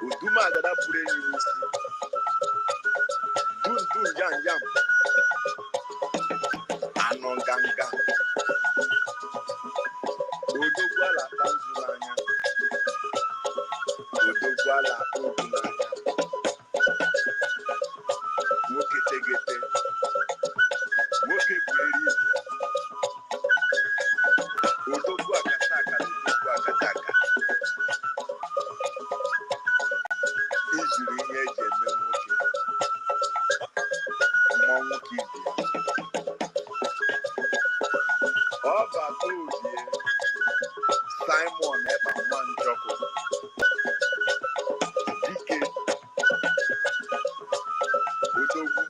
Uduma gada pure yusi. Dun yam. Anonganga. Odogwala tanzulanya. Odogwala odunanya. Woke tegete. Woke bweribia. Odogwa kataka. Odogwa kataka. Ijiri ihe eji eme nwoke. Mma nwoke ibia. Ọba Godie. Simon Eba Manjoko. Dike. Odogwu.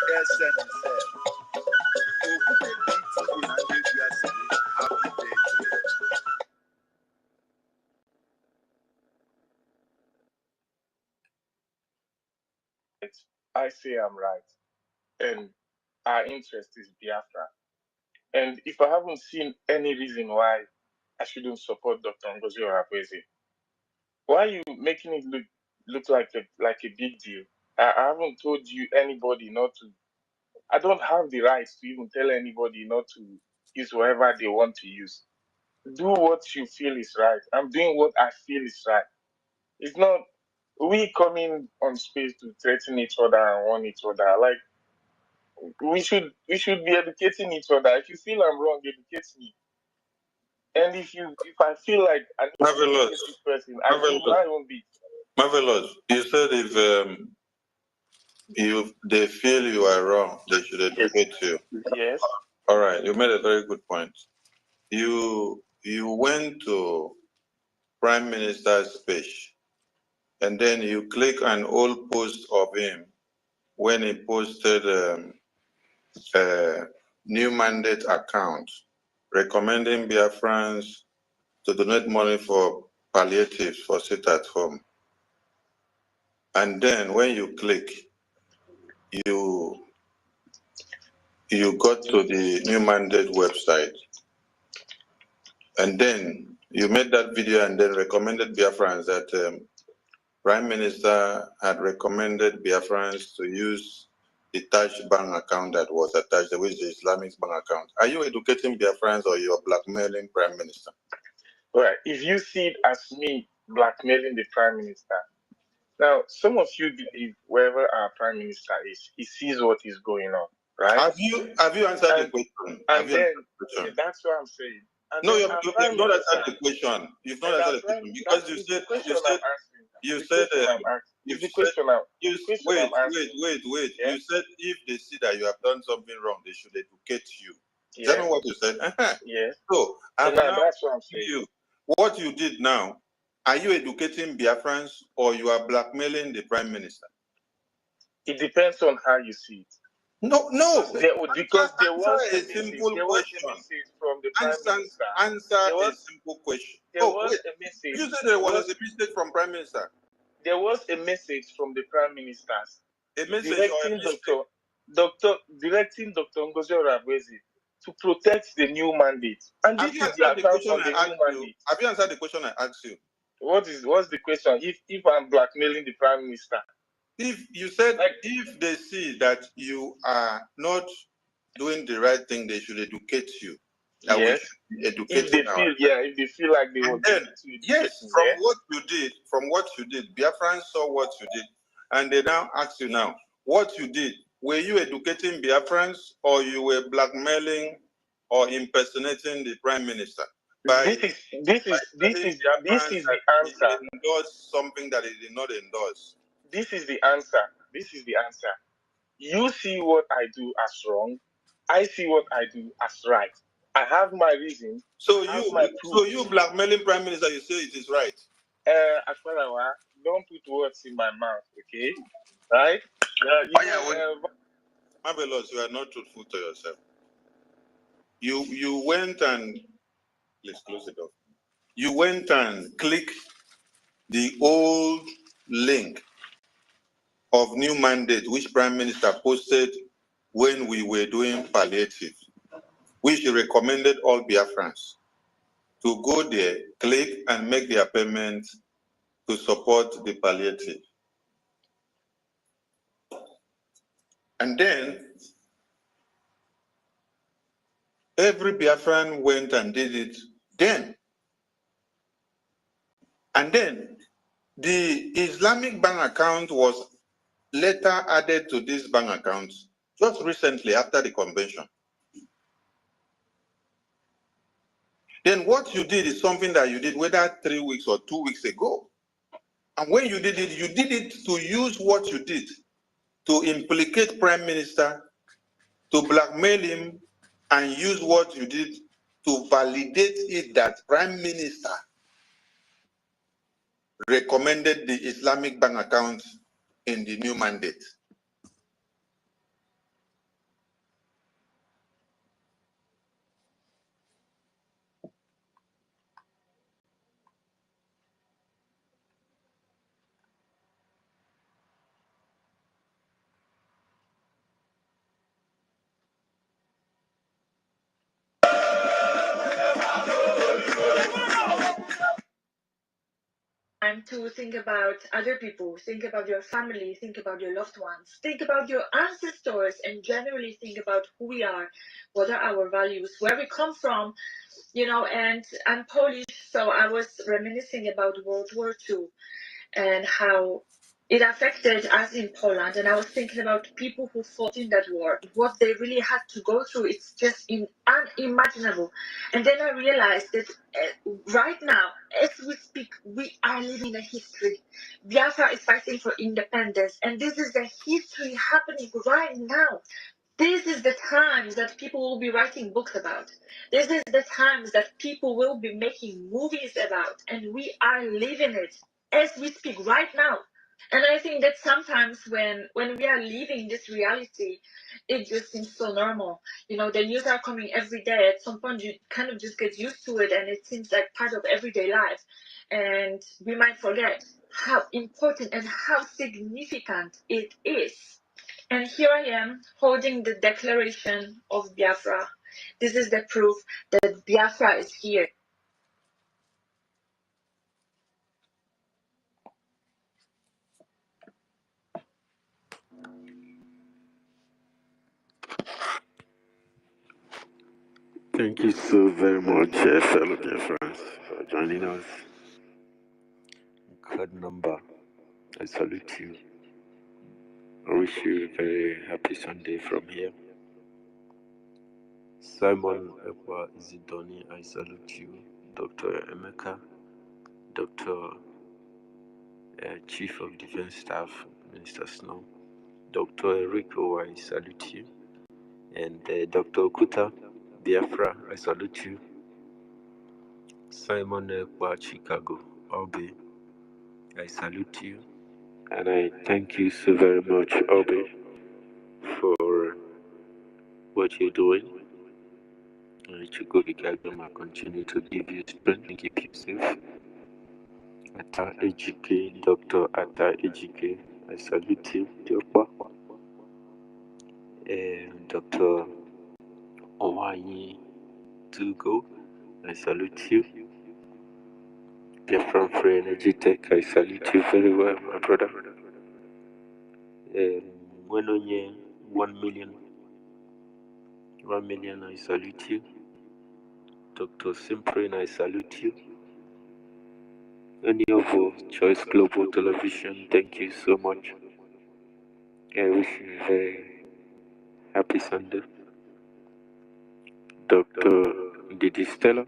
ESN said. Okute BTV na ndị bịa sịrị happy birthday. I say I'm right. And our interest is Biafra. And if I haven't seen any reason why I shouldn't support Dr. NGOZI or Abweze, why are you making it look like a big deal? I haven't told you anybody not to. I don't have the right to even tell anybody not to use whatever they want to use. Do what you feel is right. I'm doing what I feel is right. It's not we coming on space to threaten each other and warn each other. Like we should be educating each other. If you feel I'm wrong, educate me. And if I feel like I need to educate this person, I do my own bit. Marvelous. You said if they feel you are wrong, they should educate you. Yes. All right. You made a very good point. You went to Prime Minister's speech, and then you click an old post of him when he posted a new mandate account recommending Biafrans to donate money for palliatives for sit at home. And then when you click, you got to the new mandate website. And then you made that video and then recommended Biafrans that Prime Minister had recommended Biafrans to use the Taj bank account that was attached, which is the Islamic bank account. Are you educating Biafrans or you're blackmailing Prime Minister? All right. If you see it as me blackmailing the Prime Minister, now some of you believe wherever our Prime Minister is, he sees what is going on, right? Have you answered the question? And then that's what I'm saying. And no, you've not answered the question. You've not answered the question because you said wait. You said. You said wait. Yeah? You said if they see that you have done something wrong, they should educate you. Yeah. Is that not what you said? Yes. So now that's what I'm saying. You. What you did now, are you educating Biafrans or you are blackmailing the Prime Minister? It depends on how you see it. No. Because there was a simple question from the Prime Minister. Answer a simple question. There was a message. You said there was a mistake from Prime Minister. There was a message from the Prime Ministers. A message directing Dr. NGOZI Abweze to protect the new mandate. And this is the account of the new mandate. Have you answered the question I asked you? What's the question? If I'm blackmailing the Prime Minister? If you said if they see that you are not doing the right thing, they should educate you. Yes. If they feel like they were from what you did, Biafrans saw what you did, and they now ask you now what you did. Were you educating Biafrans or you were blackmailing or impersonating the Prime Minister? This is the answer. Endorse something that he did not endorse. This is the answer. You see what I do as wrong. I see what I do as right. I have my reason. So you blackmailing Prime Minister, you say it is right. Akpalawa, don't put words in my mouth, okay? Right? Marvelous, you are not truthful to yourself. You went and please close it off. You went and clicked the old link of new mandate which Prime Minister posted when we were doing palliative. which recommended all Biafrans to go there, click, and make their payment to support the palliative. And then every Biafran went and did it then. And then the Islamic bank account was later added to this bank account just recently after the convention. Then what you did is something that you did whether 3 weeks or 2 weeks ago. And when you did it to use what you did to implicate Prime Minister, to blackmail him, and use what you did to validate it that Prime Minister recommended the Islamic bank account in the new mandate. Time to think about other people, think about your family, think about your loved ones, think about your ancestors, and generally think about who we are, what are our values, where we come from, and I'm Polish, so I was reminiscing about World War II and how it affected us in Poland, and I was thinking about people who fought in that war, what they really had to go through. It's just unimaginable. And then I realized that right now, as we speak, we are living a history. Biafra is fighting for independence, and this is the history happening right now. This is the times that people will be writing books about. This is the times that people will be making movies about, and we are living it as we speak right now. And I think that sometimes when we are living this reality, it just seems so normal. The news are coming every day. At some point, you kind of just get used to it, and it seems like part of everyday life. And we might forget how important and how significant it is. And here I am holding the Declaration of Biafra. This is the proof that Biafra is here. Thank you so very much, fellow dear friends, for joining us. Code number, I salute you. I wish you a very happy Sunday from here. Simon Ekwa Izidoni, I salute you. Dr. Emeka, Dr. Chief of Defense Staff, Minister Snow. Dr. Enrico, I salute you. And Dr. Okuta, Biafra, I salute you. Simon Ekwa, Chicago, Obi, I salute you. And I thank you so very much, Obi, for what you're doing. And Chukwu continue to give you strength and keep you safe. Ata Ejike, Dr. Ata Ejike, I salute you, Diopa. And Dr. Owayi Tugo, I salute you. Biafran Free Energy Tech, I salute you very well, my brother. Wenonye, 1 million, I salute you. Dr. Simprin, I salute you. Any of Choice Global Television, thank you so much. I wish you a very happy Sunday. Dr. Didi Stella,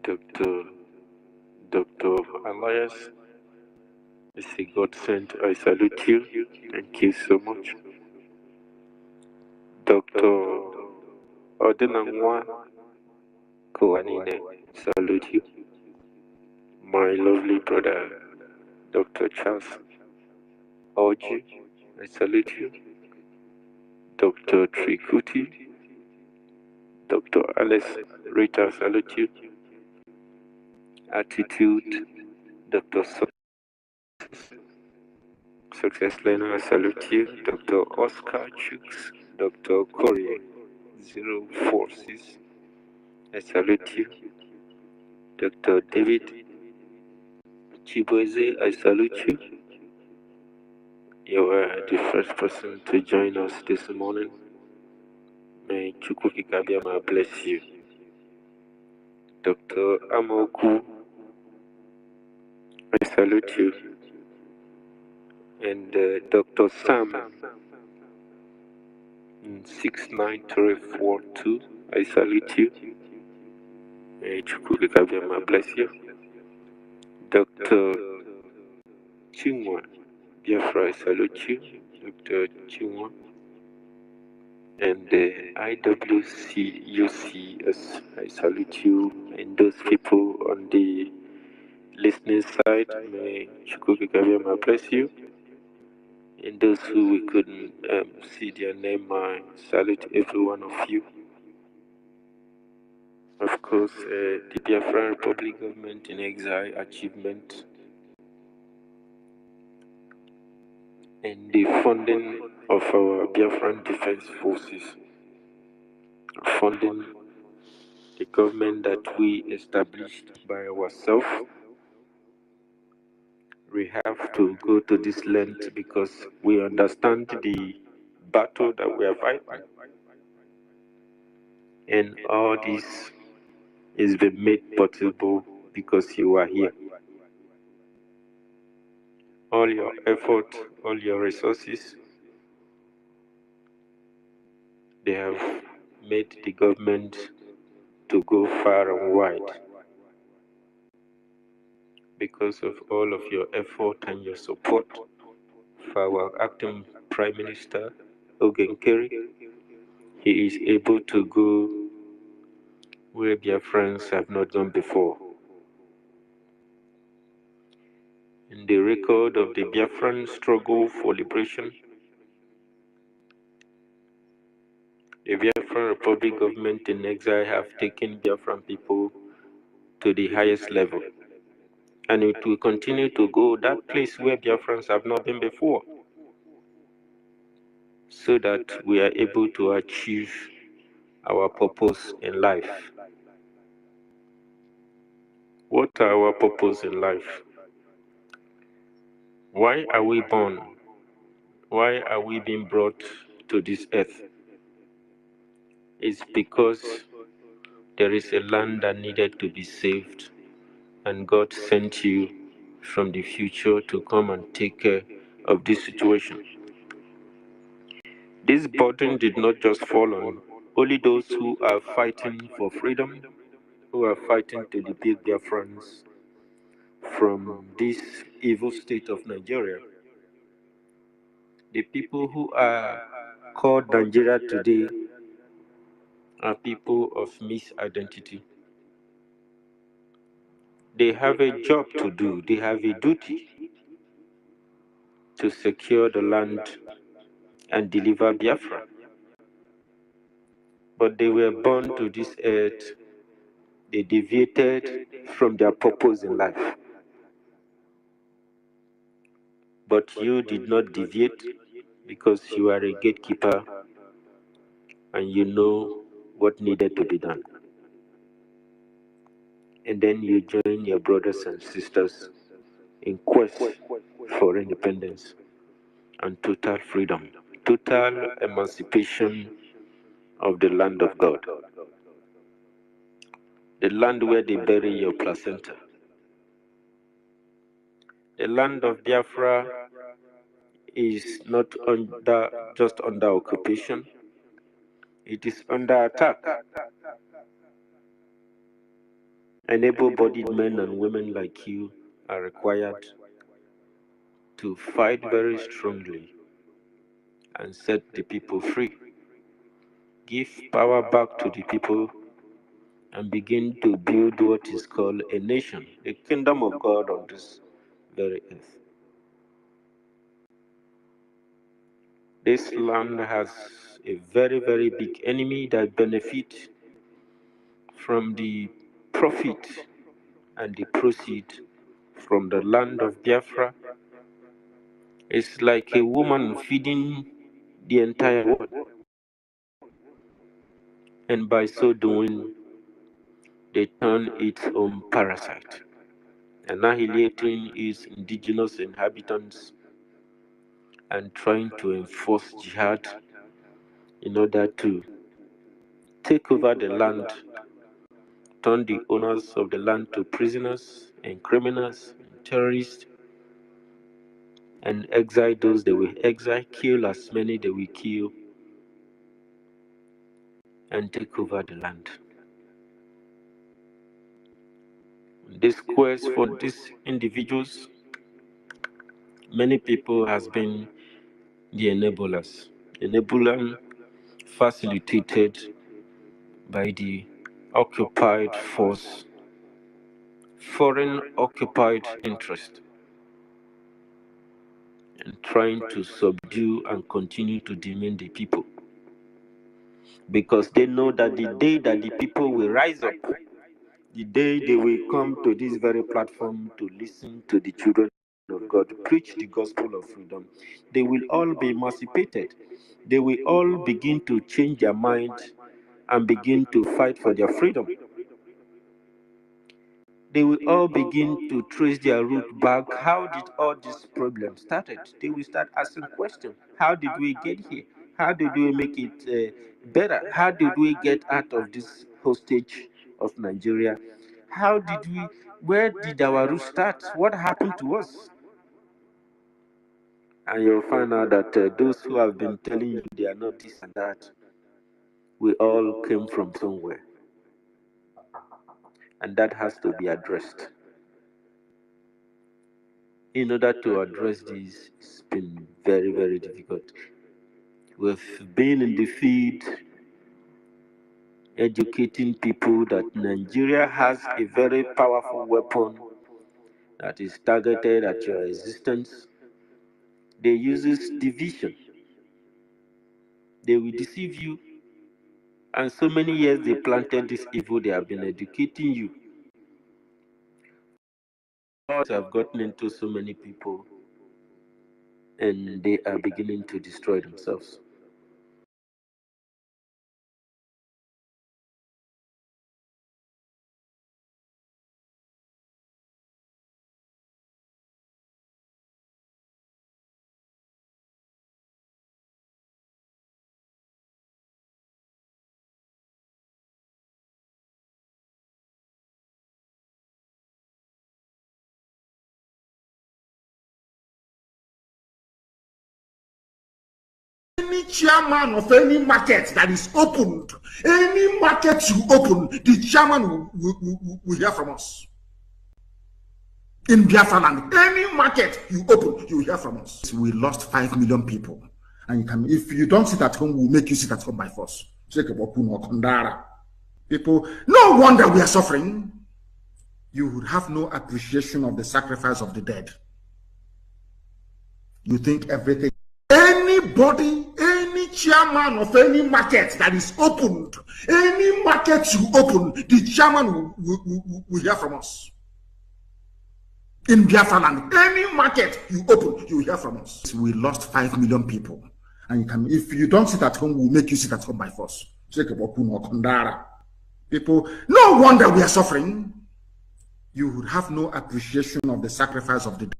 Dr. Elias, Mr. Godsend, I salute you. Thank you so much. Dr. Odinangwa Koanine, salute you. My lovely brother, Dr. Charles Oji, I salute you. Dr. Trikuti, Dr. Alice Rita, salute you. Attitude, Dr. Success Lena, I salute you. Dr. Oscar Chooks, Dr. Corey, 046. I salute you. Dr. David Chiboze, I salute you. You were the first person to join us this morning. May EFIK-IBIBIO bless you. Dr. Amoku, I salute you. And Dr. Sam, 69342, I salute you. May EFIK-IBIBIO bless you. Dr. Chinwa Biafra, I salute you. Dr. Chinwa. And IWCUCS, I salute you. And those people on the listening side, may EFIK-IBIBIO bless you. And those who we couldn't see their name, I salute every one of you. Of course, the Biafran Republic Government in Exile achievement and the funding of our Biafran Defense Forces, funding the government that we established by ourselves. We have to go to this length because we understand the battle that we are fighting. And all this is been made possible because you are here. All your effort, all your resources, they have made the government to go far and wide. Because of all of your effort and your support for our acting Prime Minister, Ogenkeri, he is able to go where Biafrans have not gone before. In the record of the Biafran struggle for liberation, the Biafran Republic government in exile have taken Biafran people to the highest level. And it will continue to go that place where Biafrans have not been before, so that we are able to achieve our purpose in life. What are our purpose in life? Why are we born? Why are we being brought to this earth? It's because there is a land that needed to be saved, and God sent you from the future to come and take care of this situation. This burden did not just fall on only those who are fighting for freedom, who are fighting to liberate their friends from this evil state of Nigeria. The people who are called Nigeria today are people of misidentity. They have a job to do, they have a duty to secure the land and deliver Biafra. But they were born to this earth, they deviated from their purpose in life. But you did not deviate because you are a gatekeeper and you know what needed to be done. And then you join your brothers and sisters in quest for independence and total freedom, total emancipation of the land of God, the land where they bury your placenta. The land of Biafra is not just under occupation, it is under attack. And able-bodied men and women like you are required to fight very strongly and set the people free. Give power back to the people and begin to build what is called a nation, the kingdom of God on this very earth. This land has a very, very big enemy that benefits from the profit and the proceed from the land of Biafra. It's like a woman feeding the entire world. and by so doing, they turn its own parasite, annihilating its indigenous inhabitants and trying to enforce jihad in order to take over the land, turn the owners of the land to prisoners and criminals and terrorists, and exile those they will exile, kill as many they will kill, and take over the land. This quest for these individuals, many people has been the enablers, facilitated by the occupied force, foreign occupied interest, and trying to subdue and continue to demean the people. Because they know that the day that the people will rise up, the day they will come to this very platform to listen to the children of God preach the gospel of freedom, they will all be emancipated. They will all begin to change their mind and begin to fight for their freedom. They will all begin to trace their root back. How did all these problems started? They will start asking questions. How did we get here? How did we make it better? How did we get out of this hostage of Nigeria? Where did our root start? What happened to us? And you'll find out that those who have been telling you they are not this and that, we all came from somewhere. And that has to be addressed. In order to address this, it's been very, very difficult. We've been in the field educating people that Nigeria has a very powerful weapon that is targeted at your existence. They use division. They will deceive you. And so many years they planted this evil, they have been educating you. Thoughts have gotten into so many people, and they are beginning to destroy themselves. Any chairman of any market that is opened, any market you open, the chairman will hear from us. In Biafra land, any market you open, you will hear from us. We lost 5 million people. And you can, if you don't sit at home, we'll make you sit at home by force. People, no wonder we are suffering. You would have no appreciation of the sacrifice of the dead. You think everything. Anybody, any chairman of any market that is opened, any market you open, the chairman will hear from us. In Biafra land, any market you open, you will hear from us. We lost 5 million people. And you can, if you don't sit at home, we'll make you sit at home by force. People, no wonder we are suffering. You would have no appreciation of the sacrifice of the dead.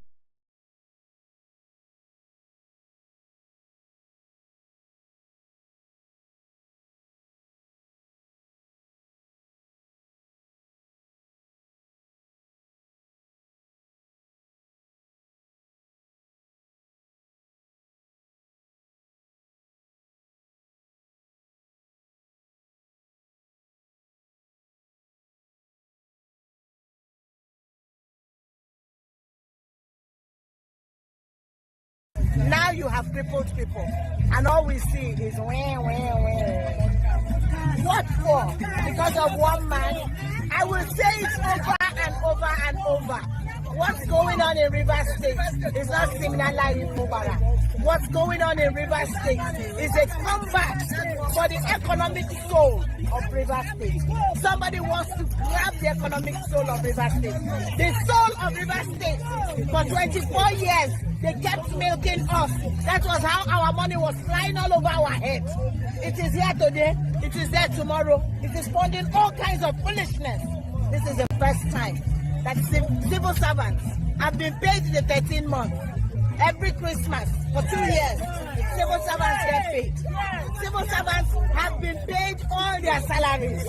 Now you have crippled people, and all we see is wah. What for? Because of one man? I will say it over and over and over. What's going on in Rivers State is not similar like in Mubarak. What's going on in Rivers State is a comeback for the economic soul of Rivers State. Somebody wants to grab the economic soul of Rivers State. The soul of Rivers State, for 24 years, they kept milking us. That was how our money was flying all over our heads. It is here today, it is there tomorrow. It is funding all kinds of foolishness. This is the first time that civil servants have been paid the 13 months. Every Christmas for 2 years, civil servants get paid. Civil servants have been paid all their salaries.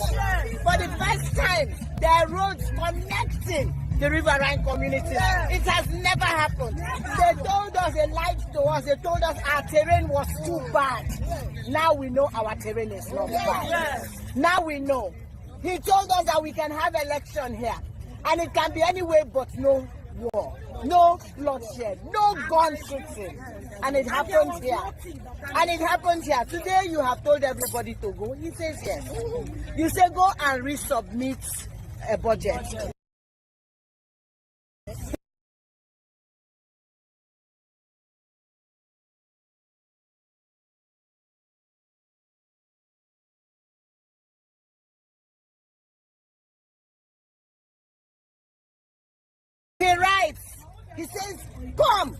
For the first time, there are roads connecting the riverine community. It has never happened. They told us, they lied to us, they told us our terrain was too bad. Now we know our terrain is not bad. Now we know. He told us that we can have election here, and it can be anyway, but no war, no bloodshed, no gun shooting. And it happens here. And it happens here. Today you have told everybody to go. He says yes. You say go and resubmit a budget. He writes, he says, come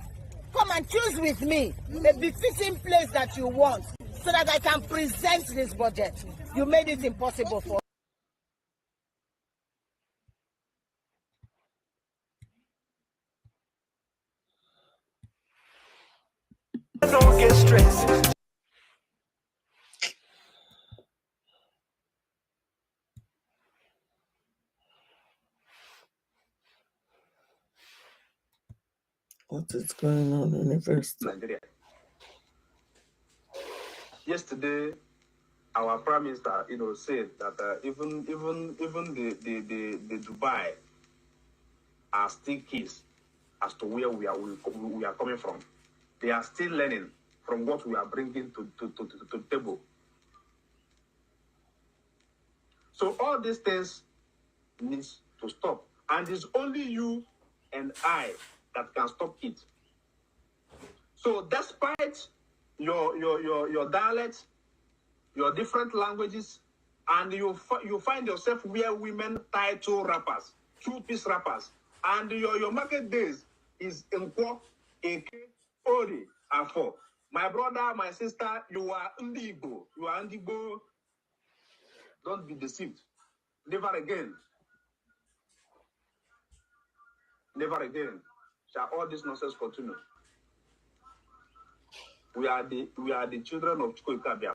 and choose with me a befitting place that you want so that I can present this budget. You made it impossible for Don't get stressed. What is going on in university? Nigeria. Yesterday, our prime minister, said that even the Dubai are still keys as to where we are coming from. They are still learning from what we are bringing to the table. So all these things needs to stop, and it's only you and I that can stop it. So despite your dialect, your different languages, and you find yourself where women title rappers, two-piece rappers, and your market days is Nkwo, Eke, Ori, Afo. My brother, my sister, you are Ndigo. You are Ndigo. Don't be deceived. Never again. Never again shall all this nonsense continue. We are the children of Biafra.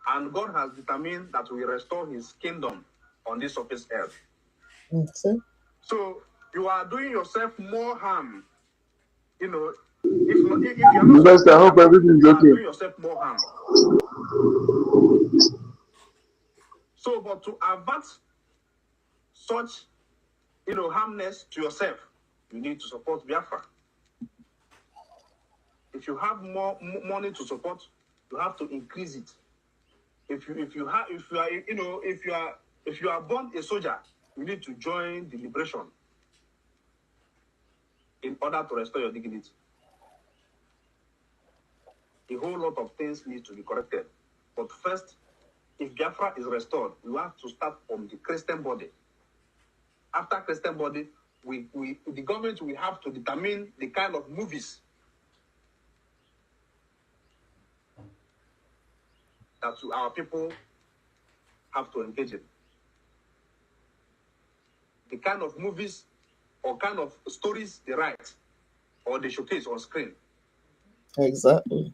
And God has determined that we restore his kingdom on this surface earth. Okay. So you are doing yourself more harm. If you're not, I hope everything's you are okay. doing yourself more harm. So, but to avert such, harmness to yourself, you need to support Biafra. If you have more money to support, you have to increase it. If you are born a soldier, you need to join the liberation in order to restore your dignity. A whole lot of things need to be corrected. But first, if Biafra is restored, we have to start from the Christian body. After Christian body, the government will have to determine the kind of movies that our people have to engage in. The kind of movies or kind of stories they write or they showcase on screen. Exactly.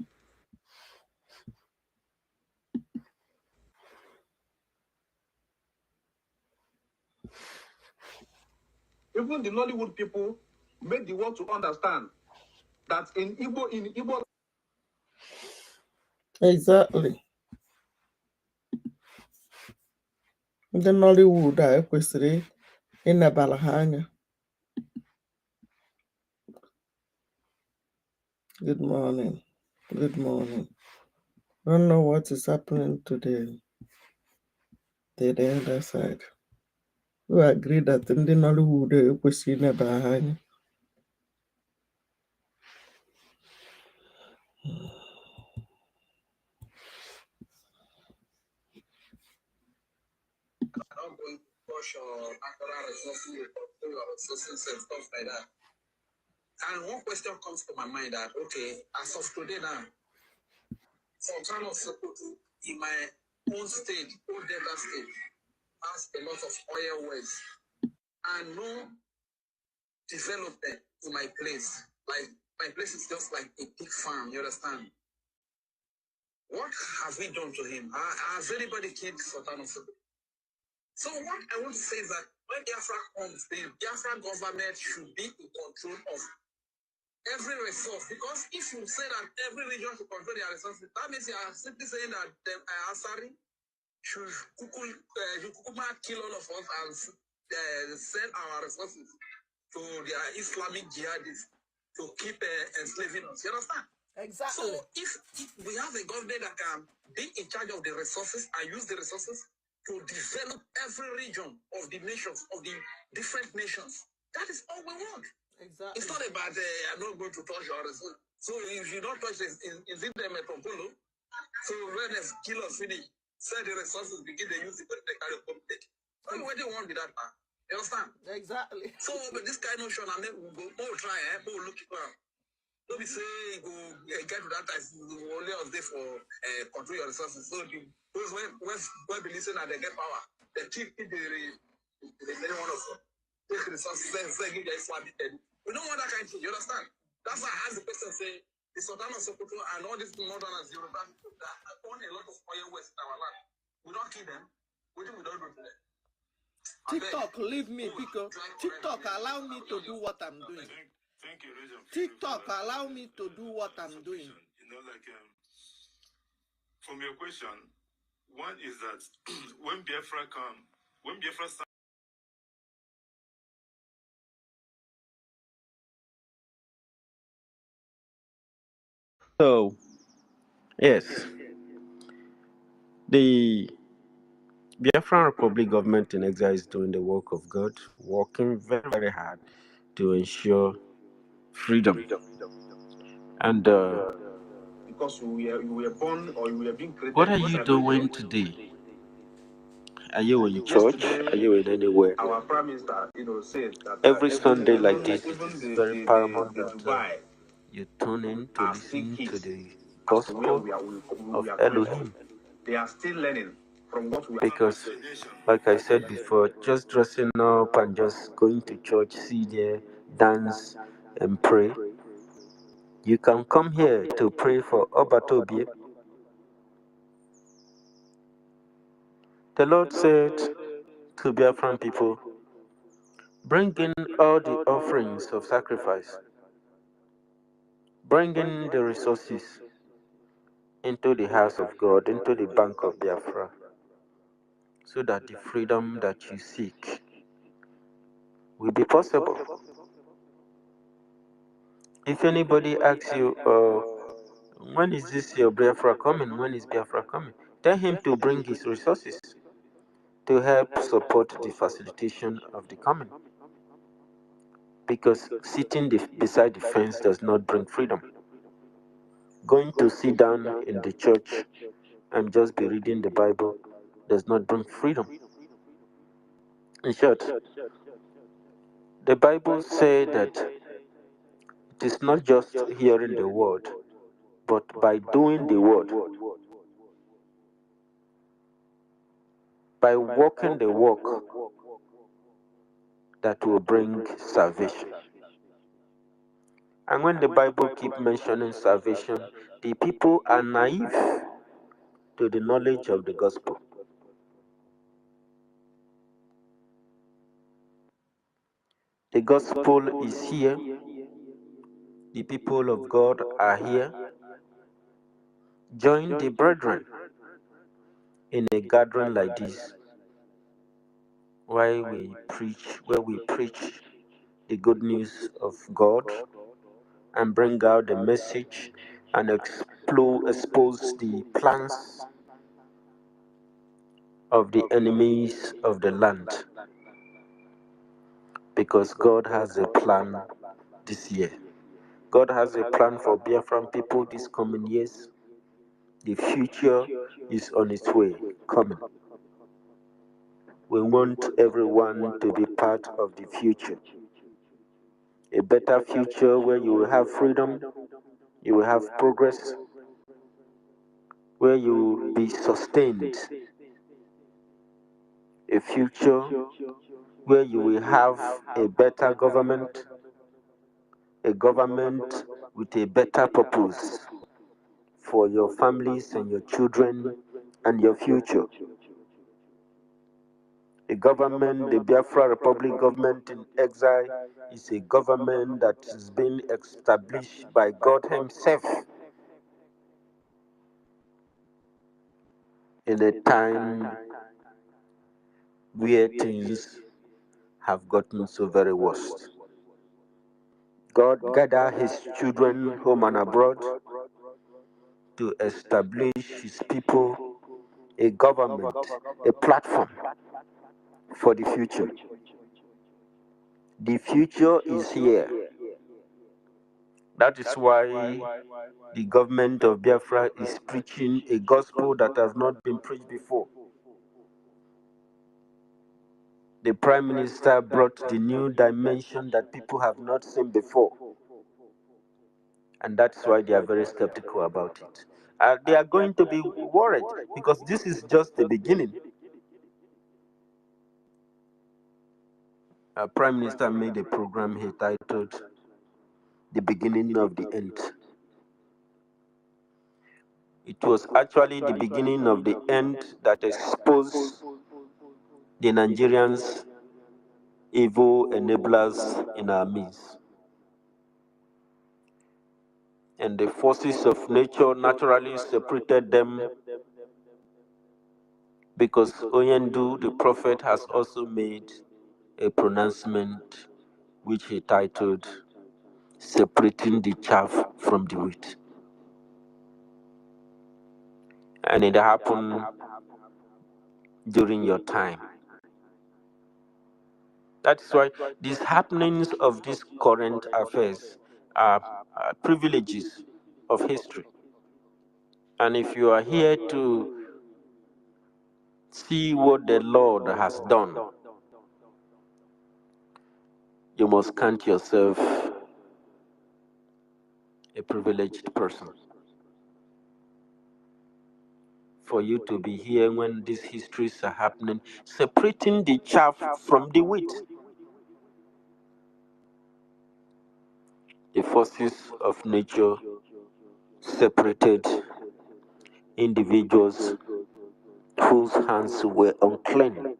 Even the Nollywood people make the world to understand that in Igbo. Exactly. The Nollywood a ekwesịrị ịnabara ha anya. Good morning. Good morning. I don't know what is happening to the other side. We agree that ndị Nollywood ekwesịghị ineba ha anya. Not going to push or natural resources and stuff like that. And one question comes to my mind that, okay, as of today now, for Kano Sokoto, in my own state, own Delta state, has a lot of oil wells and no development in my place. Like, my place is just like a big farm, you understand? What have we done to him? Has anybody killed Sultan of Sokoto? So what I want to say is that when Biafra comes, the Biafra government should be in control of every resource. Because if you say that every region should control their resources, that means you are simply saying that the Asari should kill all of us and send our resources to their Islamic jihadists to keep enslaving us. You understand? Exactly. So if we have a government that can be in charge of the resources and use the resources to develop every region of the nations, of the different nations, that is all we want. Exactly. It's not about I'm not going to touch our resources. So if you don't touch this, is it the metropolo? So when they kill us, finish, sell the resources, begin to use it when they carry public. So what do you want with that, man? You understand? Exactly. So but this kind of notion, I mean, we'll try, we'll look it around. Don't be say go get to that time. Only us there for control your resources. So those when be listen and they get power, they keep the one of them. Take resources, say give their Islamic head. We don't want that kind of thing. You understand? That's why I ask the person say the Sultan of Sokoto and all these northerners, Yoruba people that own a lot of oil west in our land. We don't kill them. We don't do to them. TikTok, leave me, because TikTok allow me to do what I'm doing. Thank you, Regent. TikTok allow me to do what I'm doing. You know, like from your question, one is that when Biafra started. So, yes, the Biafran Republic government in exile is doing the work of God, working very, very hard to ensure freedom. And because you were born or you were being created. what are you doing today? Are you in church? Are you in anywhere? Our Prime Minister, said that Every Sunday like this, it is very paramount that you tune in to listen to the gospel of Elohim. They are still learning from what we Because, like I said before, just dressing up and just going to church, sit there, dance, and pray. You can come here to pray for Obatobie. The Lord said to Biafran people, bring in all the offerings of sacrifice, bring in the resources into the house of God, into the bank of Biafra, so that the freedom that you seek will be possible. If anybody asks you, when is this your Biafra coming? When is Biafra coming? Tell him to bring his resources to help support the facilitation of the coming. Because sitting beside the fence does not bring freedom. Going to sit down in the church and just be reading the Bible does not bring freedom. In short, the Bible says that it is not just hearing the word, but by doing the word, by walking the walk, that will bring salvation. And when the Bible keeps mentioning salvation, the people are naive to the knowledge of the gospel. The gospel is here. The people of God are here. Join the brethren in a gathering like this, where we preach the good news of God and bring out the message and expose the plans of the enemies of the land. because God has a plan this year. God has a plan for Biafran people this coming years. The future is on its way, coming. We want everyone to be part of the future. A better future where you will have freedom, you will have progress, where you will be sustained. A future where you will have a better government, a government with a better purpose for your families and your children and your future. A government, the Biafra Republic government in exile, is a government that has been established by God Himself in a time where things have gotten so very worst. God gathered His children home and abroad to establish His people a government, a platform for the future. The future is here. That is why the government of Biafra is preaching a gospel that has not been preached before. The Prime Minister brought the new dimension that people have not seen before. And that's why they are very skeptical about it. They are going to be worried because this is just the beginning. Our Prime Minister made a program he titled The Beginning of the End. It was actually the beginning of the end that exposed the Nigerians' evil enablers in our midst. And the forces of nature naturally separated them because Oyendu, the prophet, has also made a pronouncement which he titled Separating the Chaff from the Wheat. And it happened during your time. That's why these happenings of these current affairs are privileges of history. And if you are here to see what the Lord has done, you must count yourself a privileged person. For you to be here when these histories are happening, separating the chaff from the wheat. The forces of nature separated individuals whose hands were unclean,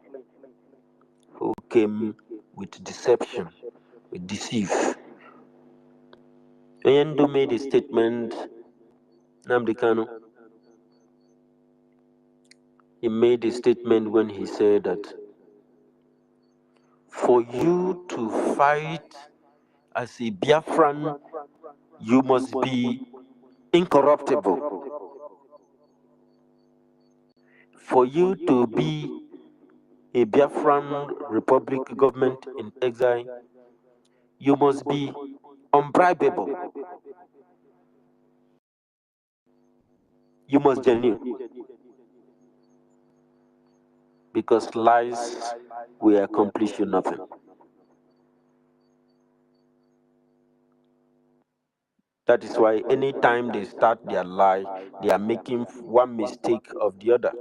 who came with deception, with deceive. Oyendu made a statement, Nnamdi Kanu. He made a statement when he said that for you to fight as a Biafran, you must be incorruptible. For you to be a Biafran Republic government in exile, you must be unbribable. You must genuine. Because lies will accomplish you nothing. That is why anytime they start their lie, they are making one mistake of the other.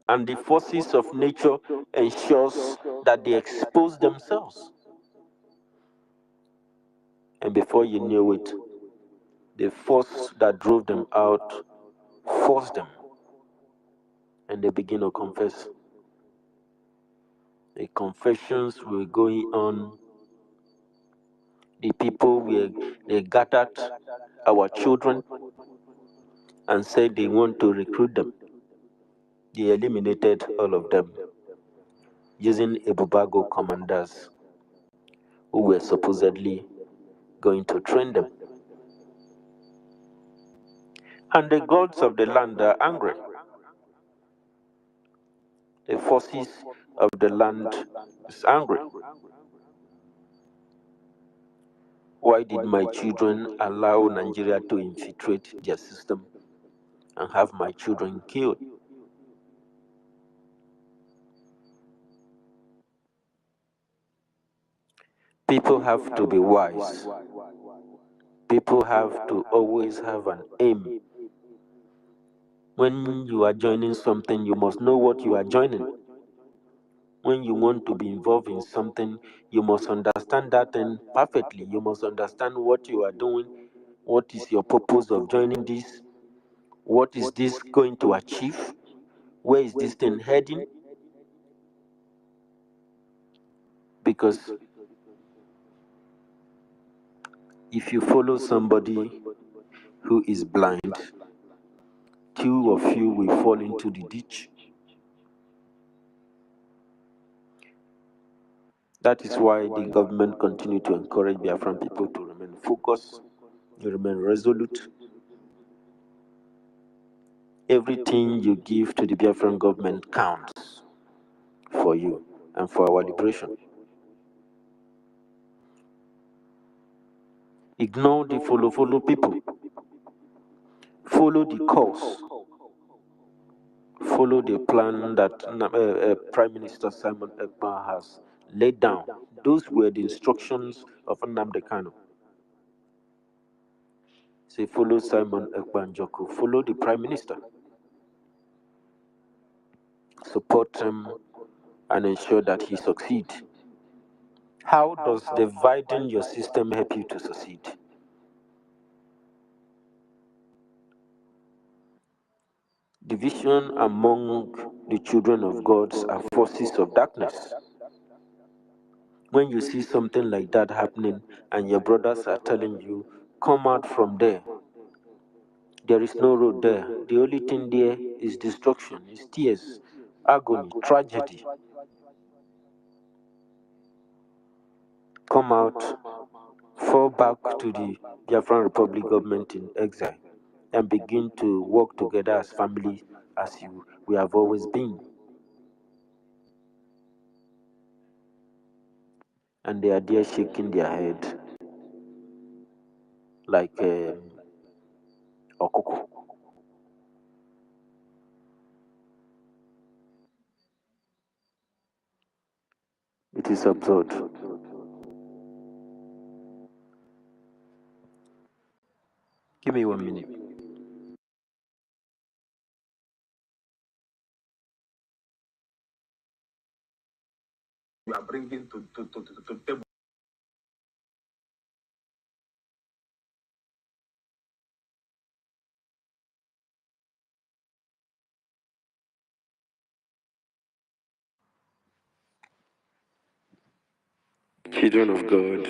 And the forces of nature ensures that they expose themselves. And before you knew it, the force that drove them out forced them. And they begin to confess. The confessions were going on. The people they gathered our children and said they want to recruit them. They eliminated all of them using Ebubago commanders who were supposedly going to train them. And the gods of the land are angry. The forces of the land is angry. Why did my children allow Nigeria to infiltrate their system and have my children killed? People have to be wise. People have to always have an aim. When you are joining something, you must know what you are joining. When you want to be involved in something, you must understand that thing perfectly. You must understand what you are doing, what is your purpose of joining this, what is this going to achieve, where is this thing heading? Because if you follow somebody who is blind, two of you will fall into the ditch. That is why the government continue to encourage Biafran people to remain focused, remain resolute. Everything you give to the Biafran government counts for you and for our liberation. Ignore the follow people. Follow the course. Follow the plan that Prime Minister Simon Ekpa has laid down. Those were the instructions of Nnamdi Kanu. Say, follow Simon Ekpa Njoku. Follow the Prime Minister. Support him and ensure that he succeeds. How does dividing your system help you to succeed? Division among the children of God are forces of darkness. When you see something like that happening and your brothers are telling you, come out from there, there is no road there. The only thing there is destruction, is tears, agony, tragedy. Come out, fall back to the Biafran Republic government in exile and begin to work together as family as we have always been. And they are there shaking their head like Okoko. It is absurd. Give me 1 minute. You are bringing to the table. Children of God,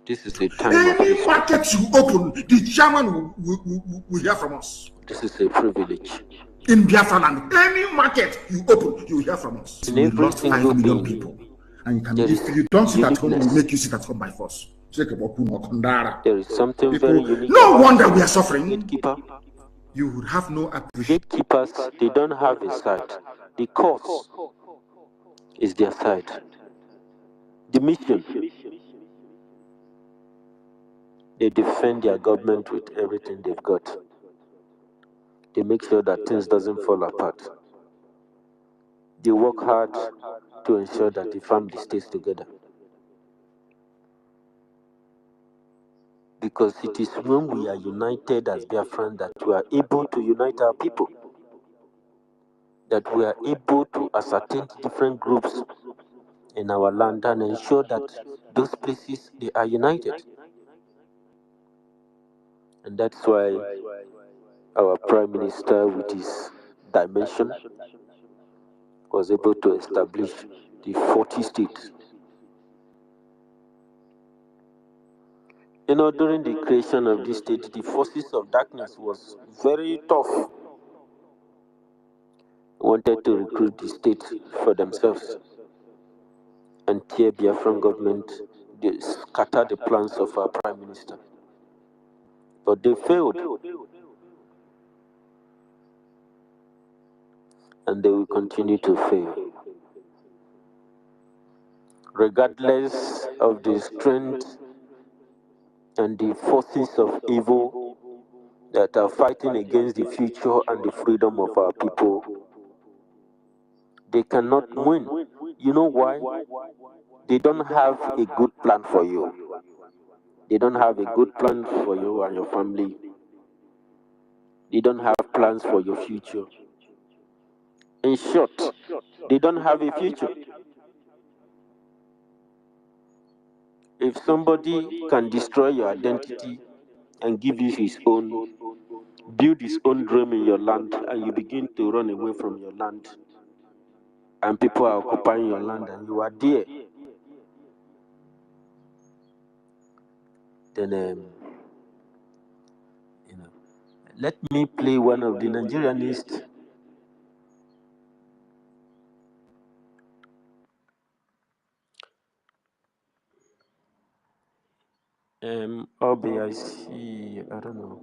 this is a time of Any respect. market you open, the chairman will hear from us. This is a privilege. In Biafra land, any market you open, you will hear from us. In We every lost 5 single million being, people. And there if is you don't sit at home, uniqueness. we'll make you sit at home by force. There is something People, very unique no about wonder we are suffering. gatekeeper. You would have no appreciation. Gatekeepers, they don't have a side. The cause is their side. The mission, they defend their government with everything they've got. They make sure that things doesn't fall apart. They work hard to ensure that the family stays together. Because it is when we are united as Biafran that we are able to unite our people. That we are able to ascertain different groups in our land and ensure that those places, they are united. And that's why our Prime Minister, with his dimension, was able to establish the 40 states. During the creation of this state, the forces of darkness was very tough. Wanted to recruit the state for themselves and tear Biafran government, they scatter the plans of our Prime Minister. But they failed. And they will continue to fail. Regardless of the strength and the forces of evil that are fighting against the future and the freedom of our people. They cannot win. You know why? They don't have a good plan for you. They don't have a good plan for you and your family. They don't have plans for your future. In short, they don't have a future. If somebody can destroy your identity and give you his own, build his own dream in your land, and you begin to run away from your land, and people are occupying your land and you are there, then let me play one of the Nigerianists. Obi, I see, I don't know.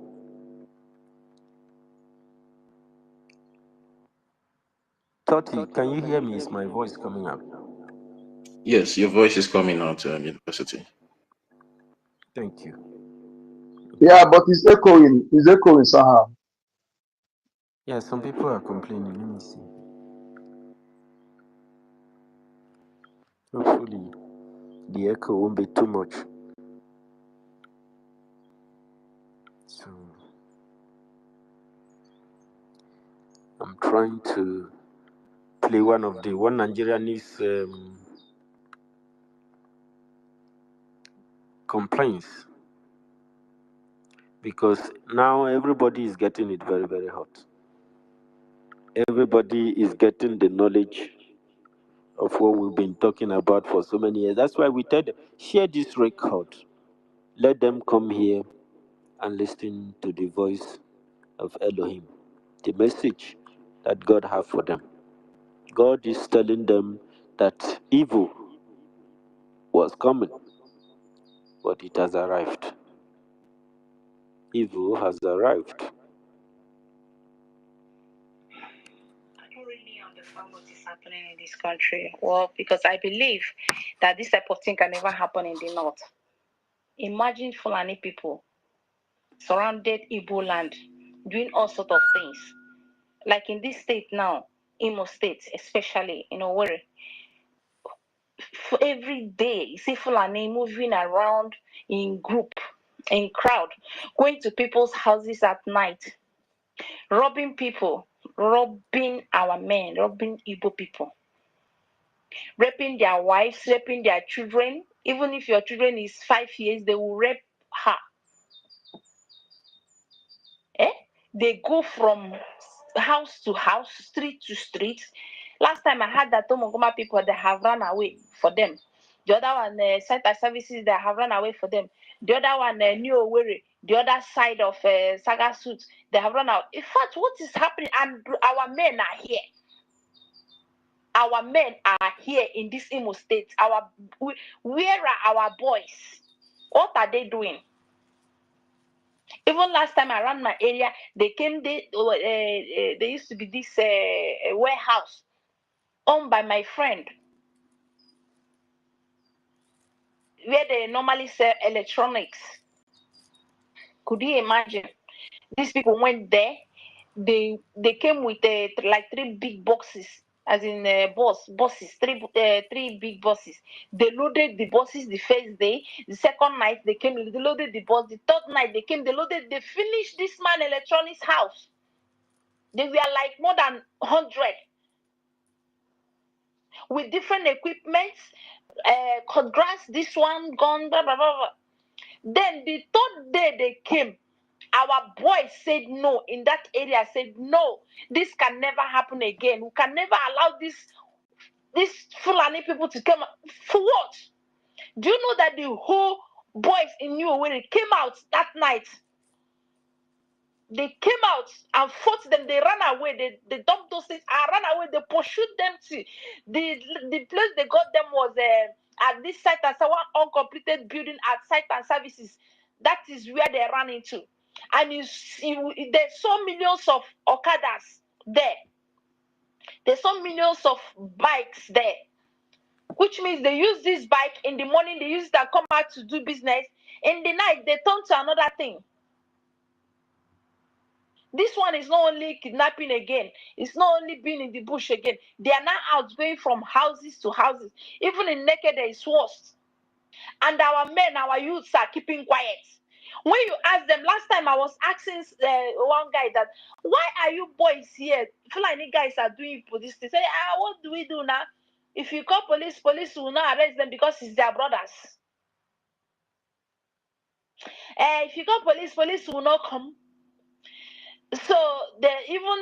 Toti, can you hear me? Is my voice coming out? Yes, your voice is coming out, University. Thank you. Yeah, but it's echoing. It's echoing somehow. Yeah, some people are complaining. Let me see. Hopefully, the echo won't be too much. So, I'm trying to play one of the Nigerianist complaints, because now everybody is getting it very, very hot. Everybody is getting the knowledge of what we've been talking about for so many years. That's why we tell them, share this record. Let them come here and listen to the voice of Elohim, the message that God has for them. God is telling them that evil was coming, but it has arrived. Evil has arrived. I don't really understand what is happening in this country. Well, because I believe that this type of thing can never happen in the north. Imagine Fulani people surrounded Igbo land doing all sorts of things. Like in this state now, Imo State, especially, where every day you see Fulani moving around in group, in crowd, going to people's houses at night, robbing people, robbing our men, robbing Igbo people, raping their wives, raping their children. Even if your children is 5 years, they will rape her. They go from house to house, street to street. Last time I had that Tomogoma people, they have run away for them. The other one, center services, they have run away for them. The other one, New Owerri, the other side of Saga Suits, they have run out. In fact, what is happening? And our men are here. Our men are here in this Imo State. Where are our boys? What are they doing? Even last time around my area, they came. There used to be this warehouse owned by my friend, where they normally sell electronics. Could you imagine? These people went there. They came with like 3 big boxes, as in buses, 3 big buses. They loaded the buses the first day. The second night they came, they loaded the bus. The third night they came, they loaded. They finished this man electronics house. They were like more than 100 with different equipments, cut grass, this one, gun, blah, blah, blah, blah. Then the third day they came, our boys said no, in that area said no, this can never happen again. We can never allow these Fulani people to come. For what? Do you know that the whole boys in New Owerri came out that night? They came out and fought them. They ran away. They dumped those things and ran away. They pursued them to the place they got them was at this site and one uncompleted building at site and services. That is where they ran into. And there's so millions of Okadas there. There's so millions of bikes there. which means they use this bike in the morning, they use it and come out to do business. In the night, they turn to another thing. This one is not only kidnapping again, it's not only being in the bush again. They are now out going from houses to houses. Even in Naked, it's worse. And our men, our youths are keeping quiet. When you ask them, last time I was asking one guy that, why are you boys here? Fulani guys are doing police. They say, what do we do now? If you call police, police will not arrest them because it's their brothers. If you call police, police will not come. So even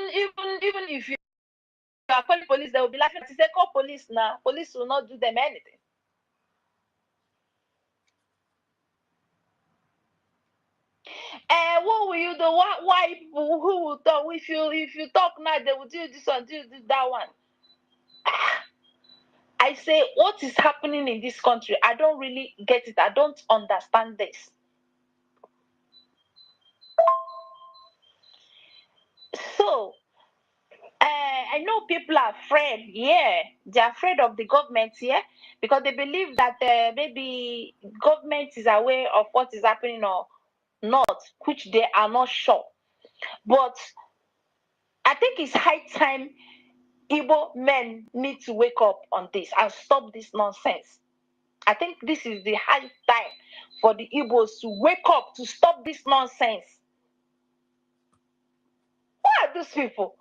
if you are calling police, they will be laughing. They say, call police now. Police will not do them anything. What will you do? Why people who will talk? If you talk now, they will do this one, do that one. I say, what is happening in this country? I don't really get it. I don't understand this. So, I know people are afraid. Yeah, they're afraid of the government here because they believe that maybe government is aware of what is happening or not, which they are not sure. But I think it's high time Igbo men need to wake up on this and stop this nonsense. I think this is the high time for the Igbos to wake up to stop this nonsense. Who are those people?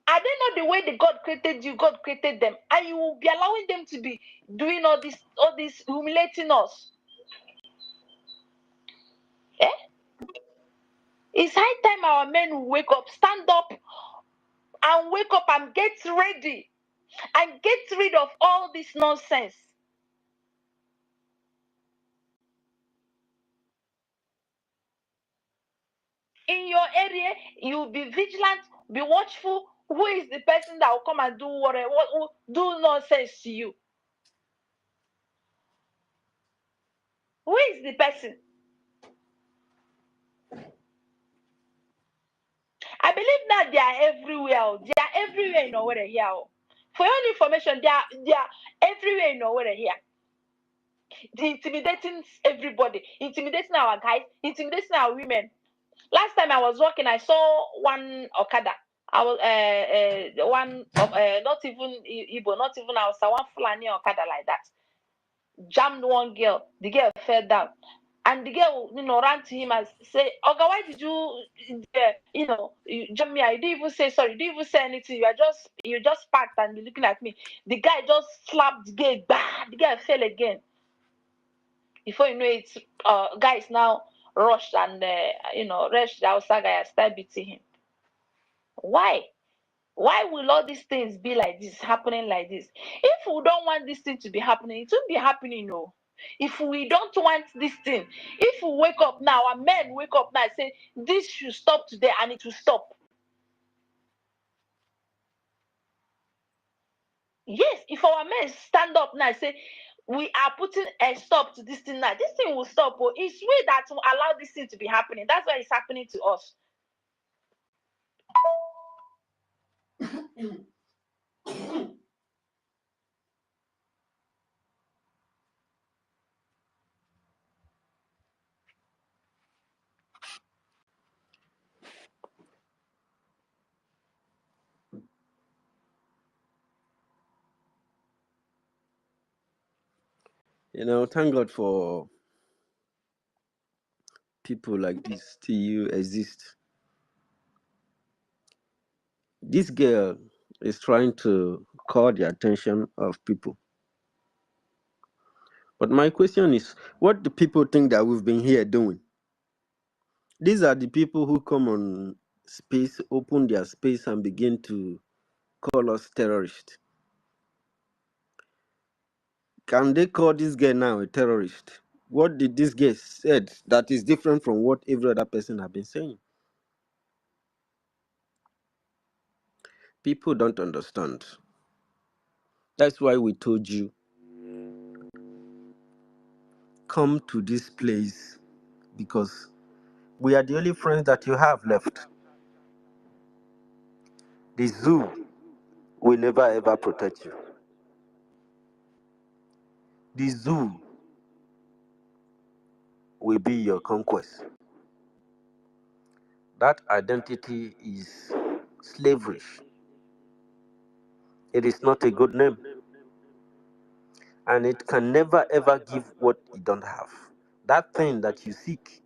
Are they not the way the God created you? God created them, and you will be allowing them to be doing all this humiliating us. Eh? It's high time our men will wake up, stand up, and wake up and get ready and get rid of all this nonsense. In your area, you'll be vigilant, be watchful. Who is the person that will come and do whatever, do nonsense to you? Who is the person? I believe that they are everywhere. They are everywhere in Owerri here. For your information, they are everywhere in Owerri here. They're intimidating everybody, intimidating our guys, intimidating our women. Last time I was walking, I saw one Okada. I was one of not even Igbo, not even Hausa, one Fulani Okada like that. Jammed one girl. The girl fell down. And the girl, ran to him and say, Oga, why did you, you jump me? I didn't even say sorry. You didn't even say anything. You just parked and be looking at me. The guy just slapped the girl. Bah! The girl fell again. Before you know it, guys now rushed and, rushed the outside guy and started beating him. Why? Why will all these things be like this, happening like this? If we don't want this thing to be happening, it won't be happening, no. If we don't want this thing, if we wake up now, our men wake up now and say, this should stop today, and it will stop. Yes, if our men stand up now and say, we are putting a stop to this thing now, this thing will stop. But it's we that will allow this thing to be happening. That's why it's happening to us. Thank God for people like this still exist. This girl is trying to call the attention of people. But my question is, what do people think that we've been here doing? These are the people who come on space, open their space, and begin to call us terrorists. Can they call this guy now a terrorist? What did this guy said that is different from what every other person have been saying? People don't understand. That's why we told you, come to this place, because we are the only friends that you have left. The zoo will never ever protect you. The zoo will be your conquest. That identity is slavery. It is not a good name. And it can never ever give what you don't have. That thing that you seek,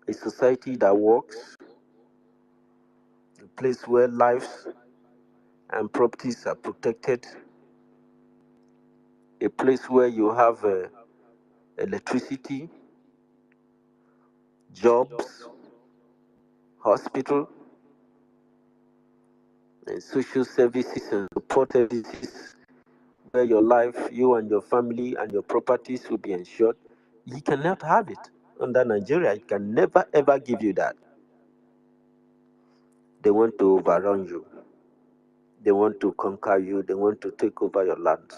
a society that works, a place where lives and properties are protected, a place where you have electricity, jobs, hospital, and social services and support services, where your life, you and your family and your properties will be ensured. You cannot have it under Nigeria. It can never ever give you that. They want to overrun you. They want to conquer you. They want to take over your land.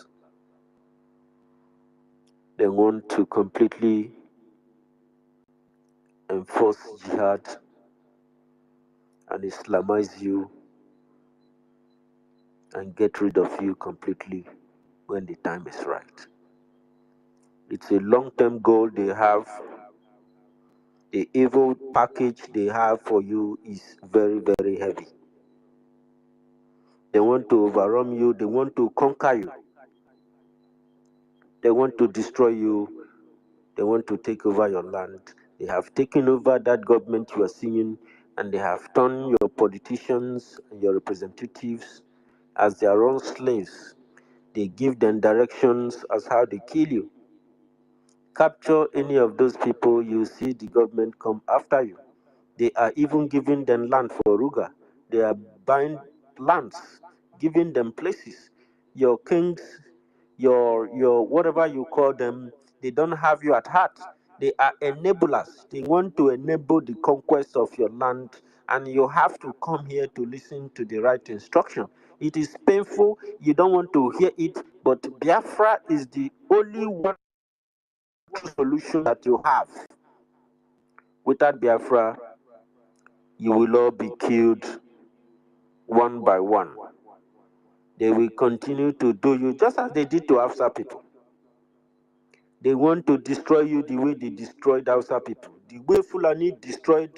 They want to completely enforce jihad and Islamize you and get rid of you completely when the time is right. It's a long-term goal they have. The evil package they have for you is very, very heavy. They want to overrun you. They want to conquer you. They want to destroy you. They want to take over your land. They have taken over that government you are seeing, and they have turned your politicians and your representatives as their own slaves. They give them directions as how they kill you. Capture any of those people, you see the government come after you. They are even giving them land for Ruga. They are buying lands, giving them places. Your kings, your whatever you call them, they don't have you at heart. They are enablers. They want to enable the conquest of your land, and you have to come here to listen to the right instruction. It is painful. You don't want to hear it, but Biafra is the only one solution that you have. Without Biafra, you will all be killed one by one. They will continue to do you just as they did to Hausa people. They want to destroy you the way they destroyed Hausa people. The way Fulani destroyed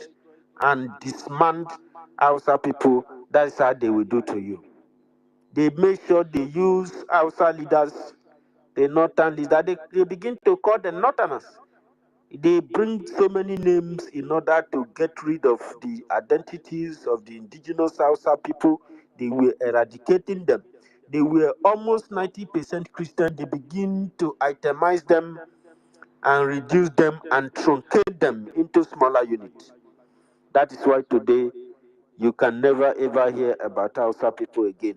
and dismantled Hausa people, that's how they will do to you. They make sure they use Hausa leaders, the northern leaders. They begin to call the northerners. They bring so many names in order to get rid of the identities of the indigenous Hausa people. They were eradicating them. They were almost 90% Christian. They begin to itemize them and reduce them and truncate them into smaller units. That is why today you can never ever hear about Hausa people again.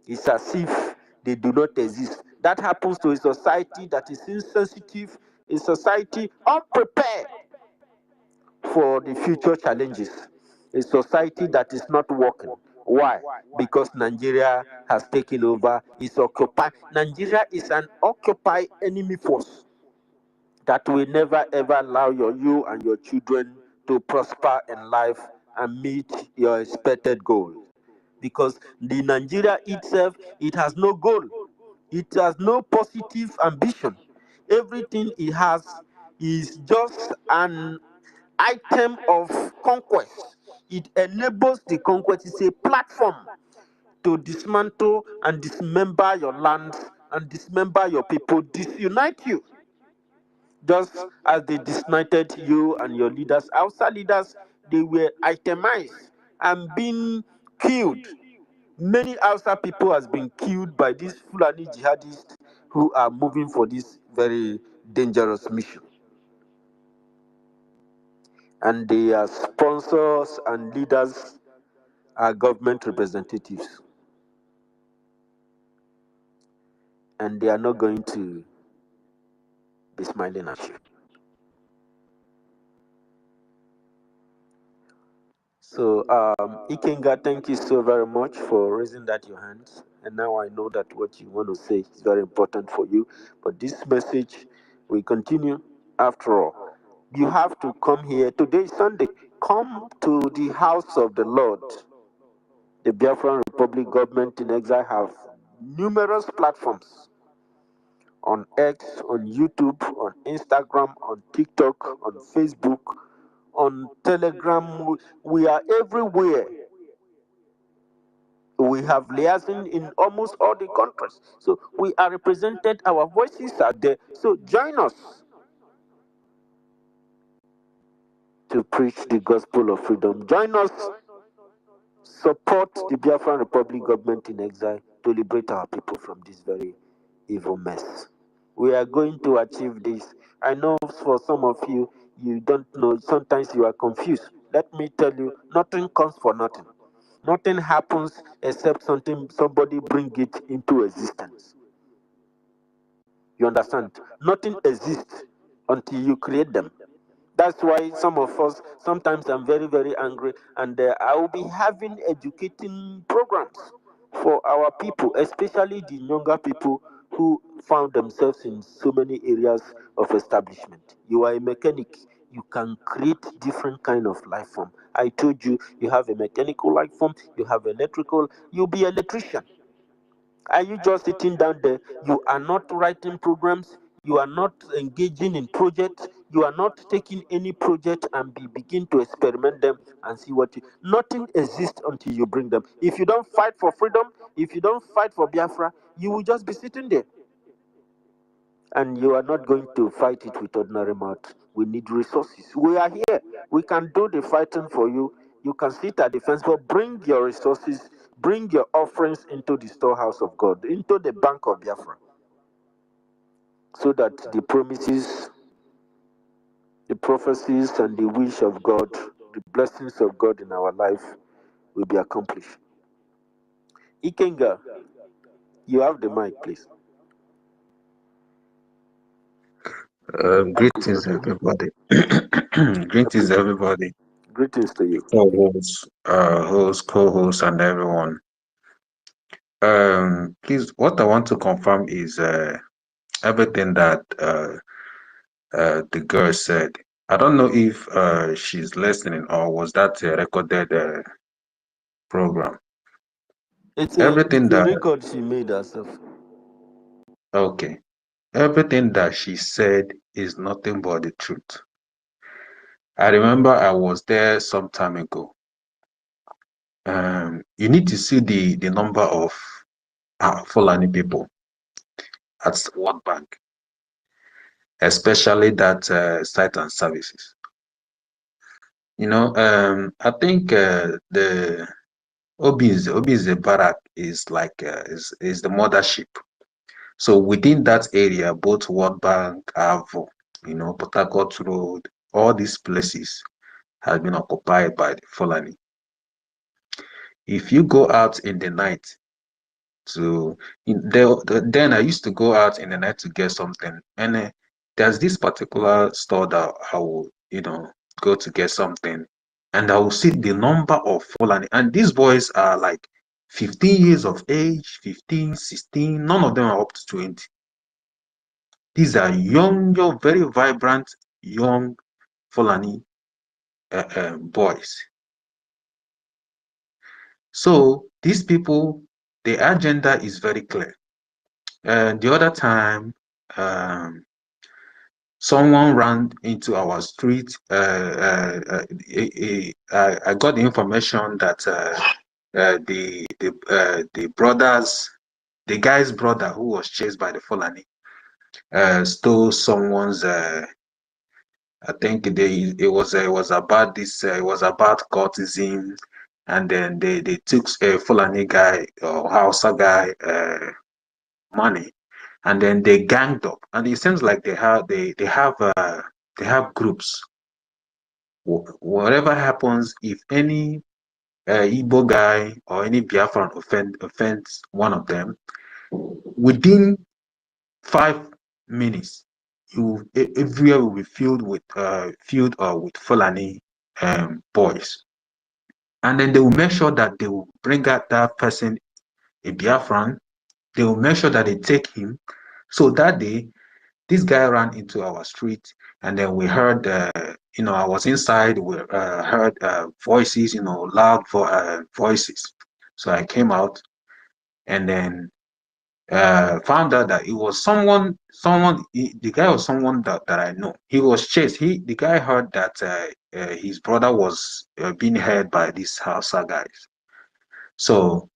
It's as if they do not exist. That happens to a society that is insensitive, a society unprepared for the future challenges, a society that is not working. Why? Because Nigeria has taken over, is occupied. Nigeria is an occupied enemy force that will never ever allow you and your children to prosper in life and meet your expected goals. Because the Nigeria itself, it has no goal. It has no positive ambition. Everything it has is just an item of conquest. It enables the conquest. It's a platform to dismantle and dismember your land and dismember your people, disunite you. Just as they disunited you and your leaders, outside leaders, they were itemized and being killed. Many outside people has been killed by these Fulani jihadists who are moving for this very dangerous mission. And their sponsors and leaders are government representatives. And they are not going to be smiling at you. So, Ikenga, thank you so very much for raising that your hands. And now I know that what you want to say is very important for you. But this message will continue after all. You have to come here. Today is Sunday. Come to the house of the Lord. The Biafran Republic government in exile have numerous platforms on X, on YouTube, on Instagram, on TikTok, on Facebook, on Telegram. We are everywhere. We have liaison in almost all the countries. So we are represented, our voices are there. So join us to preach the gospel of freedom. Join us, support the Biafran Republic government in exile to liberate our people from this very evil mess. We are going to achieve this. I know for some of you, you don't know, sometimes you are confused. Let me tell you, nothing comes for nothing. Nothing happens except somebody bring it into existence. You understand? Nothing exists until you create them. That's why some of us, sometimes I'm very, very angry, and I will be having educating programs for our people, especially the younger people who found themselves in so many areas of establishment. You are a mechanic, you can create different kind of life form. I told you, you have a mechanical life form, you have electrical, you'll be an electrician. Are you just sitting down there? You are not writing programs. You are not engaging in projects. You are not taking any project and begin to experiment them and see what you. Nothing exists until you bring them. If you don't fight for freedom, if you don't fight for Biafra, you will just be sitting there. And you are not going to fight it with ordinary mouth. We need resources. We are here. We can do the fighting for you. You can sit at the fence, but bring your resources, bring your offerings into the storehouse of God, into the bank of Biafra, so that the promises, the prophecies, and the wish of God, the blessings of God in our life will be accomplished. Ikenga, you have the mic, please. Greetings, everybody. Greetings, everybody. Greetings to you. Co-hosts, hosts, co-hosts, and everyone. Please, what I want to confirm is everything that the girl said. I don't know if she's listening or was that a recorded program. It's Everything a that record she made herself. Okay, everything that she said is nothing but the truth. I remember I was there some time ago. You need to see the number of Fulani people at World Bank, especially that site and services. You know, I think the Obi's barrack is like is the mothership. So within that area, both World Bank, Avo, you know, Port Harcourt Road, all these places have been occupied by the Fulani. If you go out in the night then I used to go out in the night to get something, and there's this particular store that I will, you know, go to get something, and I will see the number of Fulani, and these boys are like 15 years of age, 15, 16, none of them are up to 20. These are young, very vibrant, young Fulani boys. So these people, the agenda is very clear. The other time, someone ran into our street. I got the information that the brothers, the guy's brother who was chased by the Fulani, stole someone's. I think it was about this. It was about courtesan, and then they took a Fulani guy or Hausa guy money, and then they ganged up, and it seems like they have groups. Whatever happens, if any Igbo guy or any Biafran offends one of them, within 5 minutes, everywhere will be filled with Fulani boys, and then they will make sure that they will bring out that person, a Biafran. They will make sure that they take him. So that day, this guy ran into our street, and then we heard, you know, I was inside, we heard voices, you know, loud voices. So I came out, and then found out that it was the guy was someone that I know. He was chased. The guy heard that his brother was being held by these Hausa guys. So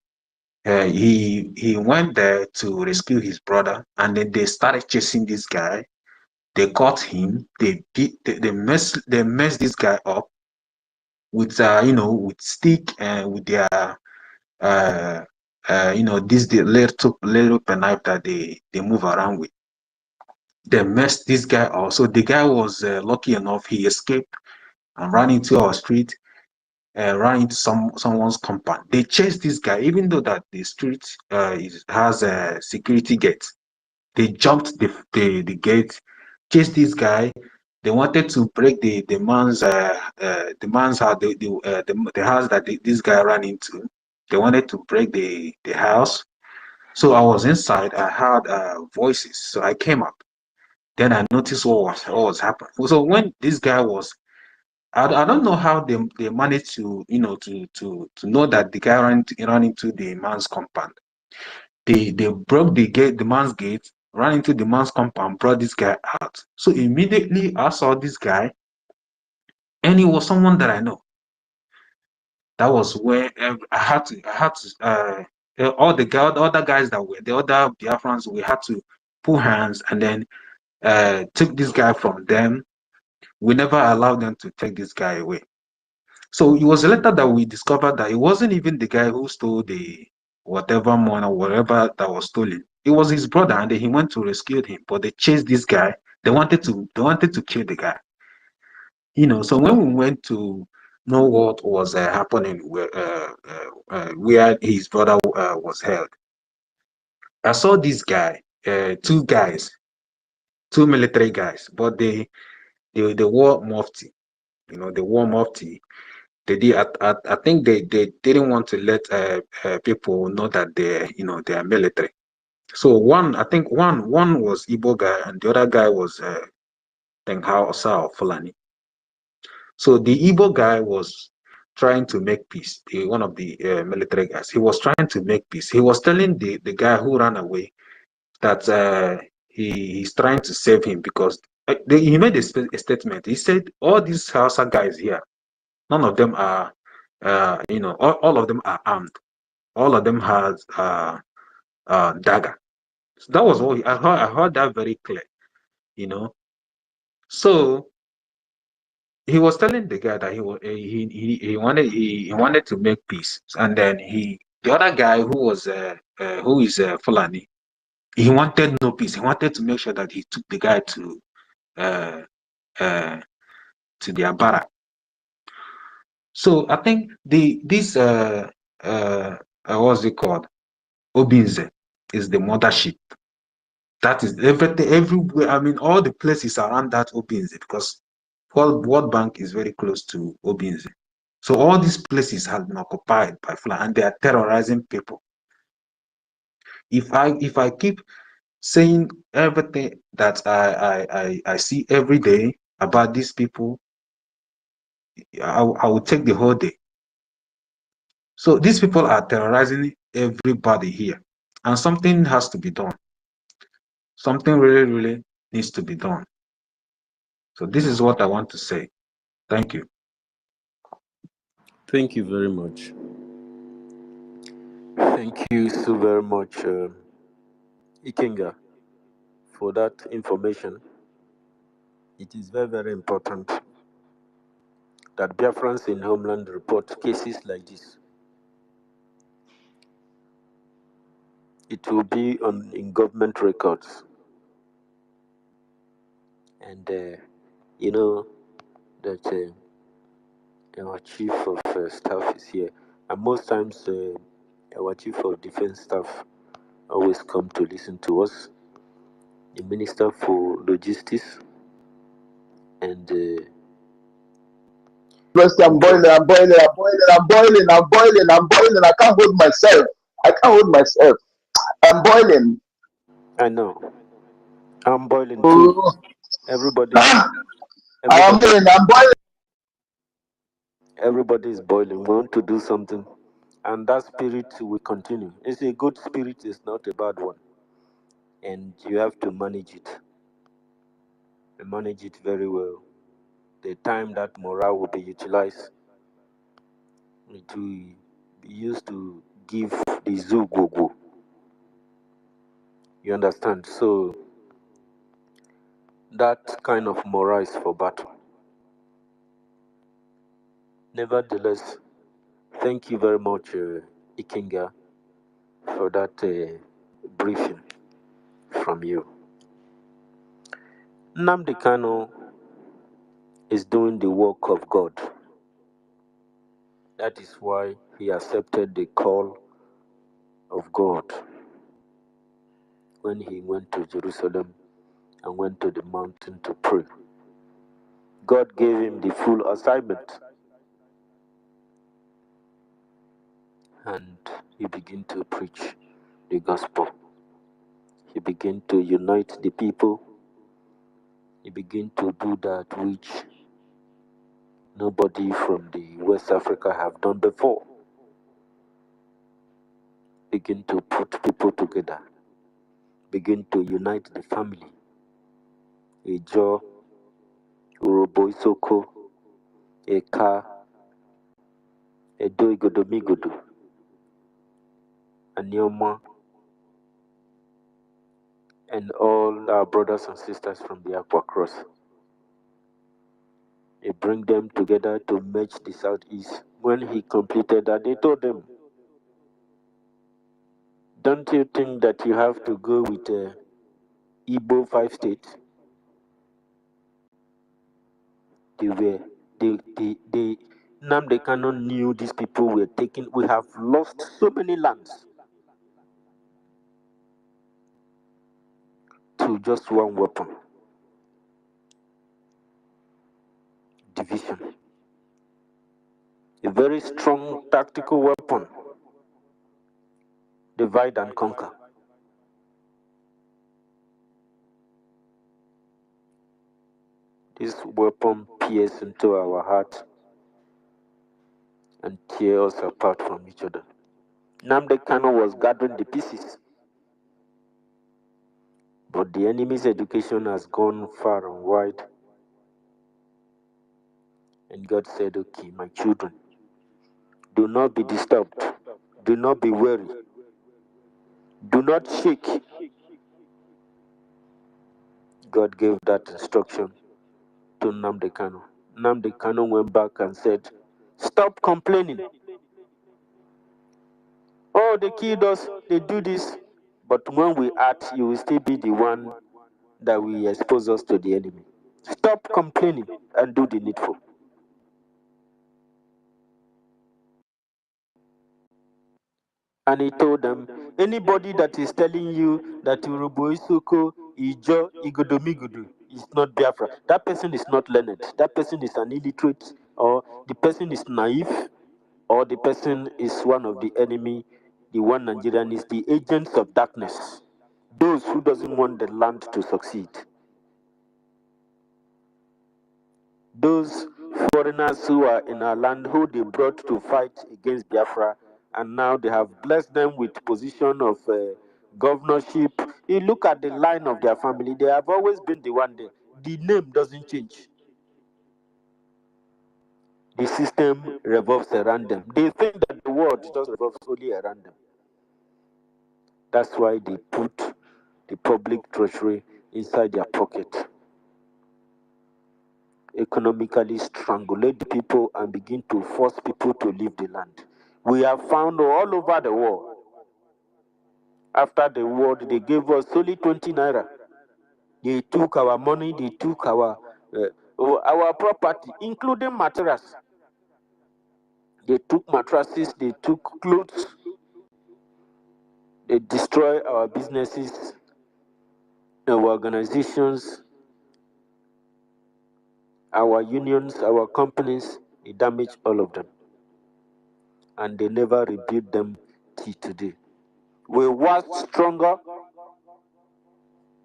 he went there to rescue his brother, and then they started chasing this guy. They caught him. They messed this guy up with with stick and with their this the little knife that they move around with. They messed this guy up. So the guy was lucky enough, he escaped and ran into our street, ran into someone's compound. They chased this guy, even though that the street has a security gate. They jumped the gate, chased this guy. They wanted to break the man's house, the house that this guy ran into. They wanted to break the house. So I was inside. I heard voices. So I came up. Then I noticed what was happening. So when this guy was, I don't know how they managed to to know that the guy ran into the man's compound. They broke the man's gate, ran into the man's compound, brought this guy out. So immediately I saw this guy, and he was someone that I know. That was where I had to all the other guys that were the other Biafrans, we had to pull hands and then took this guy from them. We never allowed them to take this guy away. So it was later that we discovered that it wasn't even the guy who stole the whatever money or whatever that was stolen. It was his brother, and then he went to rescue him. But they chased this guy. They wanted to kill the guy. So when we went to know what was happening where his brother was held, I saw this guy, two military guys, but they wore mufti. They wore mufti. They did. I think they didn't want to let people know that they are military. So one was Igbo guy, and the other guy was Hausa or Fulani. So the Igbo guy was trying to make peace. One of the military guys, he was trying to make peace. He was telling the guy who ran away that he's trying to save him because he made a statement. He said all these Hausa guys here, none of them are all of them are armed. All of them has dagger. So that was what I heard that very clear. So he was telling the guy that he wanted to make peace, and then the other guy who is Fulani, he wanted no peace. He wanted to make sure that he took the guy to their barrack. So I think this what's it called? Obinze is the mothership. That is everything everywhere. I mean, all the places around that Obinze, because World Bank is very close to Obinze. So all these places have been occupied by Fulani, and they are terrorizing people. If I keep saying everything that I see every day about these people, I will take the whole day. So these people are terrorizing everybody here, and something has to be done. Something really, really needs to be done. So this is what I want to say. Thank you. Thank you very much. Thank you so very much, Ikenga, for that information. It is very, very important that Biafrans in homeland report cases like this. It will be in government records. And you know that our chief of staff is here. And most times our chief of defense staff always come to listen to us. The minister for logistics and I'm boiling. I can't hold myself. I'm boiling. I know. I'm boiling too. Oh, Everybody I'm boiling. everybody is boiling. We want to do something. And that spirit will continue. It's a good spirit, it's not a bad one. and you have to manage it. And manage it very well. The time that morale will be utilized, it will be used to give the zoo go. You understand? So that kind of morale is for battle. Nevertheless, thank you very much, Ikenga, for that briefing from you. Nnamdi Kanu is doing the work of God. That is why he accepted the call of God when he went to Jerusalem and went to the mountain to pray. God gave him the full assignment, and he began to preach the gospel. He began to unite the people. He began to do that which nobody from the West Africa have done before. Begin to put people together. Begin to unite the family. Ijo, Urobo Isoko, Eka, Edo Igodomigodo, Anioma, and all our brothers and sisters from the Aqua Cross. He bring them together to merge the Southeast. When he completed that, they told them, don't you think that you have to go with Igbo 5 states? Nnamdi Kanu knew these people were taking. We have lost so many lands to just one weapon. Division. A very strong tactical weapon. Divide and conquer. This weapon pierces into our heart and tear us apart from each other. Nnamdi Kanu was gathering the pieces, but the enemy's education has gone far and wide. And God said, okay, my children, do not be disturbed. Do not be weary. Do not shake. God gave that instruction to Nnamdi Kanu. Nnamdi Kanu went back and said, stop complaining. Oh, they killed us, they do this. But when we act, you will still be the one that will expose us to the enemy. Stop complaining and do the needful. And he told them, anybody that is telling you that Urubu Isoko, Ijo, Igodomigudu is not Biafra, that person is not learned. That person is an illiterate, or the person is naive, or the person is one of the enemy. The one Nigerian is the agents of darkness. Those who doesn't want the land to succeed. Those foreigners who are in our land, who they brought to fight against Biafra, and now they have blessed them with position of governorship. You look at the line of their family, they have always been the one there. The name doesn't change. The system revolves around them. They think that the world just revolves only around them. That's why they put the public treasury inside their pocket. Economically strangulate the people and begin to force people to leave the land. We have found all over the world. After the war, they gave us only 20 naira. They took our money, they took our property, including mattresses. They took mattresses, they took clothes, they destroy our businesses, our organizations, our unions, our companies. They damaged all of them. And they never rebuilt them till today. We work stronger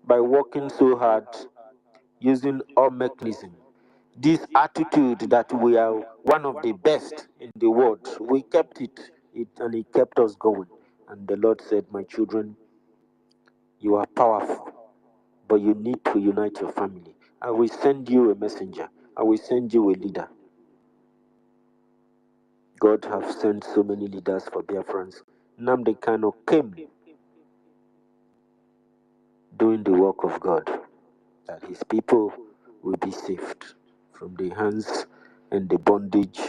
by working so hard, using all mechanisms. This attitude that we are one of the best in the world, we kept it and it kept us going. And the Lord said, my children, You are powerful, but you need to unite your family. I will send you a messenger. I will send you a leader. God have sent so many leaders for Biafrans. Nnamdi Kanu came doing the work of God, that his people will be saved from the hands and the bondage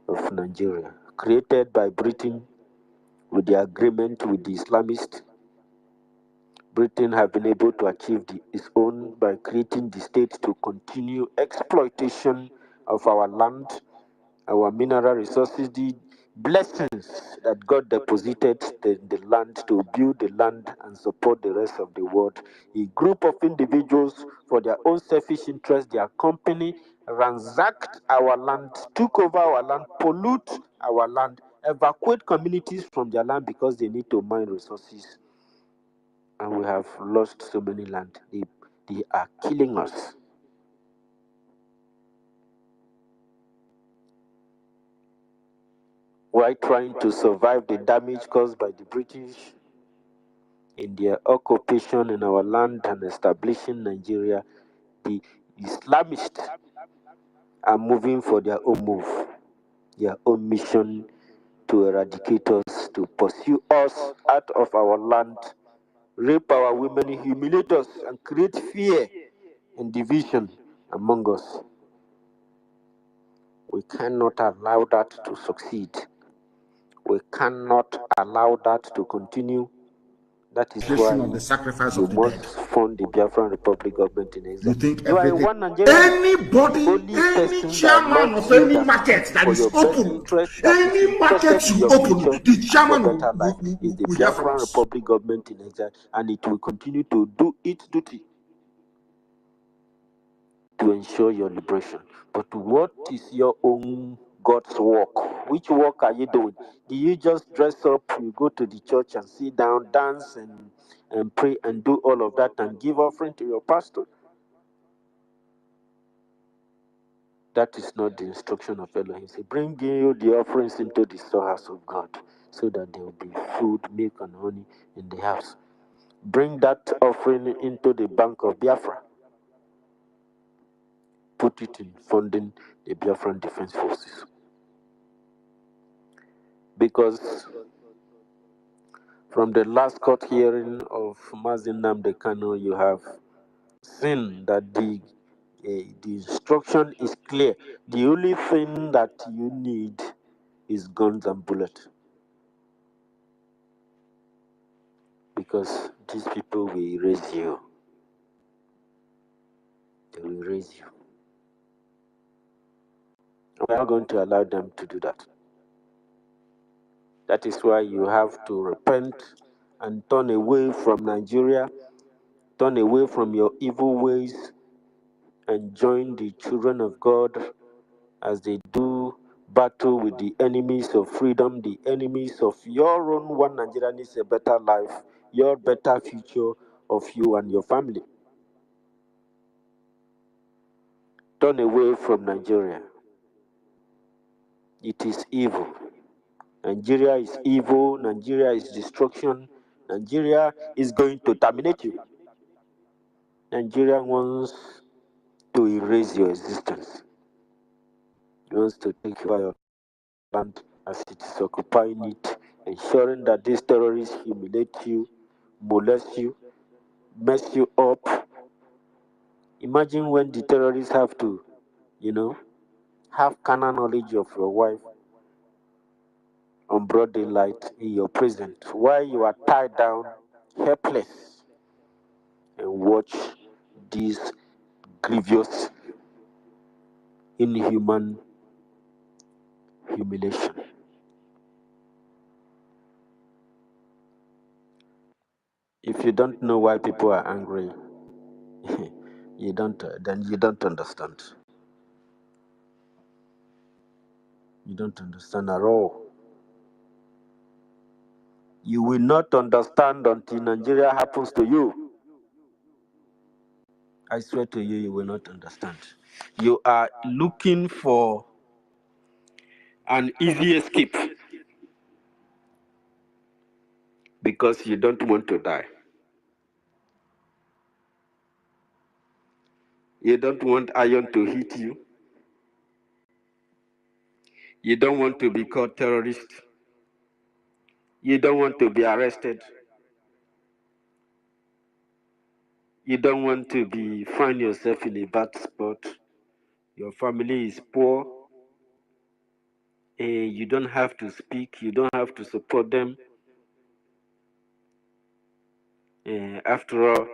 of Nigeria, created by Britain with the agreement with the Islamists. Britain have been able to achieve its own by creating the state to continue exploitation of our land, our mineral resources, the blessings that God deposited in the land to build the land and support the rest of the world. A group of individuals, for their own selfish interest, their company ransacked our land, took over our land, pollute our land, evacuate communities from their land because they need to mine resources. And we have lost so many land. They are killing us. While trying to survive the damage caused by the British in their occupation in our land and establishing Nigeria, the Islamists are moving for their own move, their own mission to eradicate us, to pursue us out of our land, rape our women, humiliate us, and create fear and division among us. We cannot allow that to succeed. We cannot allow that to continue. That is why On the sacrifice you of the must dead. fund the Biafran Republic government in exile. You think You are everything, one Nigerian, anybody, the only any person that chairman loves of you, any that market speaks that for is your best opened, interest, that is any interested market in you your open, future the and your chairman better life is the will hear from Biafran us. Republic government in exile, and it will continue to do its duty to ensure your liberation. But what is your own God's work? Which work are you doing? Do you just dress up, you go to the church and sit down, dance and pray and do all of that and give offering to your pastor? That is not the instruction of Elohim. Say, bring you the offerings into the storehouse of God, so that there will be food, milk, and honey in the house. Bring that offering into the bank of Biafra. Put it in funding the Biafran Defense Forces. Because from the last court hearing of Mazin Nnamdi Kanu, you have seen that the instruction is clear. The only thing that you need is guns and bullets. Because these people will erase you. They will erase you. We are not going to allow them to do that. That is why you have to repent and turn away from Nigeria, turn away from your evil ways, and join the children of God as they do battle with the enemies of freedom, the enemies of your own one Nigeria needs a better life, your better future of you and your family. Turn away from Nigeria. It is evil. Nigeria is evil. Nigeria is destruction. Nigeria is going to terminate you. Nigeria wants to erase your existence. It wants to take over your land as it is occupying it, ensuring that these terrorists humiliate you, molest you, mess you up. Imagine when the terrorists have to, have carnal knowledge of your wife on broad daylight in your prison while you are tied down, helpless, and watch these grievous, inhuman humiliation. If you don't know why people are angry, you don't understand. You don't understand at all. You will not understand until Nigeria happens to you. I swear to you, you will not understand. You are looking for an easy escape because you don't want to die. You don't want iron to hit you. You don't want to be called terrorist. You don't want to be arrested. You don't want to find yourself in a bad spot. Your family is poor. You don't have to speak. You don't have to support them. After all,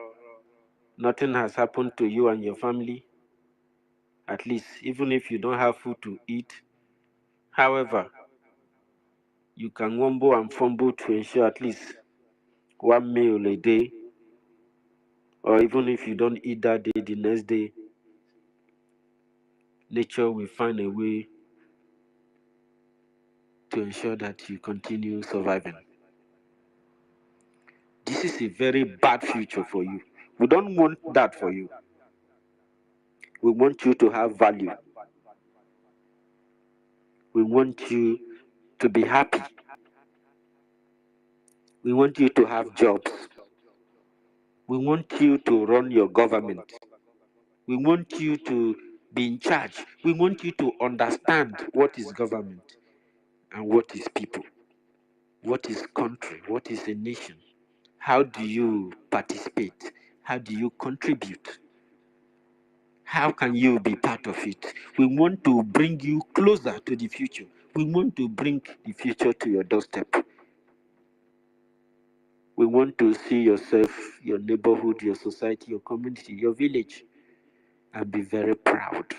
nothing has happened to you and your family. At least, even if you don't have food to eat. However, you can wumble and fumble to ensure at least one meal a day. Or even if you don't eat that day, the next day, nature will find a way to ensure that you continue surviving. This is a very bad future for you. We don't want that for you. We want you to have value. We want you to be happy. We want you to have jobs. We want you to run your government. We want you to be in charge. We want you to understand what is government and what is people. What is country? What is a nation? How do you participate? How do you contribute? How can you be part of it? We want to bring you closer to the future. We want to bring the future to your doorstep. We want to see yourself, your neighborhood, your society, your community, your village, and be very proud.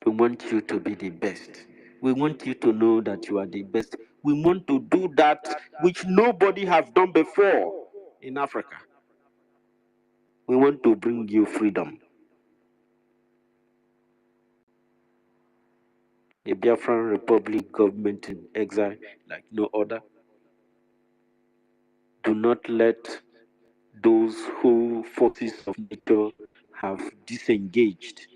We want you to be the best. We want you to know that you are the best. We want to do that which nobody has done before in Africa. We want to bring you freedom. A Biafran Republic government in exile like no other. Do not let those who forces of nature have disengaged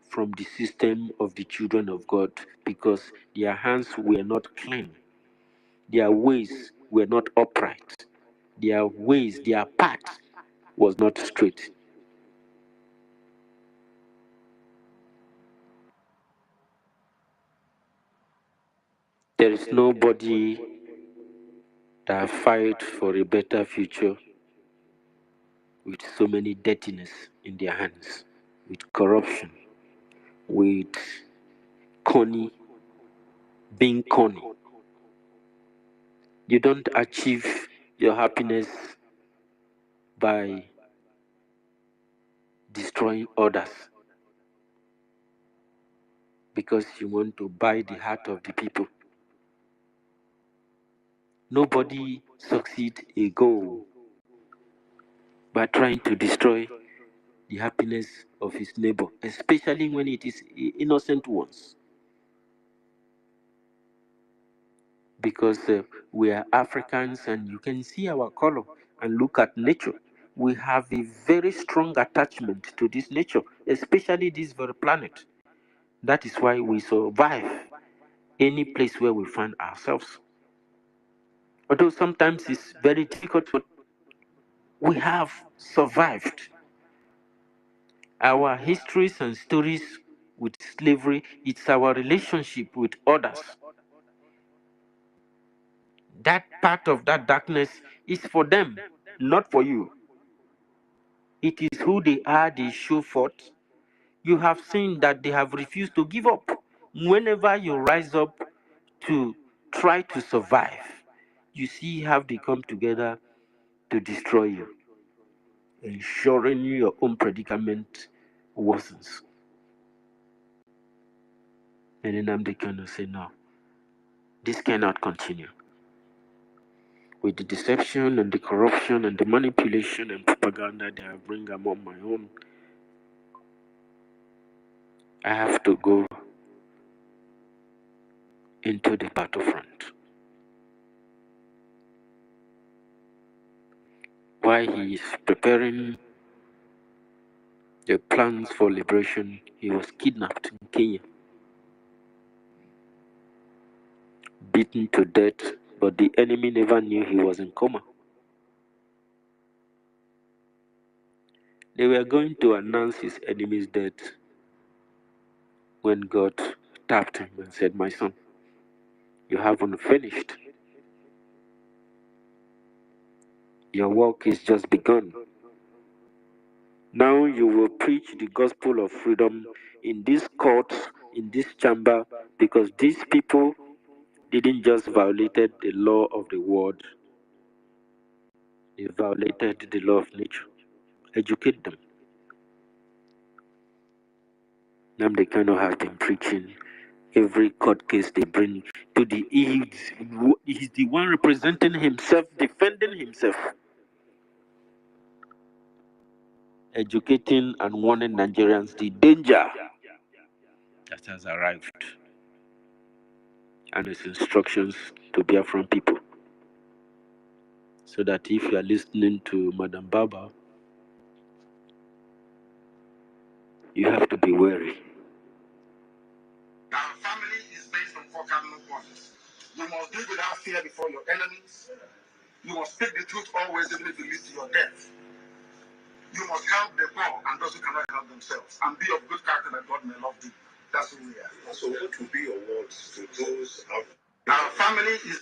from the system of the children of God, because their hands were not clean, their ways were not upright, their ways, their path was not straight. There is nobody that fight for a better future with so many dirtiness in their hands, with corruption, with being corny. You don't achieve your happiness by destroying others because you want to buy the heart of the people. Nobody succeeds a goal by trying to destroy the happiness of his neighbor, especially when it is innocent ones. Because we are Africans, and you can see our color and look at nature. We have a very strong attachment to this nature, especially this very planet. That is why we survive any place where we find ourselves. Although sometimes it's very difficult, but we have survived. Our histories and stories with slavery, it's our relationship with others. That part of that darkness is for them, not for you. It is who they are, they show forth. You have seen that they have refused to give up. Whenever you rise up to try to survive, you see how they come together to destroy you, ensuring your own predicament worsens. And then I'm the kind of say, no, this cannot continue. With the deception and the corruption and the manipulation and propaganda that I bring among my own, I have to go into the battlefront. While he is preparing the plans for liberation, he was kidnapped in Kenya, beaten to death, but the enemy never knew he was in coma. They were going to announce his enemy's death when God tapped him and said, "My son, you haven't finished. Your work is just begun. Now you will preach the gospel of freedom in this court, in this chamber, because these people didn't just violated the law of the world, they violated the law of nature. Educate them." Now they kind of have been preaching every court case they bring to the he's the one representing himself, defending himself, educating and warning Nigerians the danger that has arrived, and his instructions to Biafran people. So that if you are listening to Madam Baba, you have to be wary. Our family is based on 4 cardinal points. You must live without fear before your enemies. You must speak the truth always, even if it leads to your death. You must help the poor and those who cannot help themselves, and be of good character that God may love thee. That's who we are. So what will be your words to those out there? Our family is...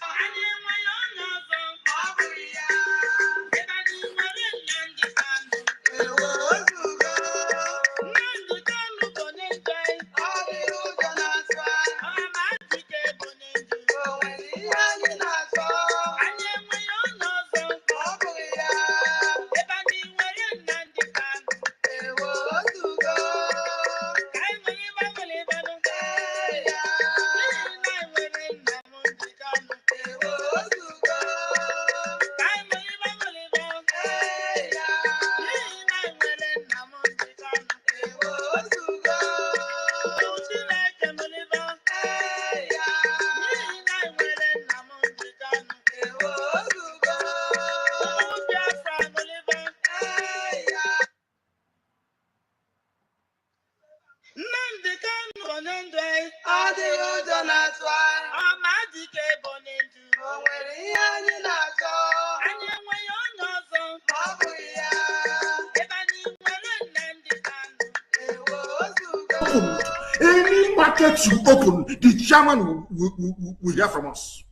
Any market you open, the chairman will hear from us.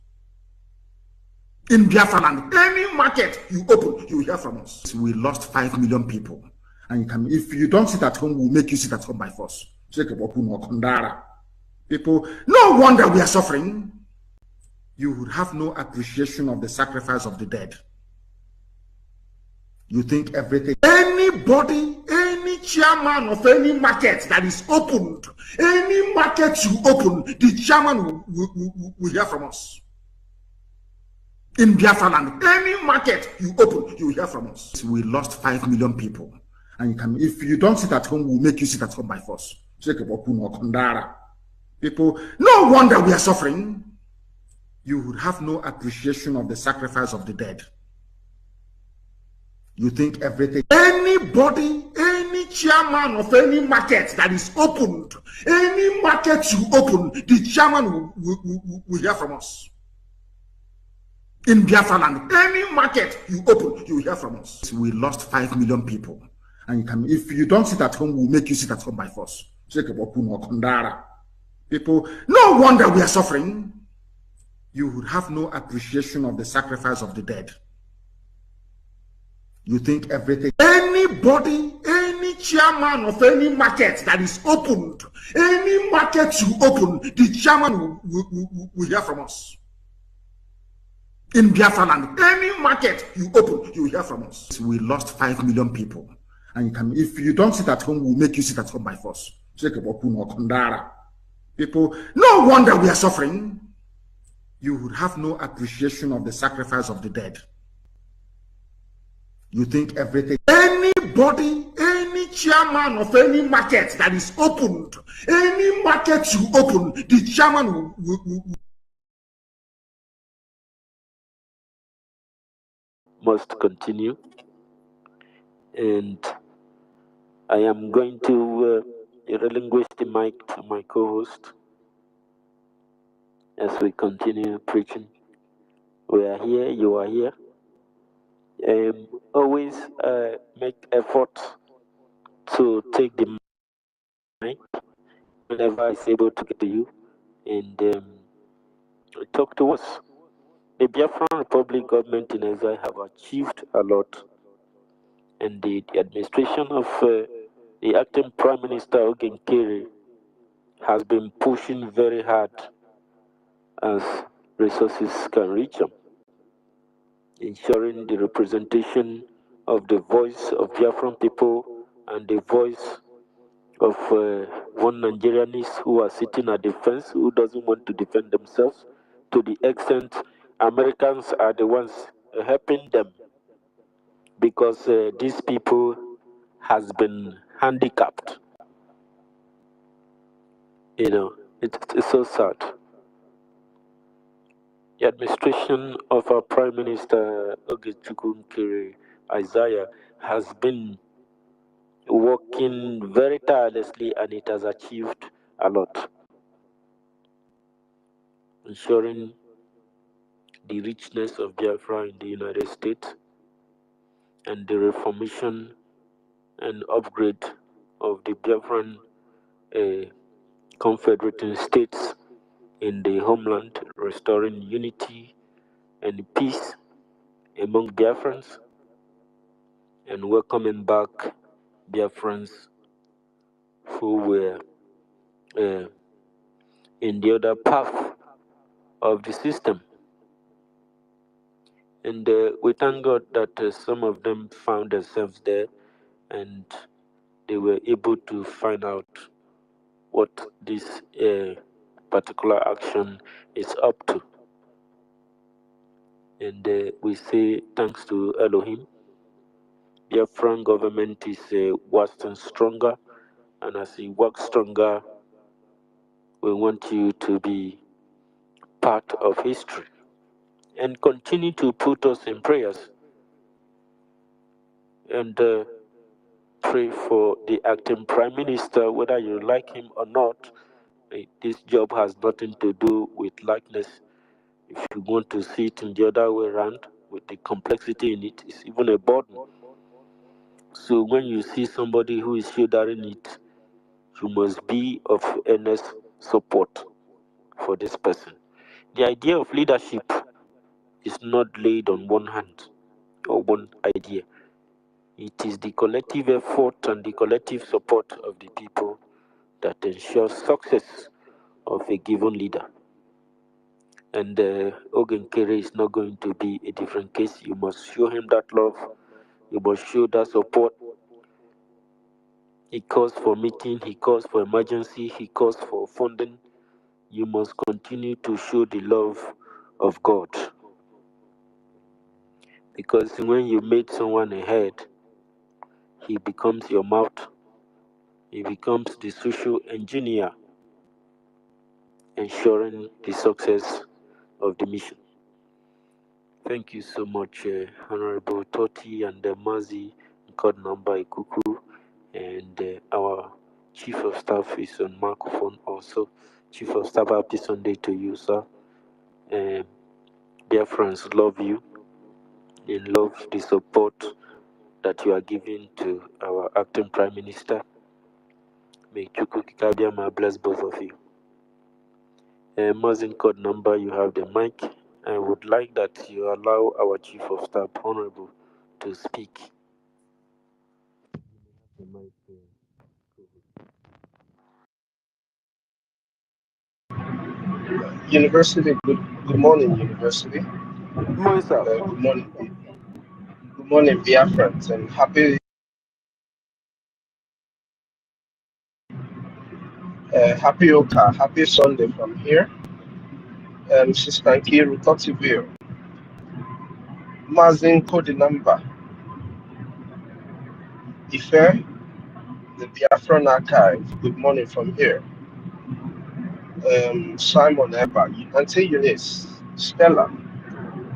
In Biafra land, any market you open, you will hear from us. We lost 5 million people. And you can, if you don't sit at home, we'll make you sit at home by force. People, no wonder we are suffering. You would have no appreciation of the sacrifice of the dead. You think everything, anybody, any chairman of any market that is opened, any market you open, the chairman will hear from us. In Biafra land, any market you open, you will hear from us. We lost 5 million people. And you can, if you don't sit at home, we'll make you sit at home by force. People, no wonder we are suffering. You would have no appreciation of the sacrifice of the dead. You think everything, anybody, any chairman of any market that is opened, any market you open, the chairman will hear from us. In Biafra land, any market you open, you will hear from us. We lost 5 million people. And you can, if you don't sit at home, we'll make you sit at home by force. People, no wonder we are suffering. You would have no appreciation of the sacrifice of the dead. You think everything, anybody, any chairman of any market that is opened, any market you open, the chairman will hear from us. In Biafra land, any market you open, you will hear from us. We lost 5 million people. And you can, if you don't sit at home, we'll make you sit at home by force. People, no wonder we are suffering. You would have no appreciation of the sacrifice of the dead. You think everything, anybody, any chairman of any market that is opened, any market you open, the chairman will must continue. And I am going to relinquish the mic to my co-host as we continue preaching We are here, you are here. Always make effort to take the mic whenever it's able to get to you and talk to us. The Biafran Republic government in exile have achieved a lot, and the administration of the acting Prime Minister Ogenkere has been pushing very hard as resources can reach them, ensuring the representation of the voice of Biafran people and the voice of one Nigerianist who are sitting at the fence, who doesn't want to defend themselves, to the extent Americans are the ones helping them, because these people has been handicapped. You know, it's so sad. The administration of our Prime Minister Ogechukwu Isaiah has been working very tirelessly, and it has achieved a lot, ensuring the richness of Biafra in the United States and the reformation and upgrade of the Biafran confederating states in the homeland, restoring unity and peace among Biafrans and welcoming back Biafrans who were in the other path of the system. And we thank God that some of them found themselves there and they were able to find out what this particular action is up to. And we say thanks to Elohim. The Biafran government is working stronger, and as it works stronger, we want you to be part of history and continue to put us in prayers and pray for the acting Prime Minister, whether you like him or not. This job has nothing to do with likeness. If you want to see it in the other way around, with the complexity in it, it's even a burden. So when you see somebody who is shouldering it, you must be of earnest support for this person. The idea of leadership is not laid on one hand or one idea. It is the collective effort and the collective support of the people that ensures success of a given leader. And Ogenkere is not going to be a different case. You must show him that love. You must show that support. He calls for meeting, he calls for emergency, he calls for funding. You must continue to show the love of God. Because when you make someone a head, he becomes your mouth. He becomes the social engineer, ensuring the success of the mission. Thank you so much, Honorable Toti and Mazi, code number Ikuku, and our Chief of Staff is on microphone also. Chief of Staff, happy Sunday to you, sir. Dear friends, love you and love the support that you are giving to our acting Prime Minister. May Chukwu Kikabiama bless both of you. Mazin code number, you have the mic. I would like that you allow our Chief of Staff, Honorable, to speak. The mic, University, good morning, University. Good morning, sir. Good morning, Biafrans, and happy Oka, happy Sunday from here. Sister Nkiru Kotivio, Mazin code number, Ife, the Biafran Archive. Good morning from here. Simon Eba, Auntie Eunice, Stella,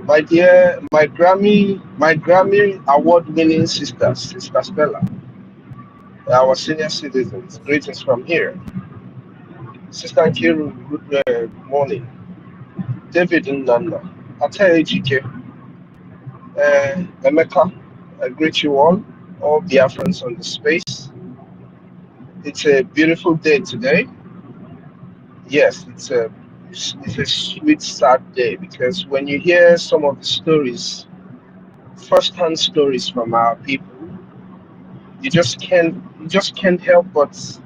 my dear, my Grammy award-winning sister Stella, our senior citizens. Greetings from here. Sister Nkiru, good morning. David Ndanda, Atejike, Emeka, I greet you all Biafrans on the space. It's a beautiful day today. Yes, it's a sweet, sad day because when you hear some of the stories, first-hand stories from our people, you just can't help but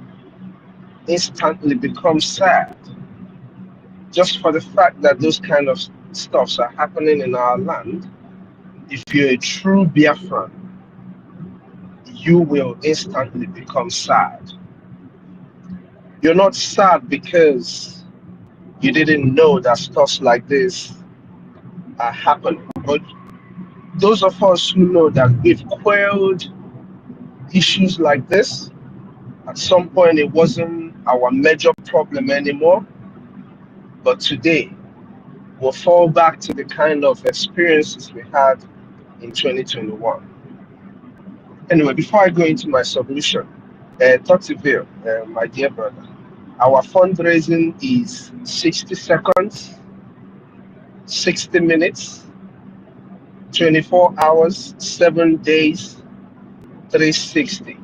instantly become sad just for the fact that those kind of stuffs are happening in our land. If you're a true Biafran, you will instantly become sad. You're not sad because you didn't know that stuff like this are happening, but those of us who know that we've quelled issues like this, at some point it wasn't our major problem anymore, but today we'll fall back to the kind of experiences we had in 2021. Anyway, before I go into my submission, Totiville, my dear brother, our fundraising is 60 seconds, 60 minutes, 24 hours, 7 days, 360.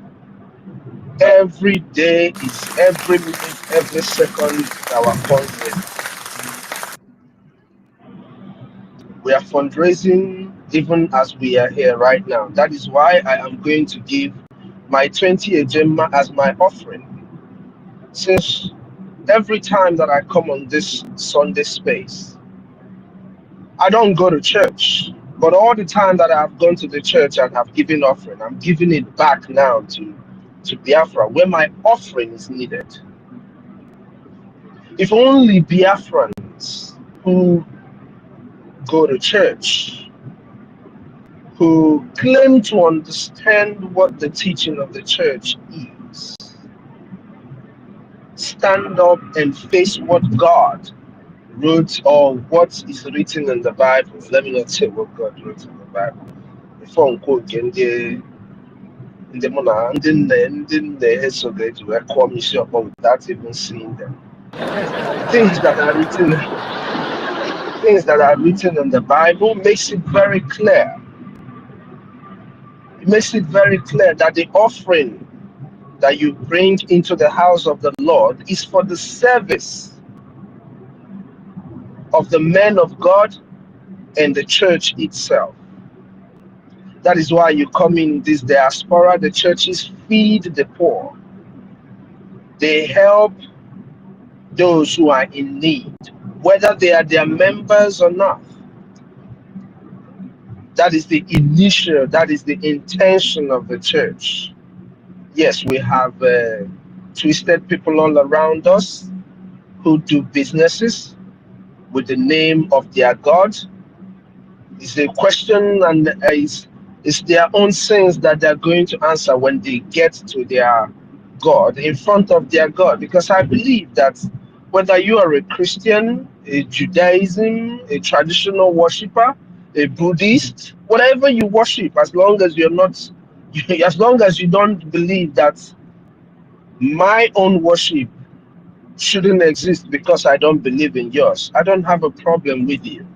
Every day is every minute, every second is our fundraising. We are fundraising even as we are here right now. That is why I am going to give my 20 ejema as my offering. Since every time that I come on this Sunday space, I don't go to church, but all the time that I've gone to the church and have given offering, I'm giving it back now to Biafra, where my offering is needed. If only Biafrans who go to church, who claim to understand what the teaching of the church is, stand up and face what God wrote or what is written in the Bible. Let me not say what God wrote in the Bible. Before I quote in the Mona and in the so that we commission upon without even seeing them. Things that are written in the Bible makes it very clear. It makes it very clear that the offering that you bring into the house of the Lord is for the service of the men of God and the church itself. That is why you come in this diaspora, the churches feed the poor. They help those who are in need, whether they are their members or not. That is the intention of the church. Yes, we have twisted people all around us who do businesses with the name of their God. It's a question, and it's their own sins that they're going to answer when they get to their God, in front of their God. Because I believe that whether you are a Christian, a Judaism, a traditional worshiper, a Buddhist, whatever you worship, as long as you're not, as long as you don't believe that my own worship shouldn't exist because I don't believe in yours, I don't have a problem with you.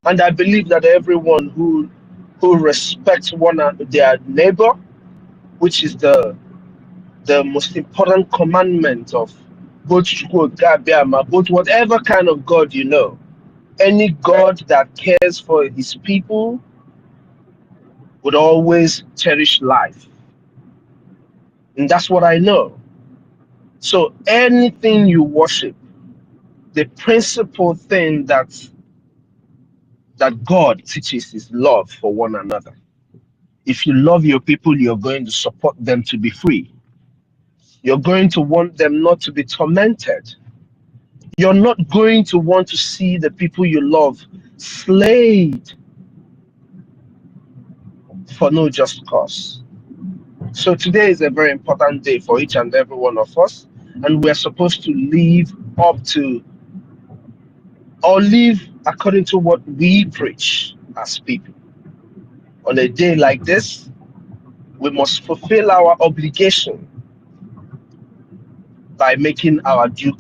And I believe that everyone who respects their neighbor, which is the most important commandment of both whatever kind of God you know, any God that cares for his people would always cherish life. And that's what I know. So anything you worship, the principal thing that God teaches is love for one another. If you love your people, you're going to support them to be free. You're going to want them not to be tormented. You're not going to want to see the people you love slayed for no just cause. So today is a very important day for each and every one of us, and we're supposed to live up to, or live according to what we preach as people. On a day like this, we must fulfill our obligation by making our due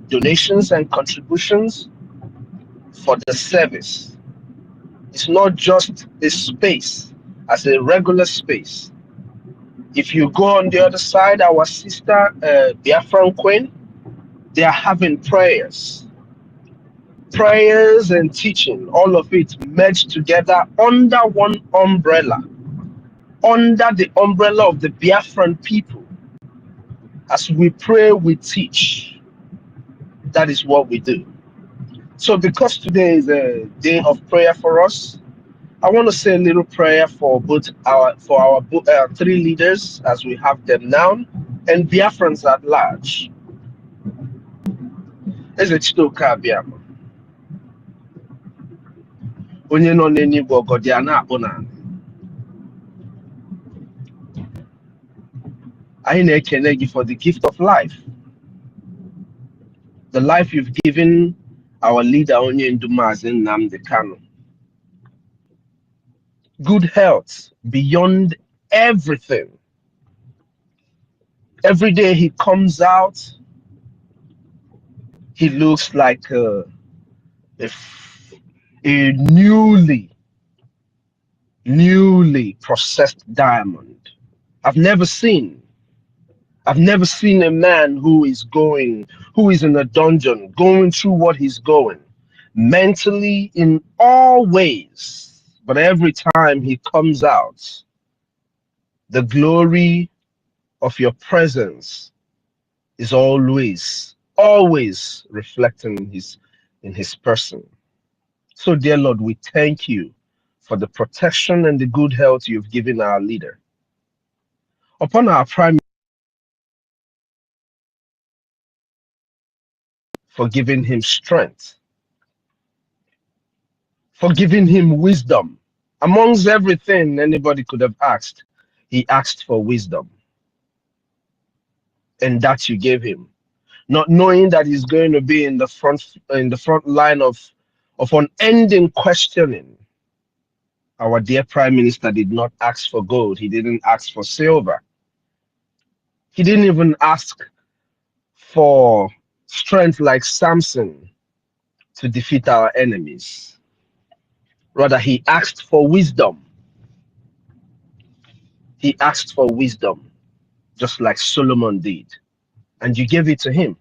donations and contributions for the service. It's not just a space as a regular space. If you go on the other side, our sister BIAFRACOIN, they are having prayers and teaching, all of it merged together under one umbrella, under the umbrella of the Biafran people. As we pray, we teach. That is what we do. So because today is a day of prayer for us, I want to say a little prayer for our three leaders as we have them now, and Biafrans at large. Eze Chitoka Biafra. Onye nọ n'eluigwe ọgọdị a na-akpụ n'ala. Anyị na-ekele gị for the gift of life. The life you've given our leader Onye Ndumazi Nnamdi Kanu. Good health beyond everything. Every day he comes out, he looks like a newly processed diamond. I've never seen a man who is in a dungeon, going through what he's going, mentally in all ways. But every time he comes out, the glory of your presence is always reflecting in his person. So, dear Lord, we thank you for the protection and the good health you've given our leader. Upon our prime, for giving him strength, for giving him wisdom. Amongst everything anybody could have asked, he asked for wisdom. And that you gave him. Not knowing that he's going to be in the front line of unending questioning. Our dear Prime Minister did not ask for gold. He didn't ask for silver. He didn't even ask for strength like Samson to defeat our enemies. Rather, he asked for wisdom. He asked for wisdom, just like Solomon did. And you gave it to him.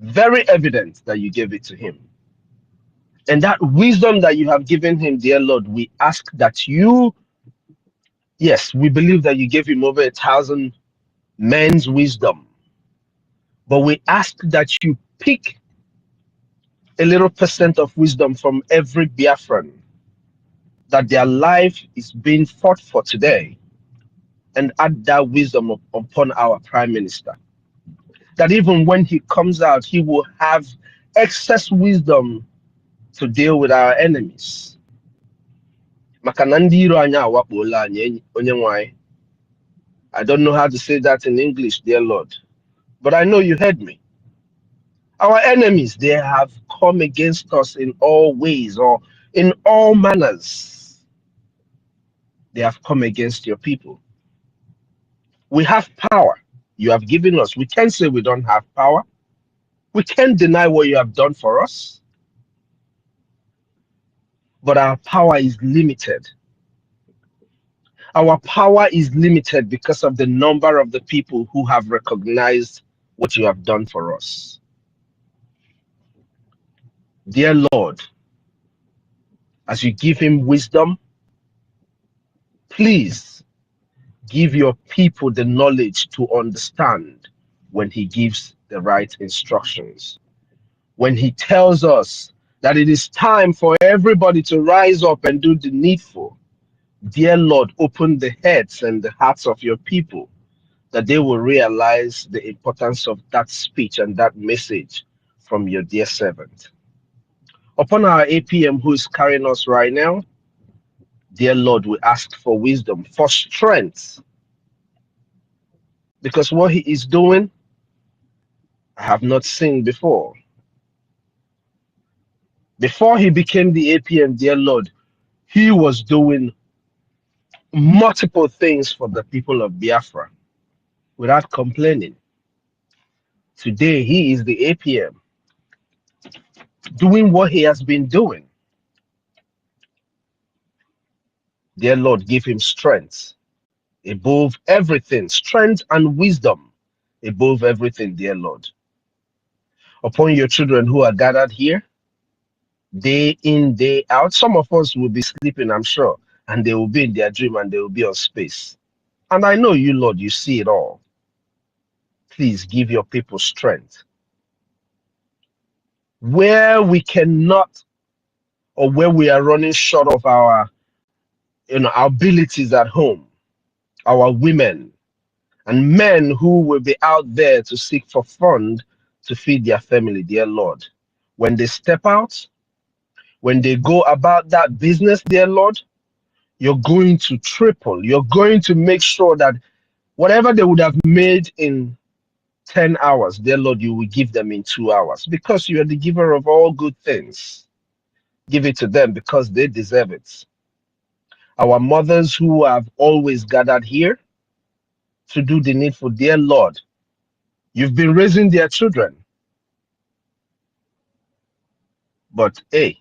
Very evident that you gave it to him. And that wisdom that you have given him, dear Lord, we ask that yes, we believe that you gave him over 1,000 men's wisdom. But we ask that you pick a little percent of wisdom from every Biafran, that their life is being fought for today, and add that wisdom upon our Prime Minister. That even when he comes out, he will have excess wisdom to deal with our enemies. I don't know how to say that in English, dear Lord, but I know you heard me. Our enemies, they have come against us in all ways or in all manners. They have come against your people. We have power you have given us. We can't say we don't have power. We can't deny what you have done for us. But our power is limited. Our power is limited because of the number of the people who have recognized what you have done for us. Dear Lord, as you give him wisdom, please give your people the knowledge to understand when he gives the right instructions. When he tells us that it is time for everybody to rise up and do the needful, dear Lord, open the heads and the hearts of your people that they will realize the importance of that speech and that message from your dear servant. Upon our APM who is carrying us right now, dear Lord, we ask for wisdom, for strength, because what he is doing, I have not seen before. Before he became the APM, dear Lord, he was doing multiple things for the people of Biafra without complaining. Today, he is the APM. doing what he has been doing. Dear Lord, give him strength above everything, strength and wisdom above everything, dear Lord. Upon your children who are gathered here, day in, day out. Some of us will be sleeping, I'm sure, and they will be in their dream and they will be on space. And I know you, Lord, you see it all. Please give your people strength. Where we cannot, or where we are running short of our abilities at home, our women and men who will be out there to seek for fund to feed their family, dear Lord. When they step out, when they go about that business, dear Lord, you're going to triple. You're going to make sure that whatever they would have made in 10 hours, dear Lord, you will give them in 2 hours because you are the giver of all good things. Give it to them because they deserve it. Our mothers who have always gathered here to do the needful, dear Lord, you've been raising their children. But hey,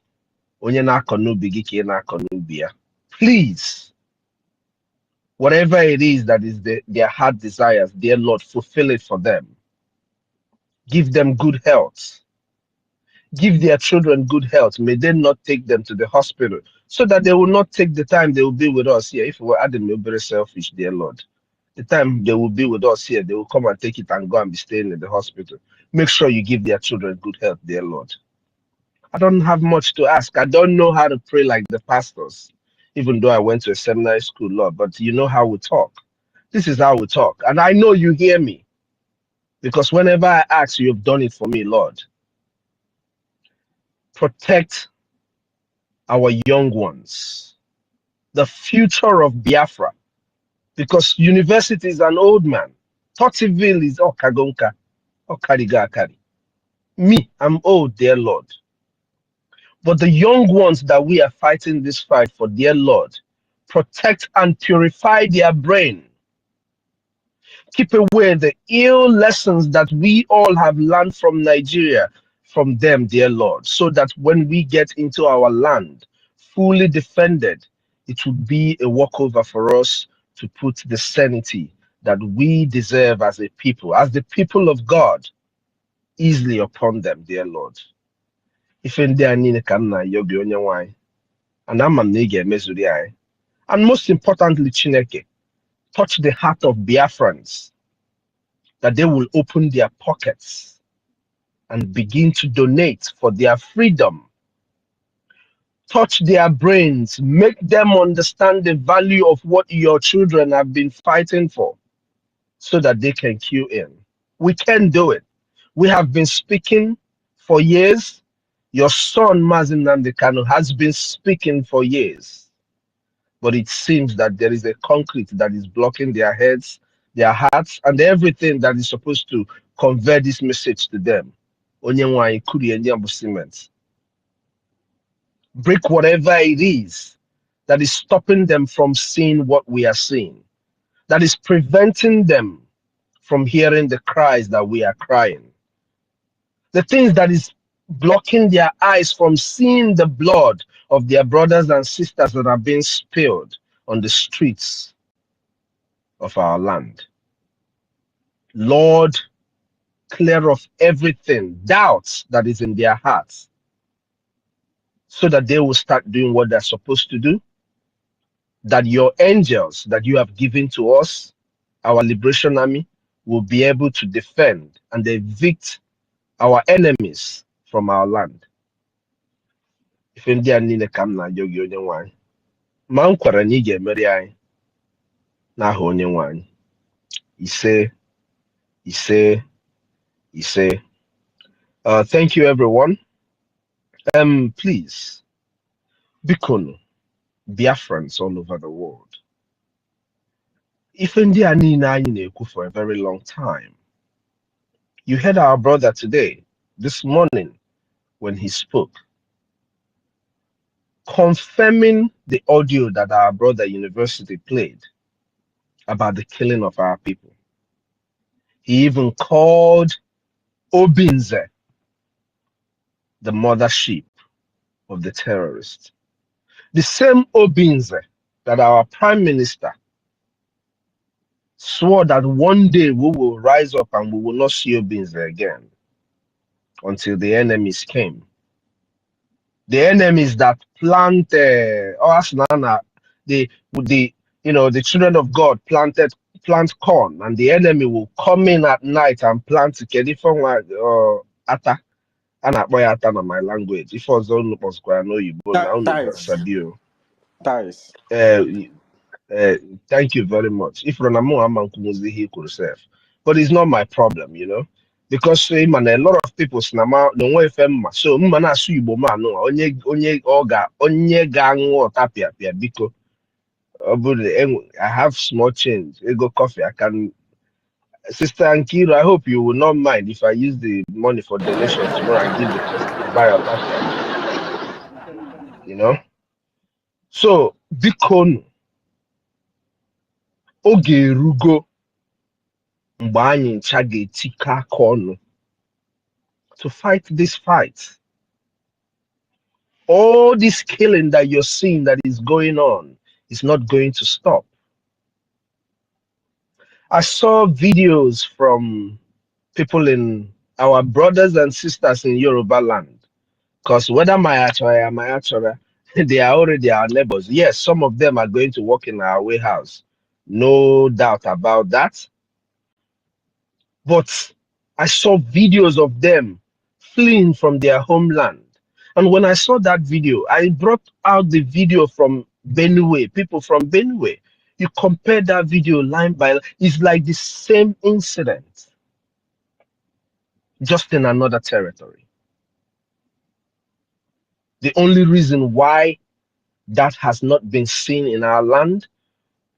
onye na-akọ n'ubi gị ka ị na-akọ n'ubi ya. Please, whatever it is that is their heart desires, dear Lord, fulfill it for them. Give them good health. Give their children good health. May they not take them to the hospital so that they will not take the time they will be with us here. If we were adding, we're very selfish, dear Lord. The time they will be with us here, they will come and take it and go and be staying in the hospital. Make sure you give their children good health, dear Lord. I don't have much to ask. I don't know how to pray like the pastors, even though I went to a seminary school, Lord, but you know how we talk. This is how we talk. And I know you hear me because whenever I ask, you have done it for me, Lord. Protect our young ones, the future of Biafra, because university is an old man. Tottiville is Okagonka, Okariga Akari. Me, I'm old, dear Lord. But the young ones that we are fighting this fight for, dear Lord, protect and purify their brain. Keep away the ill lessons that we all have learned from Nigeria, from them, dear Lord, so that when we get into our land, fully defended, it would be a walkover for us to put the sanity that we deserve as a people, as the people of God, easily upon them, dear Lord. If in there and and most importantly, Chineke, touch the heart of Biafrans, that they will open their pockets and begin to donate for their freedom. Touch their brains, make them understand the value of what your children have been fighting for so that they can queue in. We can do it. We have been speaking for years. Your son, Mazin Nandekano, has been speaking for years. But it seems that there is a concrete that is blocking their heads, their hearts, and everything that is supposed to convey this message to them. Break whatever it is that is stopping them from seeing what we are seeing, that is preventing them from hearing the cries that we are crying, the things that is blocking their eyes from seeing the blood of their brothers and sisters that are being spilled on the streets of our land. Lord, clear off everything, doubts that is in their hearts, so that they will start doing what they're supposed to do, that your angels that you have given to us, our liberation army, will be able to defend and evict our enemies from our land. If India need come na yogi onye nwanyị, ma m kwere na ị ga-emeri anyị n'aha onye nwanyị. Ise, ise, ise. Thank you, everyone. Please, Bikonu, Biafrans all over the world. If India need na for a very long time, you heard our brother today, this morning, when he spoke, confirming the audio that our brother University played about the killing of our people. He even called Obinze the mothership of the terrorists. The same Obinze that our prime minister swore that one day we will rise up and we will not see Obinze again until the enemies came. The enemies that plant the children of God plant corn, and the enemy will come in at night and plant ata. And ata na my language. If I was on know you now Sabio. Ties. Thank you very much. If Ronamo Amankuzi he could serve. But it's not my problem, you know. Because man, a lot of people snama no way so mana su ibo man no onye gang or tapia biko. I have small change. I go coffee. I can Sister Ankiro, I hope you will not mind if I use the money for donation tomorrow and give the person to buy a tapia. You know? So biko oge rugo mgbe anyị ncha ga-etika aka ọnụ to fight this fight. All this killing that you're seeing that is going on is not going to stop. I saw videos from people in our brothers and sisters in Yoruba land, because whether my achora, they are already our neighbors. Yes, some of them are going to work in our warehouse. No doubt about that. But I saw videos of them fleeing from their homeland. And when I saw that video, I brought out the video from Benue, people from Benue. You compare that video line by line, it's like the same incident, just in another territory. The only reason why that has not been seen in our land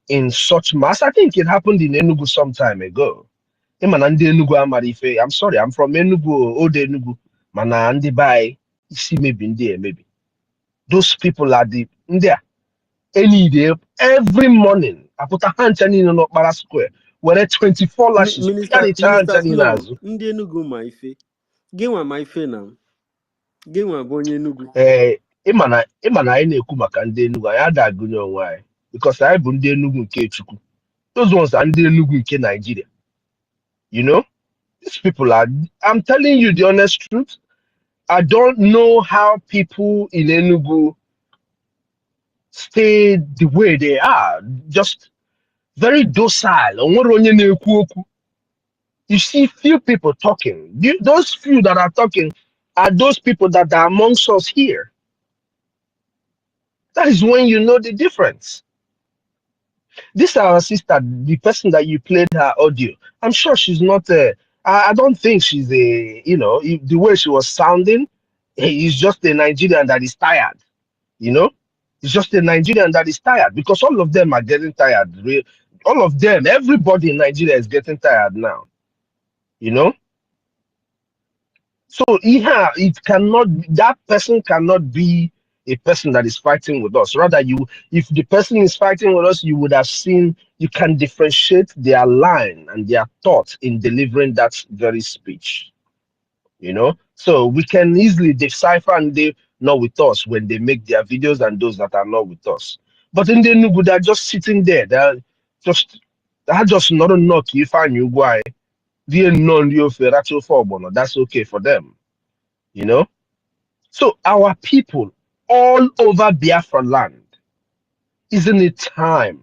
in such mass, I think it happened in Enugu some time ago. I'm sorry, I'm from Enugu, old Enugu. Mana andi by see maybe in there, maybe. Those people are there. Any day, every morning, I put a hand in Okpara Square, where 24 lashes. Minister Slow, ndị Enugu ma ife. Gịnwa ma ife na. Gịnwa bụ onye Enugu. Ịma na anyị na-ekwu maka ndị Enugu, anyị ada agụnye onwe anyị. Because anyị bụ ndị Enugu nke Chukwu. Those ones are ndị Enugu nke Nigeria. You know? These people are, I'm telling you the honest truth. I don't know how people in Enugu stay the way they are. Just very docile. You see few people talking. Those few that are talking are those people that are amongst us here. That is when you know the difference. This our sister, the person that you played her audio. I'm sure she's not I don't think she's a, you know, the way she was sounding, is just a Nigerian that is tired. You know, it's just a Nigerian that is tired, because all of them are getting tired. All of them, everybody in Nigeria is getting tired now. You know, so yeah, it cannot. That person cannot be a person that is fighting with us. Rather, if the person is fighting with us, you would have seen. You can differentiate their line and their thought in delivering that very speech. You know, so we can easily decipher and they not with us when they make their videos, and those that are not with us. But in the Nugu, they're just sitting there. They're just not a knock. You find you why that's okay for them. You know, so our people all over Biafra land, isn't it time?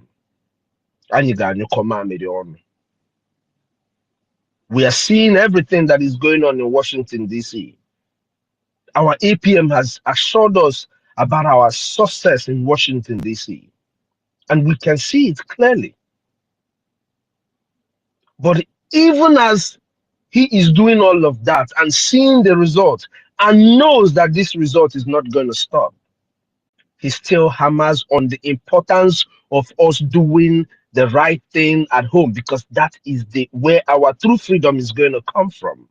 We are seeing everything that is going on in Washington, D.C. Our APM has assured us about our success in Washington, D.C. And we can see it clearly. But even as he is doing all of that and seeing the result and knows that this result is not going to stop, he still hammers on the importance of us doing the right thing at home, because that is where our true freedom is going to come from.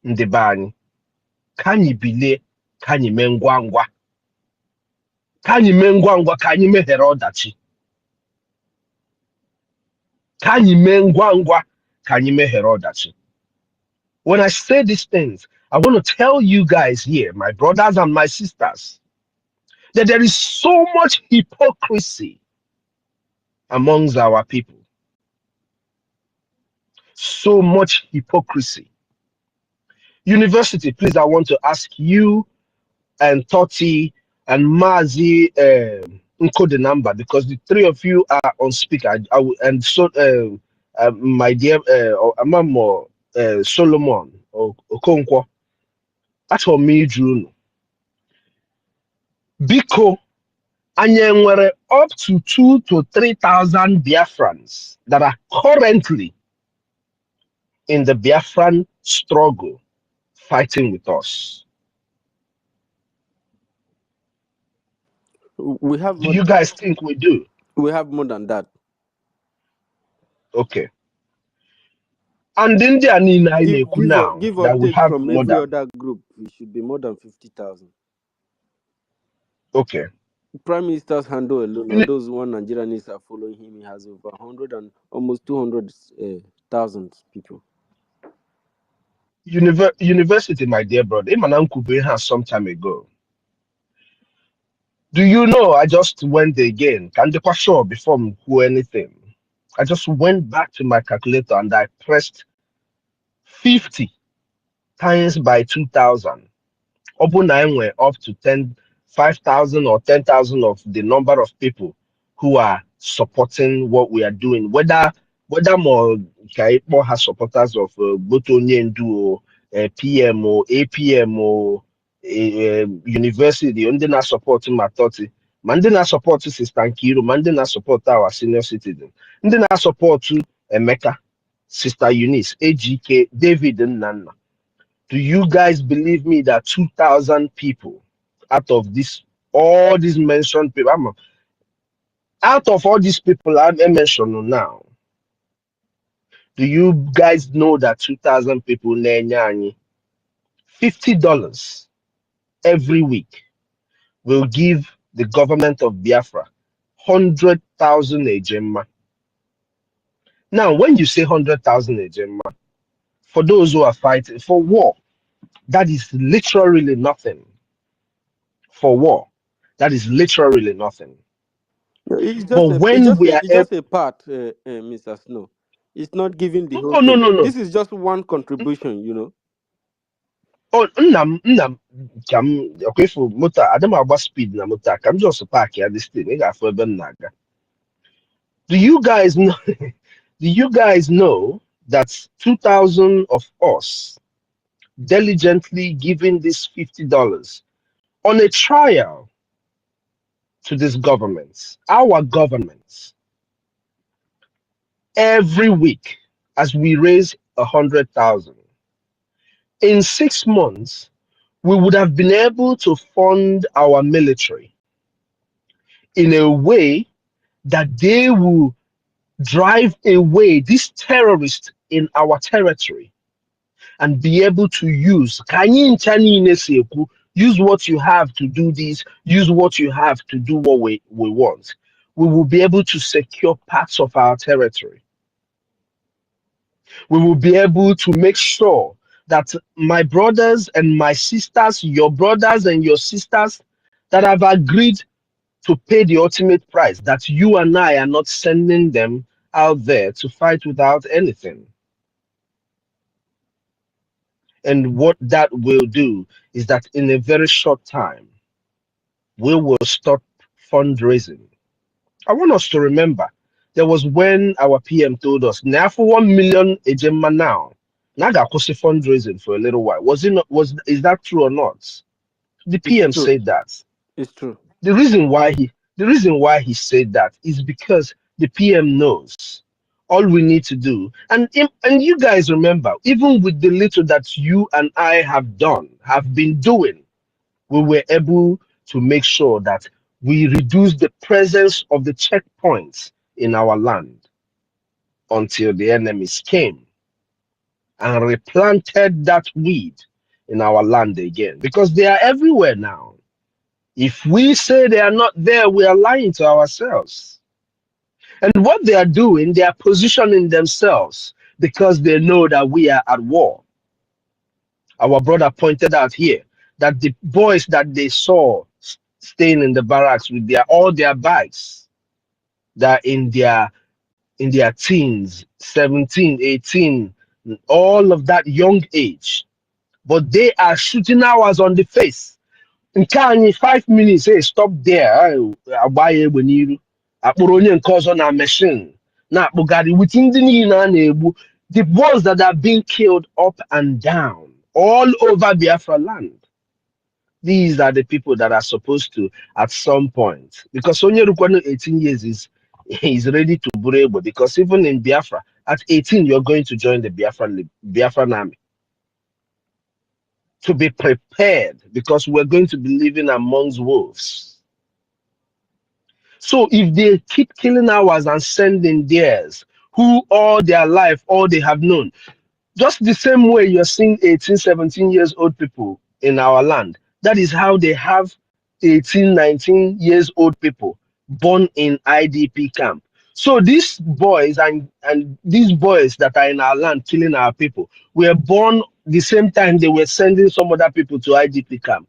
Ndebani, kanyi bile, kanyi mengwangwa, kanyi mengwangwa, kanyi mehere odachi, kanyi mengwangwa, kanyi mehere odachi. When I say these things, I want to tell you guys here, my brothers and my sisters, that there is so much hypocrisy amongst our people. So much hypocrisy. University, please, I want to ask you and Toti and Mazi encode the number, because the three of you are on speaker. And so my dear Amamo Solomon or Okonkwo, that's for me, June. Biko Anyenwere up to 2,000 to 3,000 Biafrans that are currently in the Biafran struggle fighting with us. We have Do you guys think we do? We have more than that. Okay. And India now Give or that we take have from more every than. other group, it should be more than 50,000. Okay. Prime Minister's handle alone, or those one Nigerians are following him, he has over 100 and almost 200,000 people. University, my dear brother, Imanam Kube has some time ago. Do you know? I just went again. Can the question before me who anything? I just went back to my calculator and I pressed 50 times by 2,000. Open 9 were up to 5,000 or 10,000 of the number of people who are supporting what we are doing. Whether more Kaipo has supporters of Boto Nyendu, PM or APM or university, under not supporting Matoti. Mandina support Sister Nkiru, Mandina support our senior citizen. Mandina support to Emeka, Sister Eunice, AGK, David and Nana. Do you guys believe me that 2,000 people out of all these mentioned people, out of all these people I mentioned now, do you guys know that 2,000 people, $50 every week will give the government of Biafra 100,000 ejema? Now, when you say 100,000 ejema, for those who are fighting for war, that is literally nothing. For war, that is literally nothing. It's But when we are just a part, Mr. Snow. It's not giving the whole no. This is just one contribution, you know. Oh, nnam kam okay for motor. I don't about speed na motor. I'm just park here this thing. For naga. Do you guys know? Do you guys know that 2,000 of us diligently giving this $50 on a trial to this government, our governments, every week as we raise 100,000 in 6 months, we would have been able to fund our military in a way that they will drive away these terrorists in our territory and be able to use what you have to do this, use what you have to do what we want. We will be able to secure parts of our territory. We will be able to make sure that my brothers and my sisters, your brothers and your sisters that have agreed to pay the ultimate price, that you and I are not sending them out there to fight without anything. And what that will do is that in a very short time, we will stop fundraising. I want us to remember there was when our PM told us, now for 1 million ejema now fundraising for a little while. Is that true or not? The PM said that. It's true. The reason why he said that is because the PM knows all we need to do, and you guys remember, even with the little that you and I have been doing, we were able to make sure that we reduce the presence of the checkpoints in our land until the enemies came and replanted that weed in our land again, because they are everywhere now. If we say they are not there, we are lying to ourselves. And what they are doing, they are positioning themselves because they know that we are at war. Our brother pointed out here that the boys that they saw staying in the barracks with all their bags, that in their teens, 17, 18, all of that young age, but they are shooting hours on the face. In 5 minutes, hey, stop there. Agbaye egbe n'iru. Akpụrụ onye nke ọzọ na machine. Na akpụgharị within the niile a na-egbu. The ones that are being killed up and down all over Biafra land. These are the people that are supposed to, at some point, because onye rukwano 18 years is ready to burebo, because even in Biafra, at 18, you're going to join the Biafran army. To be prepared, because we're going to be living amongst wolves. So if they keep killing ours and sending theirs, who all their life, all they have known, just the same way you're seeing 18, 17 years old people in our land, that is how they have 18, 19 years old people born in IDP camp. So these boys and these boys that are in our land killing our people were born the same time they were sending some other people to IDP camp,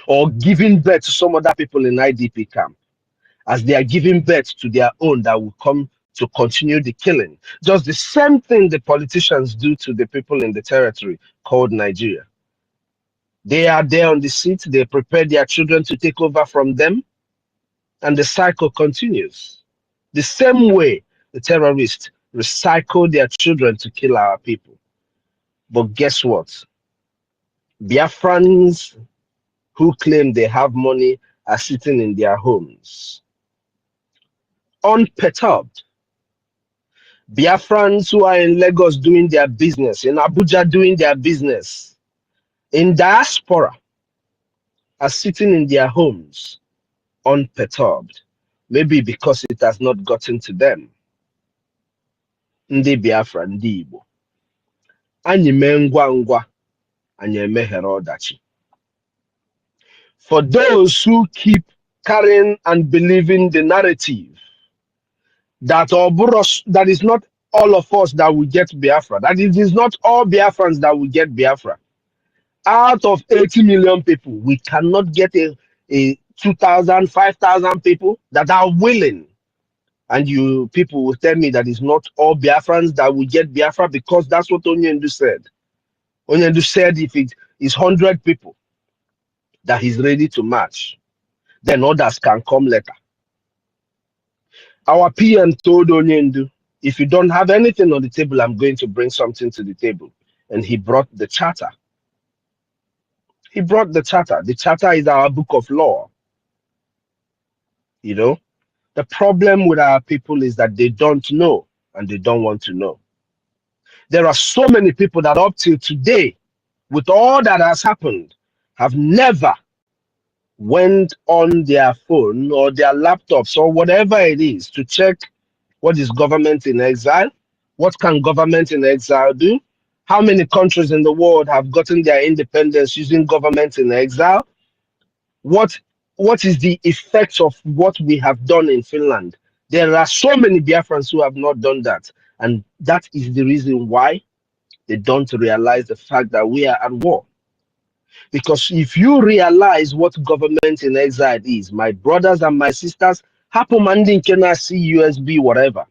or giving birth to some other people in IDP camp, as they are giving birth to their own that will come to continue the killing. Just the same thing the politicians do to the people in the territory called Nigeria. They are there on the seat, they prepare their children to take over from them, and the cycle continues. The same way the terrorists recycle their children to kill our people. But guess what? Biafrans who claim they have money are sitting in their homes, unperturbed. Biafrans who are in Lagos doing their business, in Abuja doing their business, in diaspora, are sitting in their homes, unperturbed. Maybe because it has not gotten to them. Ndị Biafra, ndị Igbo. Anyị mee ngwa ngwa, anyị emeghere ọdachi. For those who keep carrying and believing the narrative that is not all of us that will get Biafra, that it is not all Biafrans that will get Biafra. Out of 80 million people, we cannot get a 2,000, 5,000 people that are willing. And you people will tell me that it's not all Biafrans that will get Biafra, because that's what Onyendu said. Onyendu said if it is 100 people that he's ready to match, then others can come later. Our PM told Onyendu, if you don't have anything on the table, I'm going to bring something to the table. And he brought the charter. He brought the charter. The charter is our book of law. You know, the problem with our people is that they don't know and they don't want to know. There are so many people that up till today, with all that has happened, have never went on their phone or their laptops or whatever it is to check what is government in exile, what can government in exile do, how many countries in the world have gotten their independence using government in exile, what is the effect of what we have done in Finland. There are so many Biafrans who have not done that, and that is the reason why they don't realize the fact that we are at war. Because if you realize what government in exile is, my brothers and my sisters, Hapomandin cannot see USB, whatever.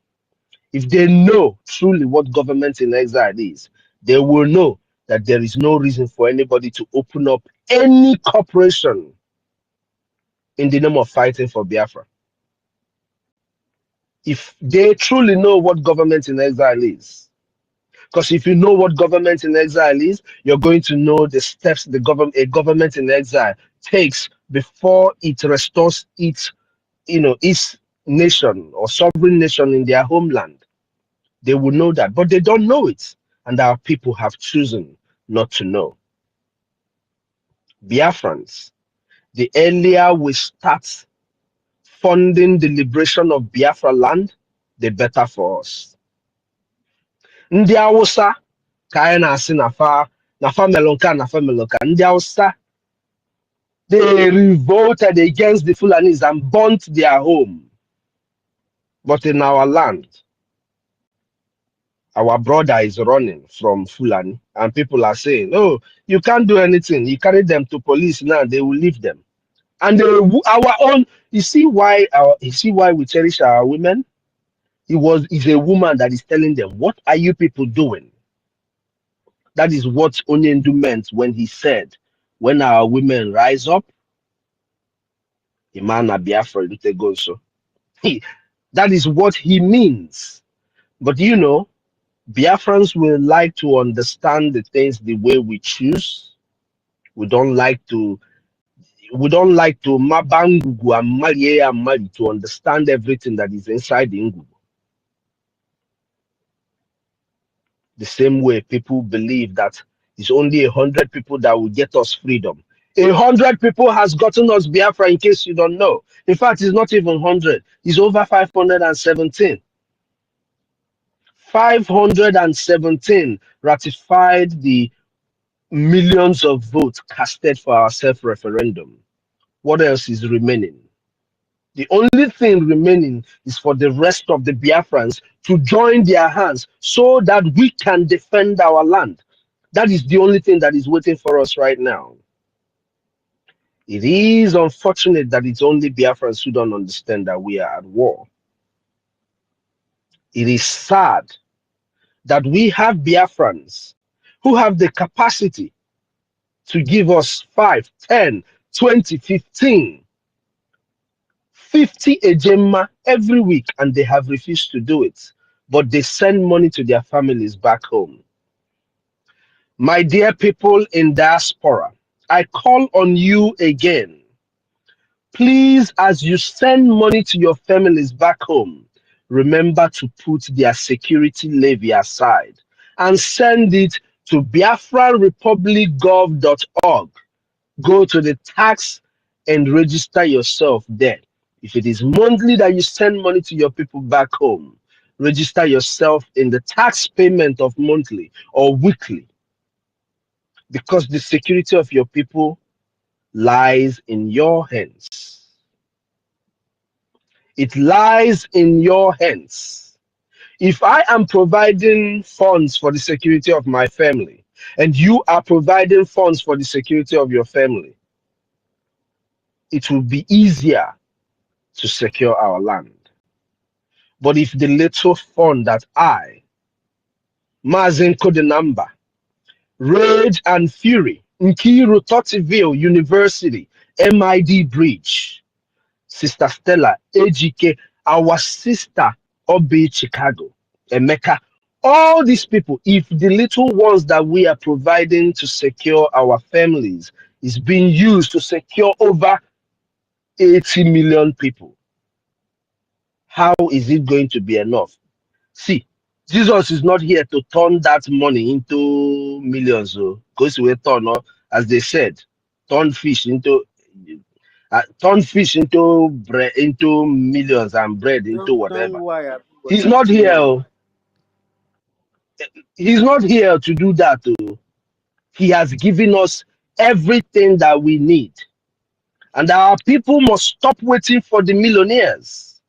If they know truly what government in exile is, they will know that there is no reason for anybody to open up any corporation in the name of fighting for Biafra. If they truly know what government in exile is, because if you know what government in exile is, you're going to know the steps a government in exile takes before it restores its nation or sovereign nation in their homeland. They will know that, but they don't know it, and our people have chosen not to know. Biafrans, the earlier we start funding the liberation of Biafra land, the better for us. Ndị Hausa ka anyị na-asị na fa melonka na fa melonka. Ndị Hausa, they revolted against the Fulanis and burnt their home. But in our land, Our brother is running from Fulani, and people are saying, "Oh, you can't do anything. You carry them to police now; they will leave them." And our own. You see why we cherish our women? Is a woman that is telling them, "What are you people doing?" That is what Onyendu meant when he said, "When our women rise up, Imana Biafra Lutegonso." That is what he means. But you know, Biafrans will like to understand the things the way we choose. We don't like to mabangugu and malie and mali to understand everything that is inside the ngugu. The same way people believe that it's only 100 people that will get us freedom. 100 people has gotten us Biafra, in case you don't know. In fact, it's not even 100. It's over 517. 517 ratified the millions of votes casted for our self-referendum. What else is remaining? The only thing remaining is for the rest of the Biafrans to join their hands so that we can defend our land. That is the only thing that is waiting for us right now. It is unfortunate that it's only Biafrans who don't understand that we are at war. It is sad that we have Biafrans who have the capacity to give us 5, 10, 20, 15, 50 ejema every week, and they have refused to do it. But they send money to their families back home. My dear people in diaspora, I call on you again. Please, as you send money to your families back home, remember to put their security levy aside and send it to biafrarepublicgov.org. Go to the tax and register yourself there. If it is monthly that you send money to your people back home, register yourself in the tax payment of monthly or weekly, because the security of your people lies in your hands. It lies in your hands. If I am providing funds for the security of my family, and you are providing funds for the security of your family, it will be easier to secure our land. But if the little fund that I, Mazen Kodenamba, Rage and Fury, Nkiru Totiville University, MID Bridge, Sister Stella, AGK, our sister, Obi Chicago, Emeka, all these people, if the little ones that we are providing to secure our families is being used to secure over 80 million people, how is it going to be enough? See, Jesus is not here to turn that money into millions. Because we turn, as they said, turn fish into bread, into millions, and bread into whatever. He's not here. He's not here to do that. He has given us everything that we need, and our people must stop waiting for the millionaires.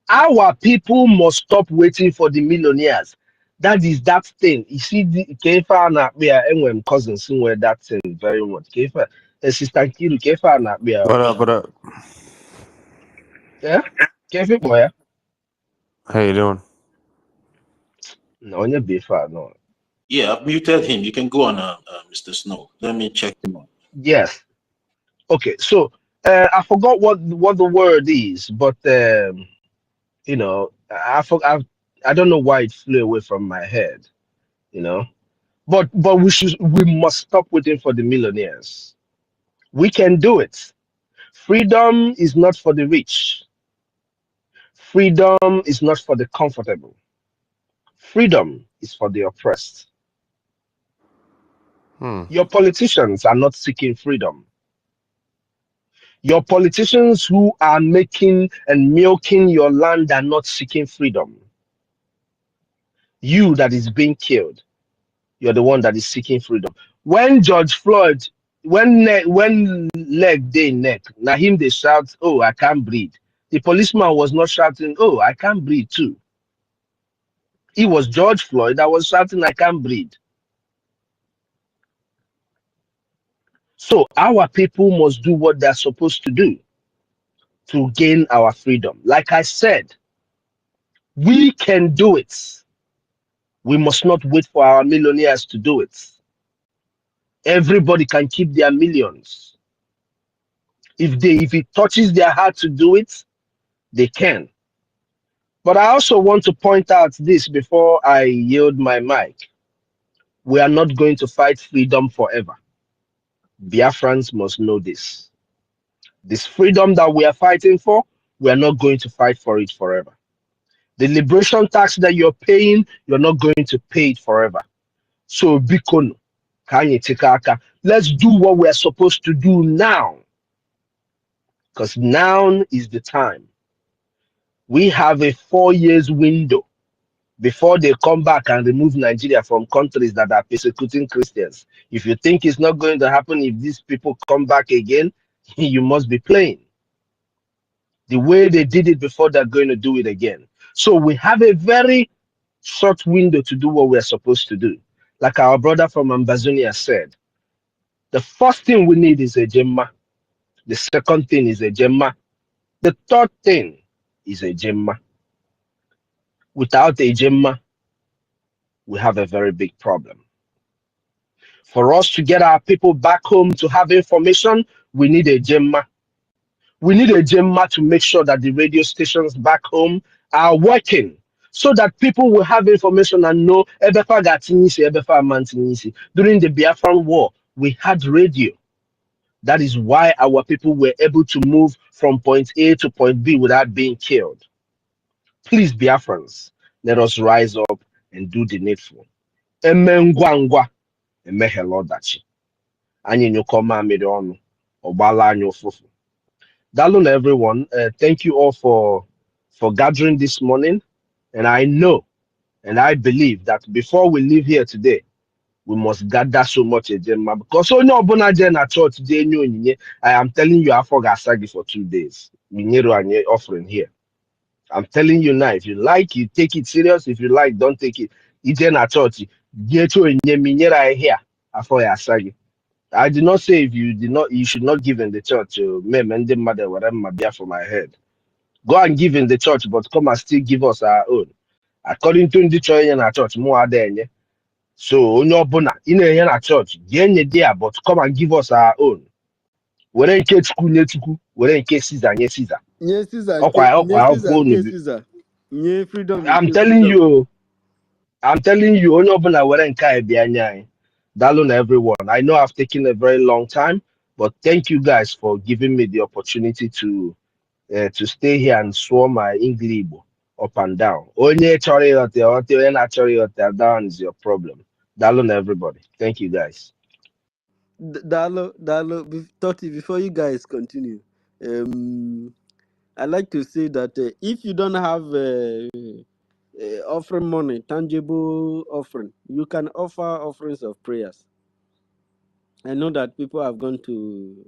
Our people must stop waiting for the millionaires. That is that thing. You see, Kefa na Bia and cousins who that thing very much. Kefa, sister Kiru, Kefa na Bia. What up? Yeah, Kefa boy. How you doing? No, you're Biafra, no. Yeah, I've muted him. You can go on, Mr. Snow. Let me check him out. Yes. Okay. So I forgot what the word is, but you know, I don't know why it flew away from my head. You know, but we must stop waiting for the millionaires. We can do it. Freedom is not for the rich. Freedom is not for the comfortable. Freedom is for the oppressed. Your politicians are not seeking freedom. Your politicians who are making and milking your land are not seeking freedom. You that is being killed, you're the one that is seeking freedom. When George Floyd, when leg day neck, now him they shout, "Oh, I can't breathe." The policeman was not shouting, "Oh, I can't breathe too." It was George Floyd that was shouting, "I can't breathe." So our people must do what they're supposed to do to gain our freedom. Like I said, we can do it. We must not wait for our millionaires to do it. Everybody can keep their millions. If it touches their heart to do it, they can. But I also want to point out this before I yield my mic. We are not going to fight freedom forever. Biafrans must know this. This freedom that we are fighting for, we are not going to fight for it forever. The liberation tax that you're paying, you're not going to pay it forever. So, Bikono, Kanye Tikaka, let's do what we're supposed to do now. Because now is the time. We have a 4 years window before they come back and remove Nigeria from countries that are persecuting Christians. If you think it's not going to happen if these people come back again, you must be playing. The way they did it before, they're going to do it again. So we have a very short window to do what we're supposed to do. Like our brother from Ambazonia said, the first thing we need is a Gemma. The second thing is a Gemma. The third thing is a Gemma. Without a Gemma, we have a very big problem. For us to get our people back home to have information, we need a Gemma. We need a Gemma to make sure that the radio stations back home are working so that people will have information and know. During the Biafran War, we had radio. That is why our people were able to move from point A to point B without being killed. Please, Biafrans, let us rise up and do the needful. Emengwangwa, emehelodachi. Anyị nyukọ mamịrị ọnụ, ọgbala anyị ụfụfụ. Dalun, everyone. Thank you all for gathering this morning. And I know and I believe that before we leave here today, we must gather so much agenda. Because only Obuna Jena church today, I am telling you, I forgot Sagi for 2 days. Minero offering here. I'm telling you now, if you like, you take it serious. If you like, don't take it. Ijena church, Minera here. I did not say if you did not, you should not give in the church. Mother, whatever my beer for my head. Go and give in the church, but come and still give us our own. According to the church in our church, more than so no bona in a church, there, but come and give us our own. We're in case school, we're in case Caesar, yes, Caesar. Yes, Caesar. Freedom. I'm telling you, only bona we're in Kaya. Dalun, everyone. I know I've taken a very long time, but thank you guys for giving me the opportunity to stay here and swarm my English up and down. Only down is your problem. Dalun, everybody. Thank you guys. Dalo, Toti, before you guys continue, I'd like to say that if you don't have offering money, tangible offering, you can offer offerings of prayers. I know that people have gone to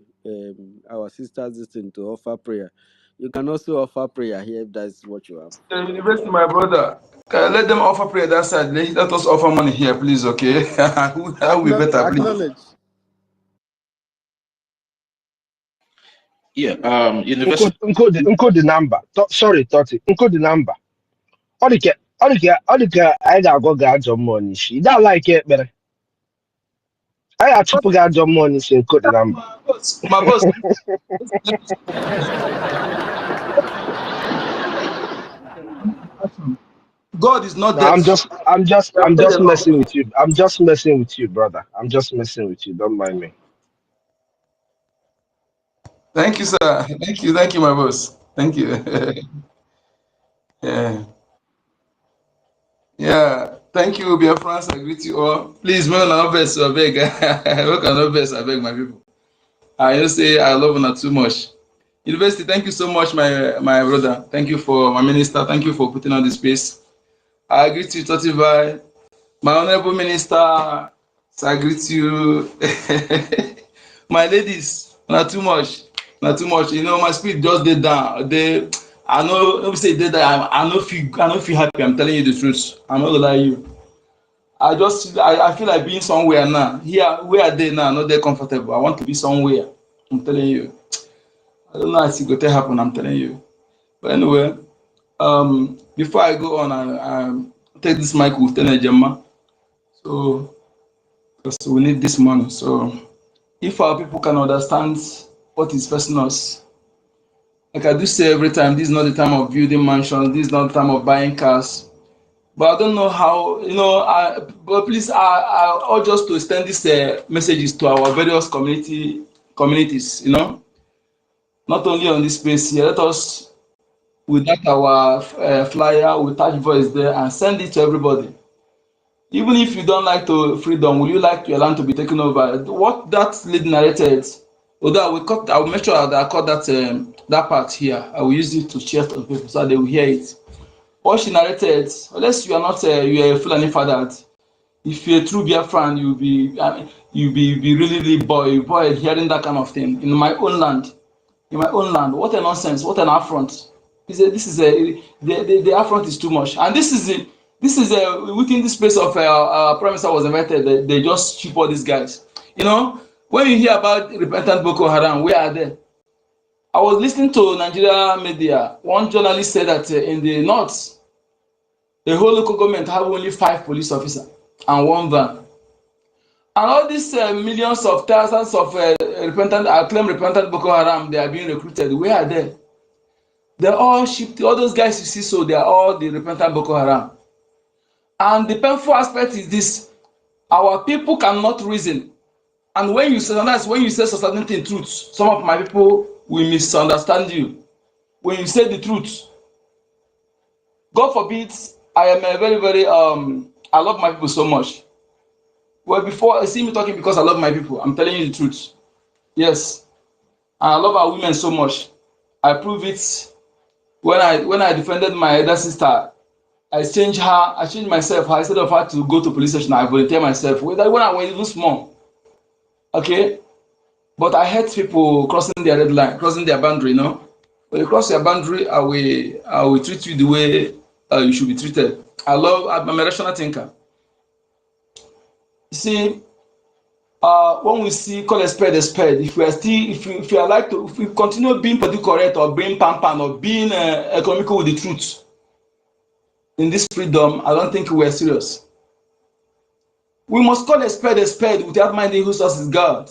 our sisters listening to offer prayer. You can also offer prayer here if that's what you have. University, my brother, let them offer prayer that side. Let us offer money here, please, okay? How we better, acknowledge. Please. Yeah, University. Unko the number. Sorry, Toti. Unko the number. Odike, I got go get your money. She don't like it, but I got to get your money. She unko the number. My boss. God is not there. I'm just messing with you. I'm just messing with you, brother. I'm just messing with you. Don't mind me. Thank you, sir. Thank you, my boss. Thank you. Yeah. Thank you, Biafrans. I greet you all. Please, man, no best, I beg. No best, I beg, my people. I just say I love you not too much. University, thank you so much, my brother. Thank you for my minister. Thank you for putting on the space. I greet you, Totivai. My honorable minister, I greet you. My ladies, not too much. You know, my spirit just did down. I know, let me say that I don't feel happy. I'm telling you the truth. I'm not gonna lie to you. I feel like being somewhere now. Here, where are they now? Not that comfortable. I want to be somewhere. I'm telling you. I don't know how it's going to happen. I'm telling you. But anyway, before I go on, I take this mic with Gemma. So, because we need this money. So, if our people can understand what is facing us, like I do say every time, this is not the time of building mansions. This is not the time of buying cars. But I don't know how, but please, I urge us to extend these messages to our various communities, not only on this space here. Let us, with that our flyer, with touch voice there, and send it to everybody. Even if you don't like to freedom, will you like your land to be taken over? What that lady narrated, although I will make sure that I cut that part here. I will use it to share to people so they will hear it. What she narrated, unless you are not you are a Fulani father, if you're a true Biafran, you'll be really bored hearing that kind of thing. In my own land, what a nonsense, what an affront. The affront is too much, and this is within the space of Prime Minister was invited. They just ship all these guys. When you hear about repentant Boko Haram, where are they? I was listening to Nigeria media. One journalist said that in the north, the whole local government have only 5 police officers and 1 van. And all these millions of thousands of repentant Boko Haram, they are being recruited. Where are they? They're all shipped. All those guys you see, so they are all the repentant Boko Haram. And the painful aspect is this: our people cannot reason. And when you say certain truth, some of my people will misunderstand you. When you say the truth, God forbid, I am a very, very I love my people so much. Well, before I see me talking because I love my people, I'm telling you the truth. Yes, and I love our women so much. I prove it when I defended my elder sister. I changed myself. Instead of her to go to police station, I volunteer myself. When I was even small, okay. But I hate people crossing their red line, crossing their boundary. When you cross your boundary, I will treat you the way you should be treated. I'm a rational thinker. You see, when we see call a spade, if we continue being politically correct or being pampan or being economical with the truth in this freedom, I don't think we're serious. We must call a spade without minding whose source is God.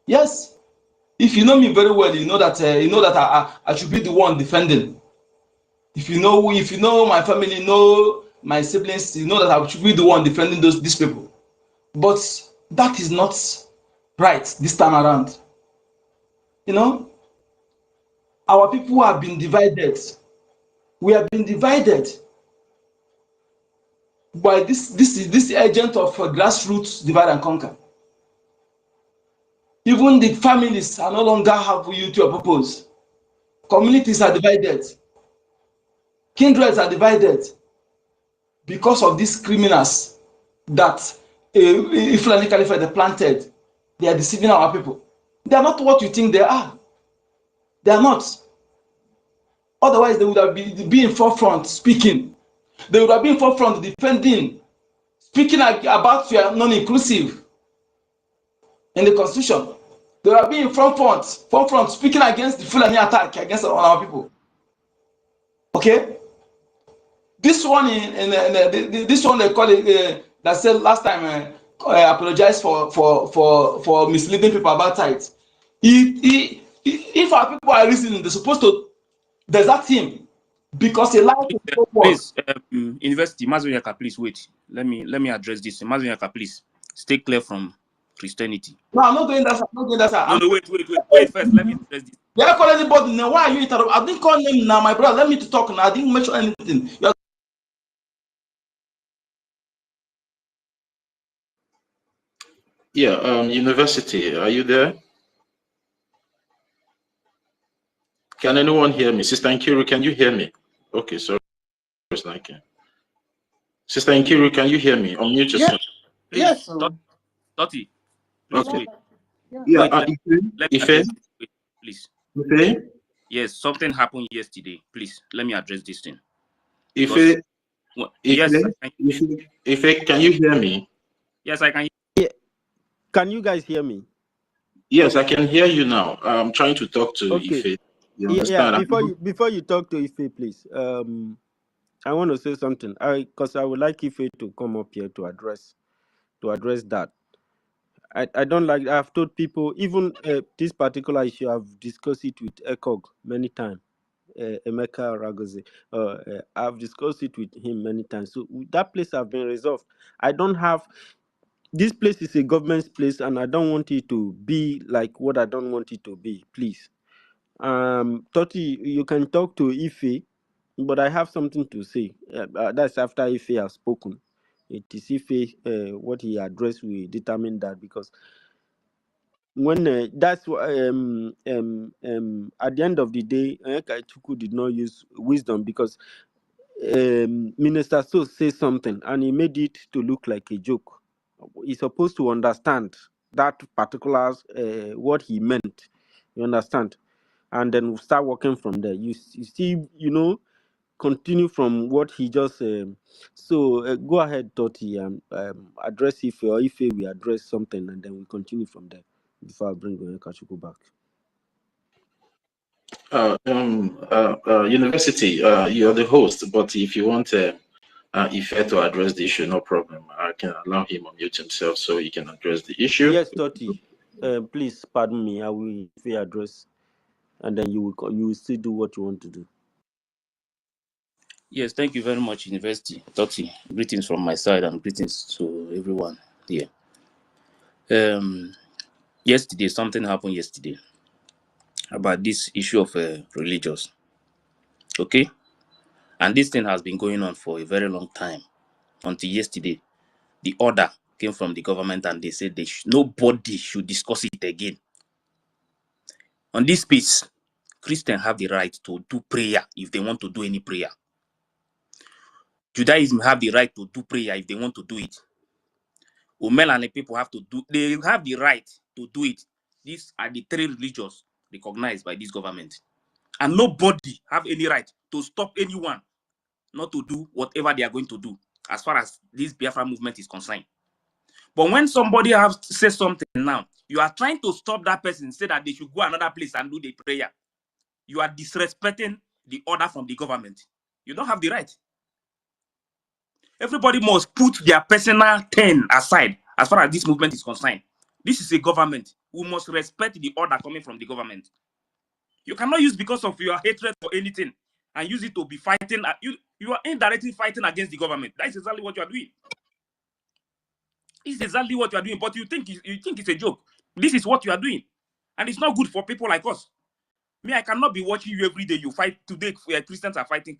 Yes, if you know me very well, you know that I should be the one defending. If you know my family, know my siblings, you know that I should be the one defending these people. But that is not right this time around. Our people have been divided. We have been divided by this agent of grassroots divide and conquer. Even the families are no longer have unity of purpose. Communities are divided. Kindreds are divided because of these criminals that Fulani Caliphate planted. They are deceiving our people. They are not what you think they are. They are not. Otherwise, they would have been in forefront speaking. They would have been in forefront defending, speaking about your non-inclusive in the constitution. They would have been in forefront speaking against the Fulani attack against our people. Okay? This one this one they call it that said last time apologize for misleading people about tithe. If our people are reasoning, they're supposed to desert him because he lied to the world. Please, University Mazonyaka, please wait. Let me address this. Mazonyaka, please stay clear from Christianity. No, I'm not doing that. No, wait first. Let me address this. You don't call anybody now. Why are you interrupting? I didn't call him now, my brother. Let me to talk now. I didn't mention anything. Yeah, University, are you there? Can anyone hear me? Sister Nkiru, can you hear me? Okay, sorry. Sister Nkiru, can you hear me? Unmute yourself. Yes. Toti. Okay. Yeah. Ife, please. Ife, Yes, something happened yesterday. Please, let me address this thing. If Because, it, yes, can you hear me? Yes, I can. Yeah. Can you guys hear me? Yes, I can hear you now. I'm trying to talk to Okay. Ife. You Yeah. understand? Before you talk to Ife, please. I want to say something. Because I would like Ife to come up here to address that. I don't like. I've told people even this particular issue. I've discussed it with EKOG many times. Emeka Ragozi. I've discussed it with him many times. So that place have been resolved. I don't have. This place is a government place, and I don't want it to be like what I don't want it to be. Please, Toti, you can talk to Ife, but I have something to say. That's after Ife has spoken. It is Ife what he addressed. We determine that because when that's at the end of the day, Chuku did not use wisdom because Minister So says something and he made it to look like a joke. He's supposed to understand that particular what he meant. You understand? And then we'll start working from there. You see, continue from what he just. So go ahead, Toti, and address Ife, or Ife we address something, and then we continue from there. Before I bring Kachuku back. University, you're the host, but if you want Ife to address the issue, no problem. I can allow him to mute himself so he can address the issue. Yes, Toti. Please pardon me. I will address, and then you will still do what you want to do. Yes, thank you very much, University. Toti, greetings from my side and greetings to everyone here. Yesterday, something happened yesterday about this issue of religious. Okay? And this thing has been going on for a very long time. Until yesterday, the order came from the government and they said nobody should discuss it again. On this piece, Christians have the right to do prayer if they want to do any prayer. Judaism have the right to do prayer if they want to do it. Umelane people they have the right to do it. These are the three religions recognized by this government. And nobody have any right to stop anyone not to do whatever they are going to do as far as this Biafra movement is concerned. But when somebody says something now, you are trying to stop that person, say that they should go another place and do the prayer. You are disrespecting the order from the government. You don't have the right. Everybody must put their personal thing aside as far as this movement is concerned. This is a government. We must respect the order coming from the government. You cannot use because of your hatred for anything and use it to be fighting. You are indirectly fighting against the government. That is exactly what you are doing. It's exactly what you are doing, but you think it's a joke. This is what you are doing, and it's not good for people like us. Me, I cannot be watching you every day. You fight today. Christians are fighting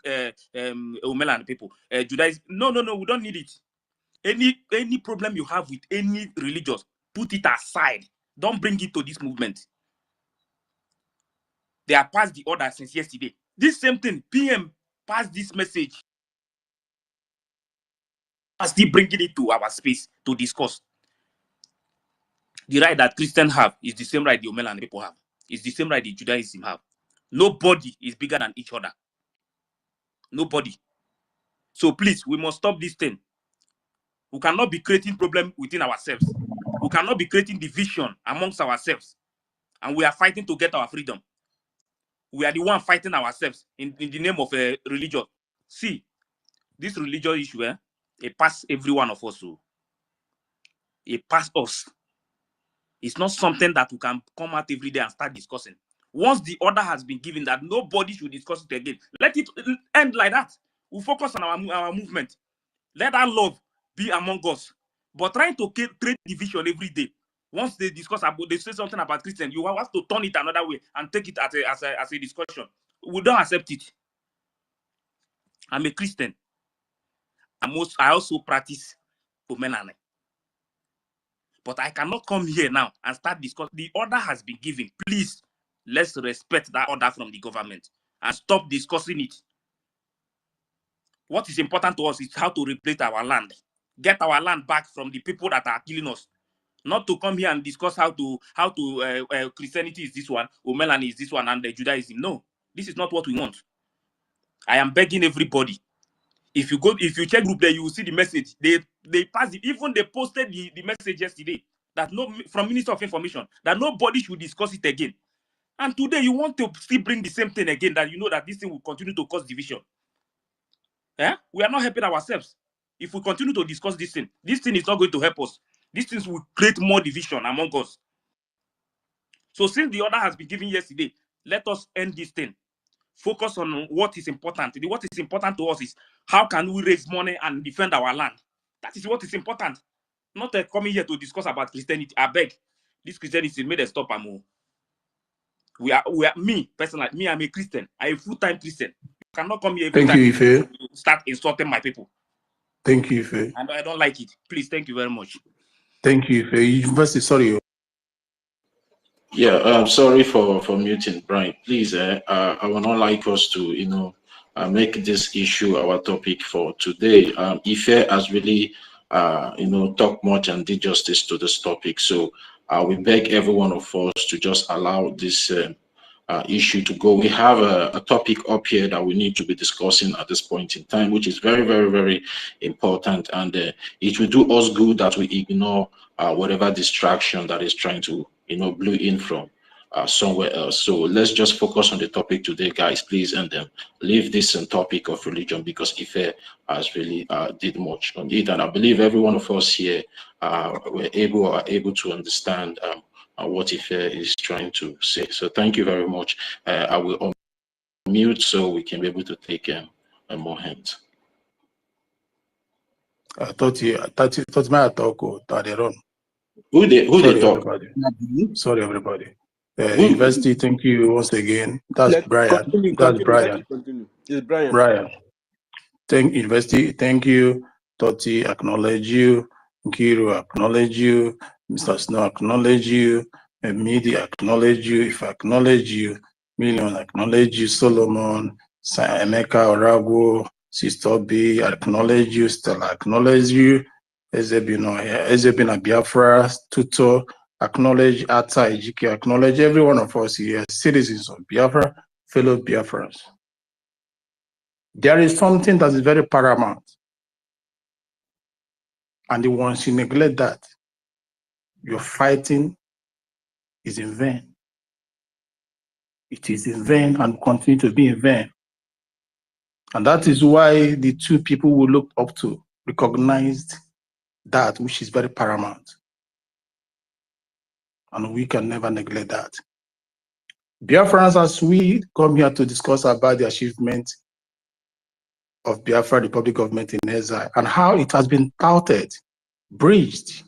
Omela and people. Judaism. No. We don't need it. Any problem you have with any religious, put it aside. Don't bring it to this movement. They have passed the order since yesterday. This same thing, PM passed this message. I'm still bringing it to our space to discuss. The right that Christians have is the same right the Omelan people have. It's the same right the Judaism have. Nobody is bigger than each other. Nobody. So please, we must stop this thing. We cannot be creating problem within ourselves. We cannot be creating division amongst ourselves. And we are fighting to get our freedom. We are the one fighting ourselves in the name of a religion. See, this religious issue, it pass every one of us. It pass us. It's not something that we can come out every day and start discussing. Once the order has been given that nobody should discuss it again, let it end like that. We focus on our movement. Let that love be among us. But trying to create division every day. Once they they say something about Christian, you have to turn it another way and take it as a discussion. We don't accept it. I'm a Christian. I also practice Omenane. But I cannot come here now and start discussing. The order has been given. Please, let's respect that order from the government and stop discussing it. What is important to us is how to replace our land. Get our land back from the people that are killing us. Not to come here and discuss how to Christianity is this one, Omelani is this one, and the Judaism. No. This is not what we want. I am begging everybody. If you check group there, you will see the message. They passed it. Even they posted the message yesterday that from Minister of Information that nobody should discuss it again. And today you want to still bring the same thing again, that you know that this thing will continue to cause division. We are not helping ourselves. If we continue to discuss this thing is not going to help us. These things will create more division among us. So since the order has been given yesterday, let us end this thing. Focus on what is important. What is important to us is how can we raise money and defend our land. That is what is important. Not coming here to discuss about Christianity. I beg, this Christianity made a stop. We are me personally. Me, I'm a Christian. I'm a full-time Christian. You cannot come here every Thank time you, Ife. to start insulting my people. Thank you, Ife. And I don't like it. Please, thank you very much. Thank you, Ife. University, sorry. Yeah, I'm sorry for muting, Brian. Please, I would not like us to, make this issue our topic for today. Ife has really, talked much and did justice to this topic. So we beg every one of us to just allow this issue to go. We have a topic up here that we need to be discussing at this point in time, which is very, very, very important. And it will do us good that we ignore whatever distraction that is trying to, blew in from somewhere else. So let's just focus on the topic today, guys, please, and then leave this topic of religion, because Ife has really did much on it. And I believe every one of us here are able to understand what Ife is trying to say. So thank you very much. I will unmute so we can be able to take a more hints. I thought my talk on. Who they talk? Everybody. Sorry, everybody. University, thank you once again. That's Brian. That's Brian. It's Brian. Brian. Thank University. Thank you. Toti, acknowledge you. Nkiru, acknowledge you. Mr. Snow, acknowledge you. Midi, acknowledge you. If I acknowledge you, Million, acknowledge you. Solomon, Emeka, Orago, Sister B, acknowledge you. Stella, acknowledge you. Ezebina Biafra, Tuto, acknowledge Ata Ejike, acknowledge every one of us here, citizens of Biafra, fellow Biafrans. There is something that is very paramount. And once you neglect that, your fighting is in vain. It is in vain and continue to be in vain. And that is why the two people we looked up to recognized that which is very paramount. And we can never neglect that. Biafrans, as we come here to discuss about the achievement of Biafra Republic government in exile and how it has been touted, breached,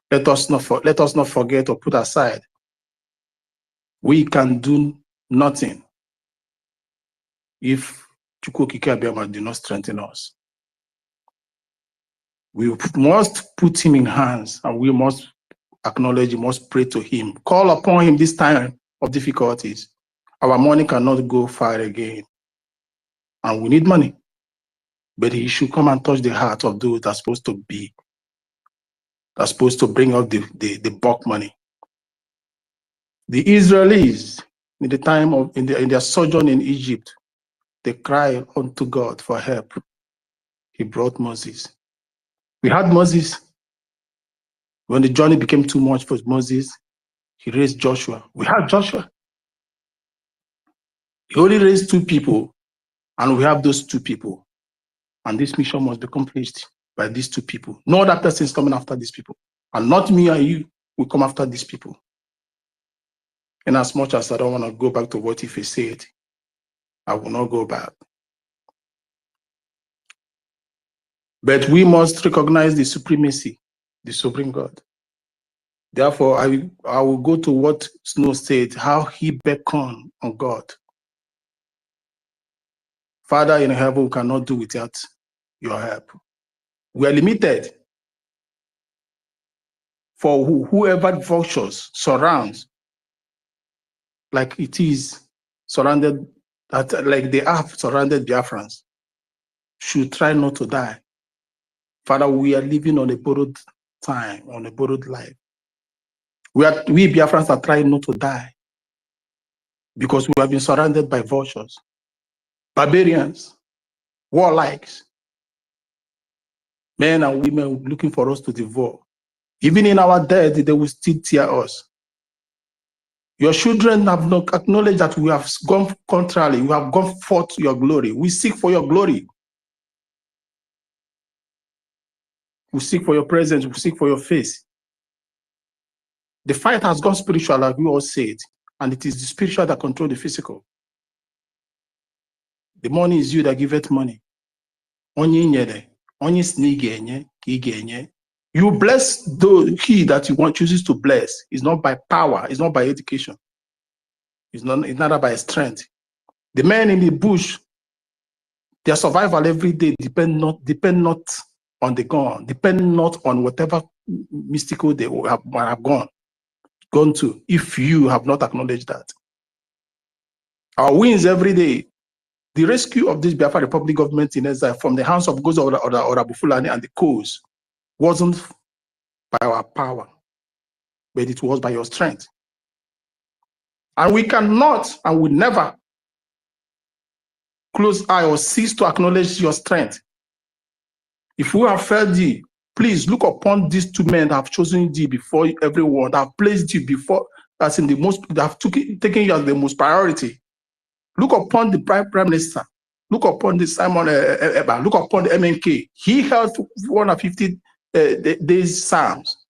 let us not forget or put aside. We can do nothing if Chukwuokike Abịama do not strengthen us. We must put him in hands, and we must acknowledge, we must pray to him, call upon him this time of difficulties. Our money cannot go far again, and we need money. But he should come and touch the heart of those that are supposed to be, that's supposed to bring out the bulk money. The Israelis, in the time of in their sojourn in Egypt, they cried unto God for help. He brought Moses. We had Moses. When the journey became too much for Moses, he raised Joshua. We had Joshua. He only raised two people, and we have those two people. And this mission must be accomplished by these two people. No other person is coming after these people. And not me and you will come after these people. And as much as I don't want to go back to what Ife said, I will not go back. But we must recognize the supremacy, the sovereign God. Therefore, I will go to what Snow said, how he beckoned on God. Father in heaven, we cannot do without your help. We are limited. For whoever vultures surrounds, like it is surrounded, like they have surrounded Biafrans, should try not to die. Father, we are living on a borrowed time, on a borrowed life. We Biafrans are trying not to die. because we have been surrounded by vultures, barbarians, warlikes, men and women looking for us to devour. Even in our death, they will still tear us. Your children have not acknowledged that we have gone contrarily. We have gone forth to your glory. We seek for your glory. We seek for your presence. We seek for your face. The fight has gone spiritual, like we all said, and it is the spiritual that controls the physical. The money is you that giveth money. You bless those he that you want chooses to bless. It's not by power. It's not by education. It's not by strength. The men in the bush, their survival every day depend not on the gun, depend not on whatever mystical they have gone to, if you have not acknowledged that. Our wins every day, the rescue of this Biafra Republic government in exile from the hands of OGOJA or Abu Fulani and the cause wasn't by our power, but it was by your strength. And we cannot and will never close eye or cease to acknowledge your strength. If we have failed thee, please look upon these two men that have chosen thee before everyone, that have placed you before, as in the most, that have taken you as the most priority. Look upon the Prime Minister. Look upon the Simon Eba. Look upon the MNK. He held 150 days Psalms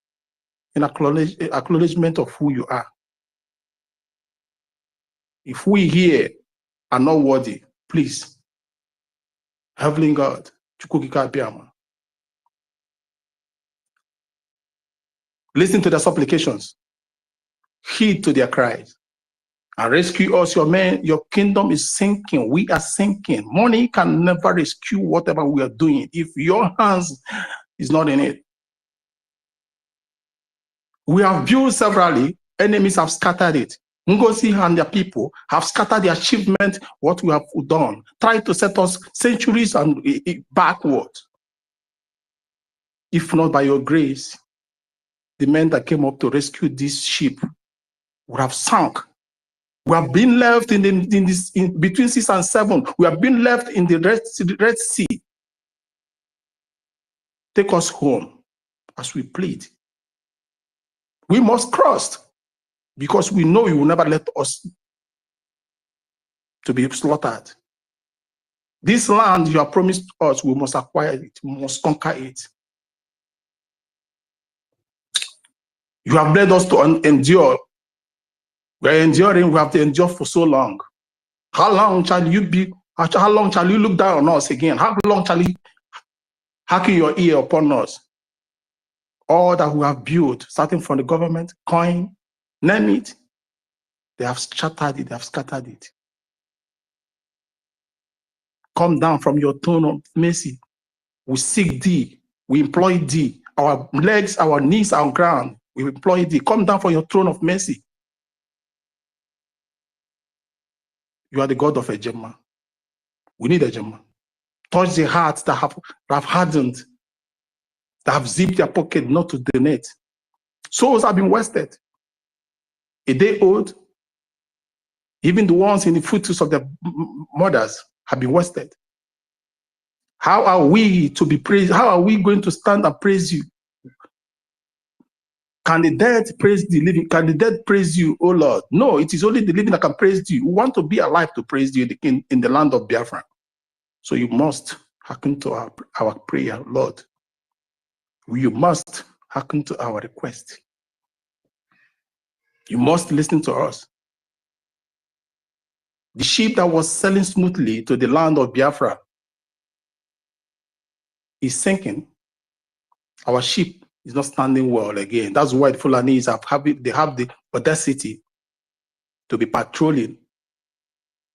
in acknowledgement of who you are. If we here are not worthy, please, Heavenly God, listen to their supplications, heed to their cries, and rescue us. Your kingdom is sinking. We are sinking. Money can never rescue whatever we are doing if your hands is not in it. We have built severally. Enemies have scattered it. NGOZI and their people have scattered the achievement, what we have done, tried to set us centuries and backward. If not by your grace, the men that came up to rescue this ship would have sunk. We have been left in between 6 and 7. We have been left in the Red Sea. Take us home as we plead. We must cross because we know you will never let us to be slaughtered. This land you have promised us, we must acquire it. We must conquer it. You have led us to endure. We are enduring. We have to endure for so long. How long shall you be? How long shall you look down on us again? How long shall you hack your ear upon us? All that we have built, starting from the government, coin, name it, they have shattered it, they have scattered it. Come down from your throne of mercy. We seek thee, we employ thee. Our legs, our knees are on ground. We employ thee. Come down from your throne of mercy. You are the God of Ejema. We need Ejema. Touch the hearts that have hardened, that have zipped their pocket not to donate. Souls have been wasted. A day old, even the ones in the footsteps of their mothers have been wasted. How are we to be praised? How are we going to stand and praise you? Can the dead praise the living? Can the dead praise you, oh Lord? No, it is only the living that can praise you. We want to be alive to praise you in the land of Biafra. So you must hearken to our prayer, Lord. You must hearken to our request. You must listen to us. The ship that was sailing smoothly to the land of Biafra is sinking. Our ship is not standing well again. That's why the Fulanese have the audacity to be patrolling,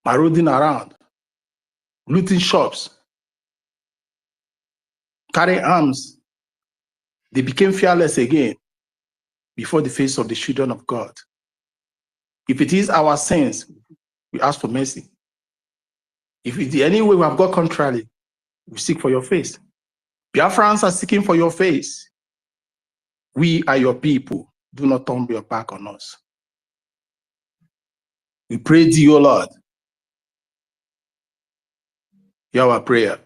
marauding around, looting shops, carrying arms. They became fearless again before the face of the children of God. If it is our sins, we ask for mercy. If it is any way we have got contrary, we seek for your face. Biafrans are seeking for your face. We are your people. Do not turn your back on us. We pray to you, Lord. Hear our prayer.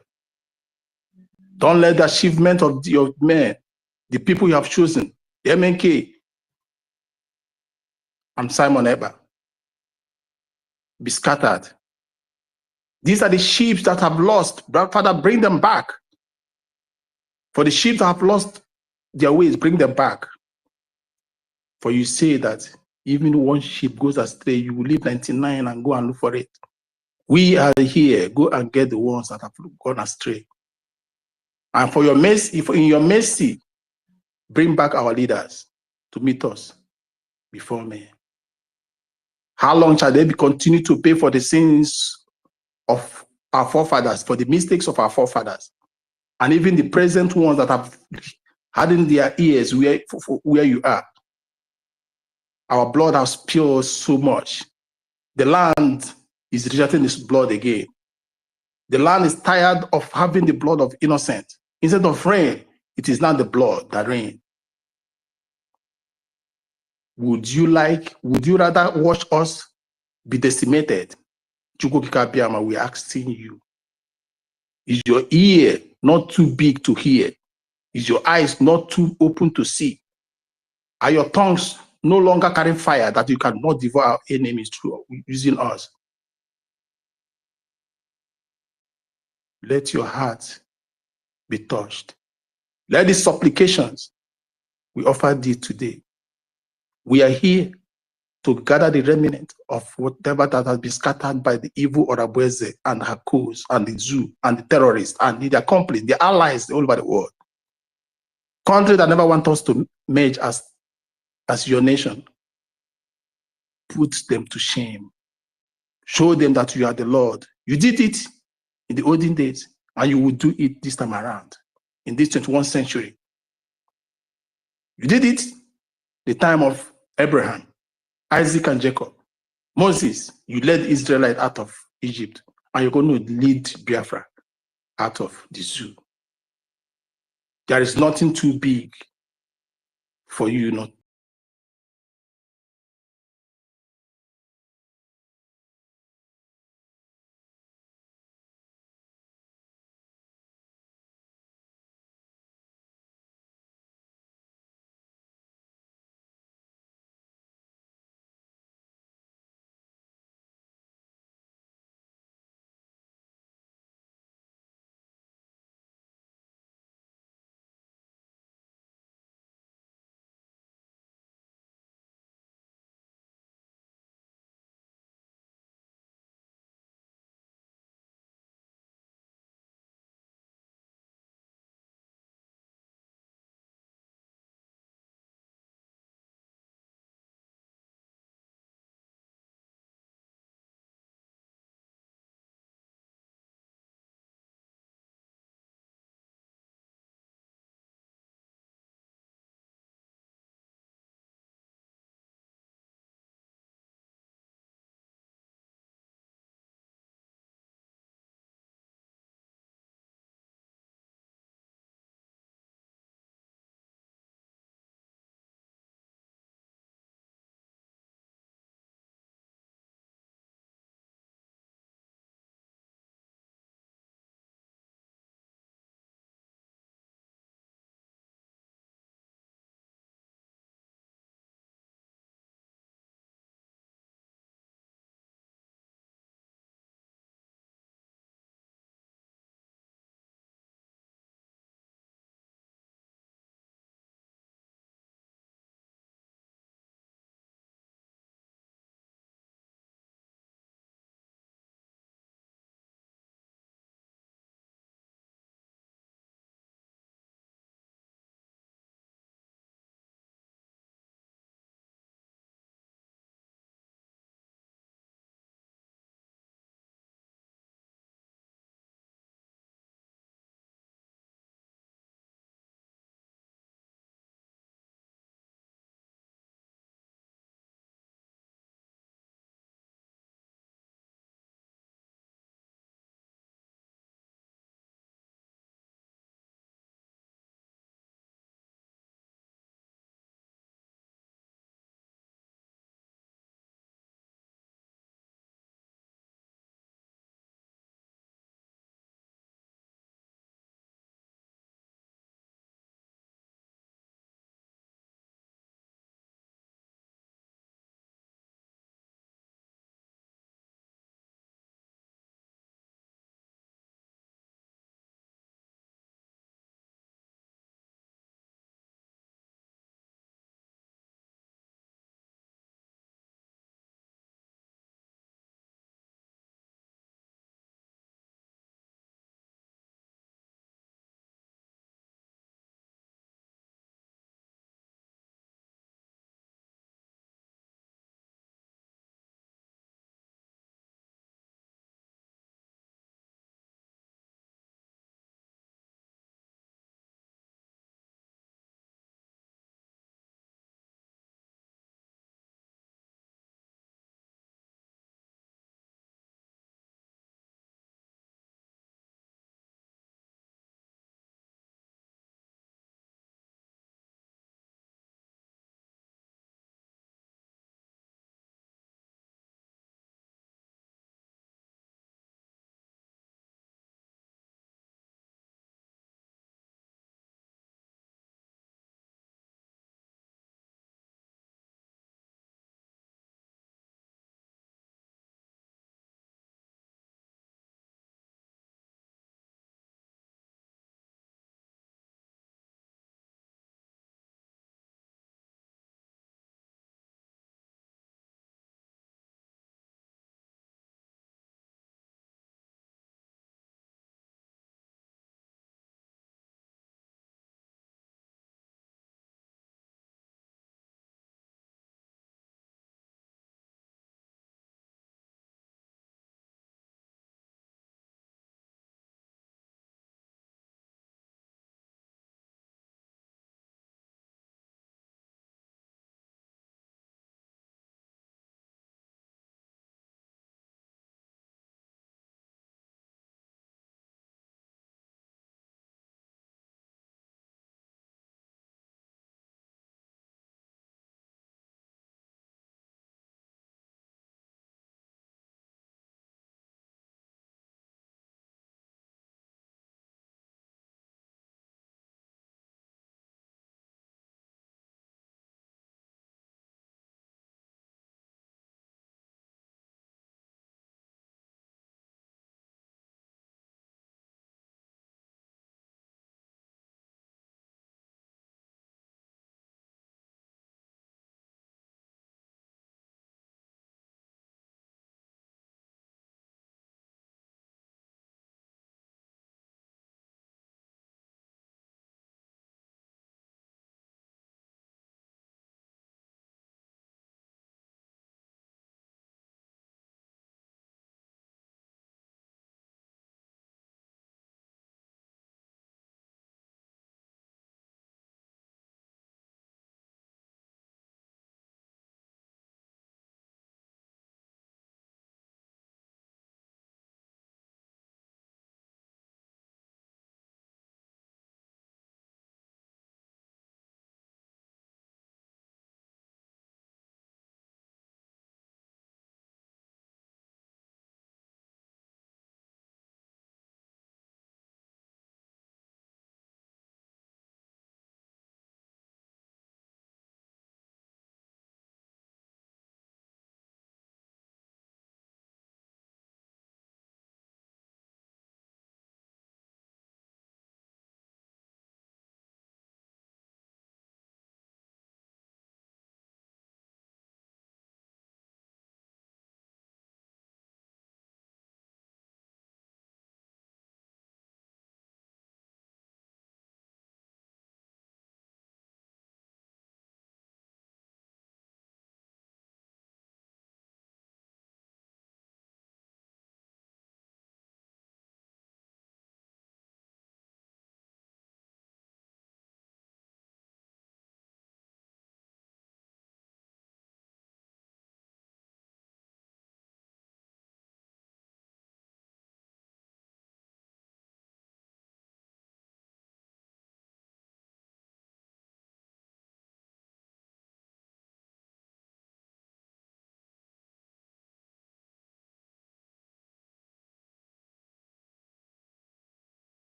Don't let the achievement of your men, the people you have chosen, the MNK, and Simon Eber, be scattered. These are the sheep that have lost. Father, bring them back. For the sheep that have lost their ways, bring them back. For you say that even one sheep goes astray, you will leave 99 and go and look for it. We are here. Go and get the ones that have gone astray. And for your mercy, in your mercy, bring back our leaders to meet us before me. How long shall they continue to pay for the sins of our forefathers, for the mistakes of our forefathers, and even the present ones that have hardened their ears where you are? Our blood has spilled so much. The land is rejecting its blood again. The land is tired of having the blood of innocent. Instead of rain, it is now the blood that rains. Would you rather watch us be decimated? Chukwu, we are asking you. Is your ear not too big to hear? Is your eyes not too open to see? Are your tongues no longer carrying fire that you cannot devour our enemies through using us? Let your heart be touched. Let these supplications we offer thee today. We are here to gather the remnant of whatever that has been scattered by the evil Orabweze and her cause and the zoo and the terrorists and the accomplice, the allies all over the world. Countries that never want us to merge as your nation. Put them to shame. Show them that you are the Lord. You did it in the olden days, and you will do it this time around, in this 21st century. You did it the time of Abraham, Isaac, and Jacob. Moses, you led Israelites out of Egypt, and you're going to lead Biafra out of the zoo. There is nothing too big for you not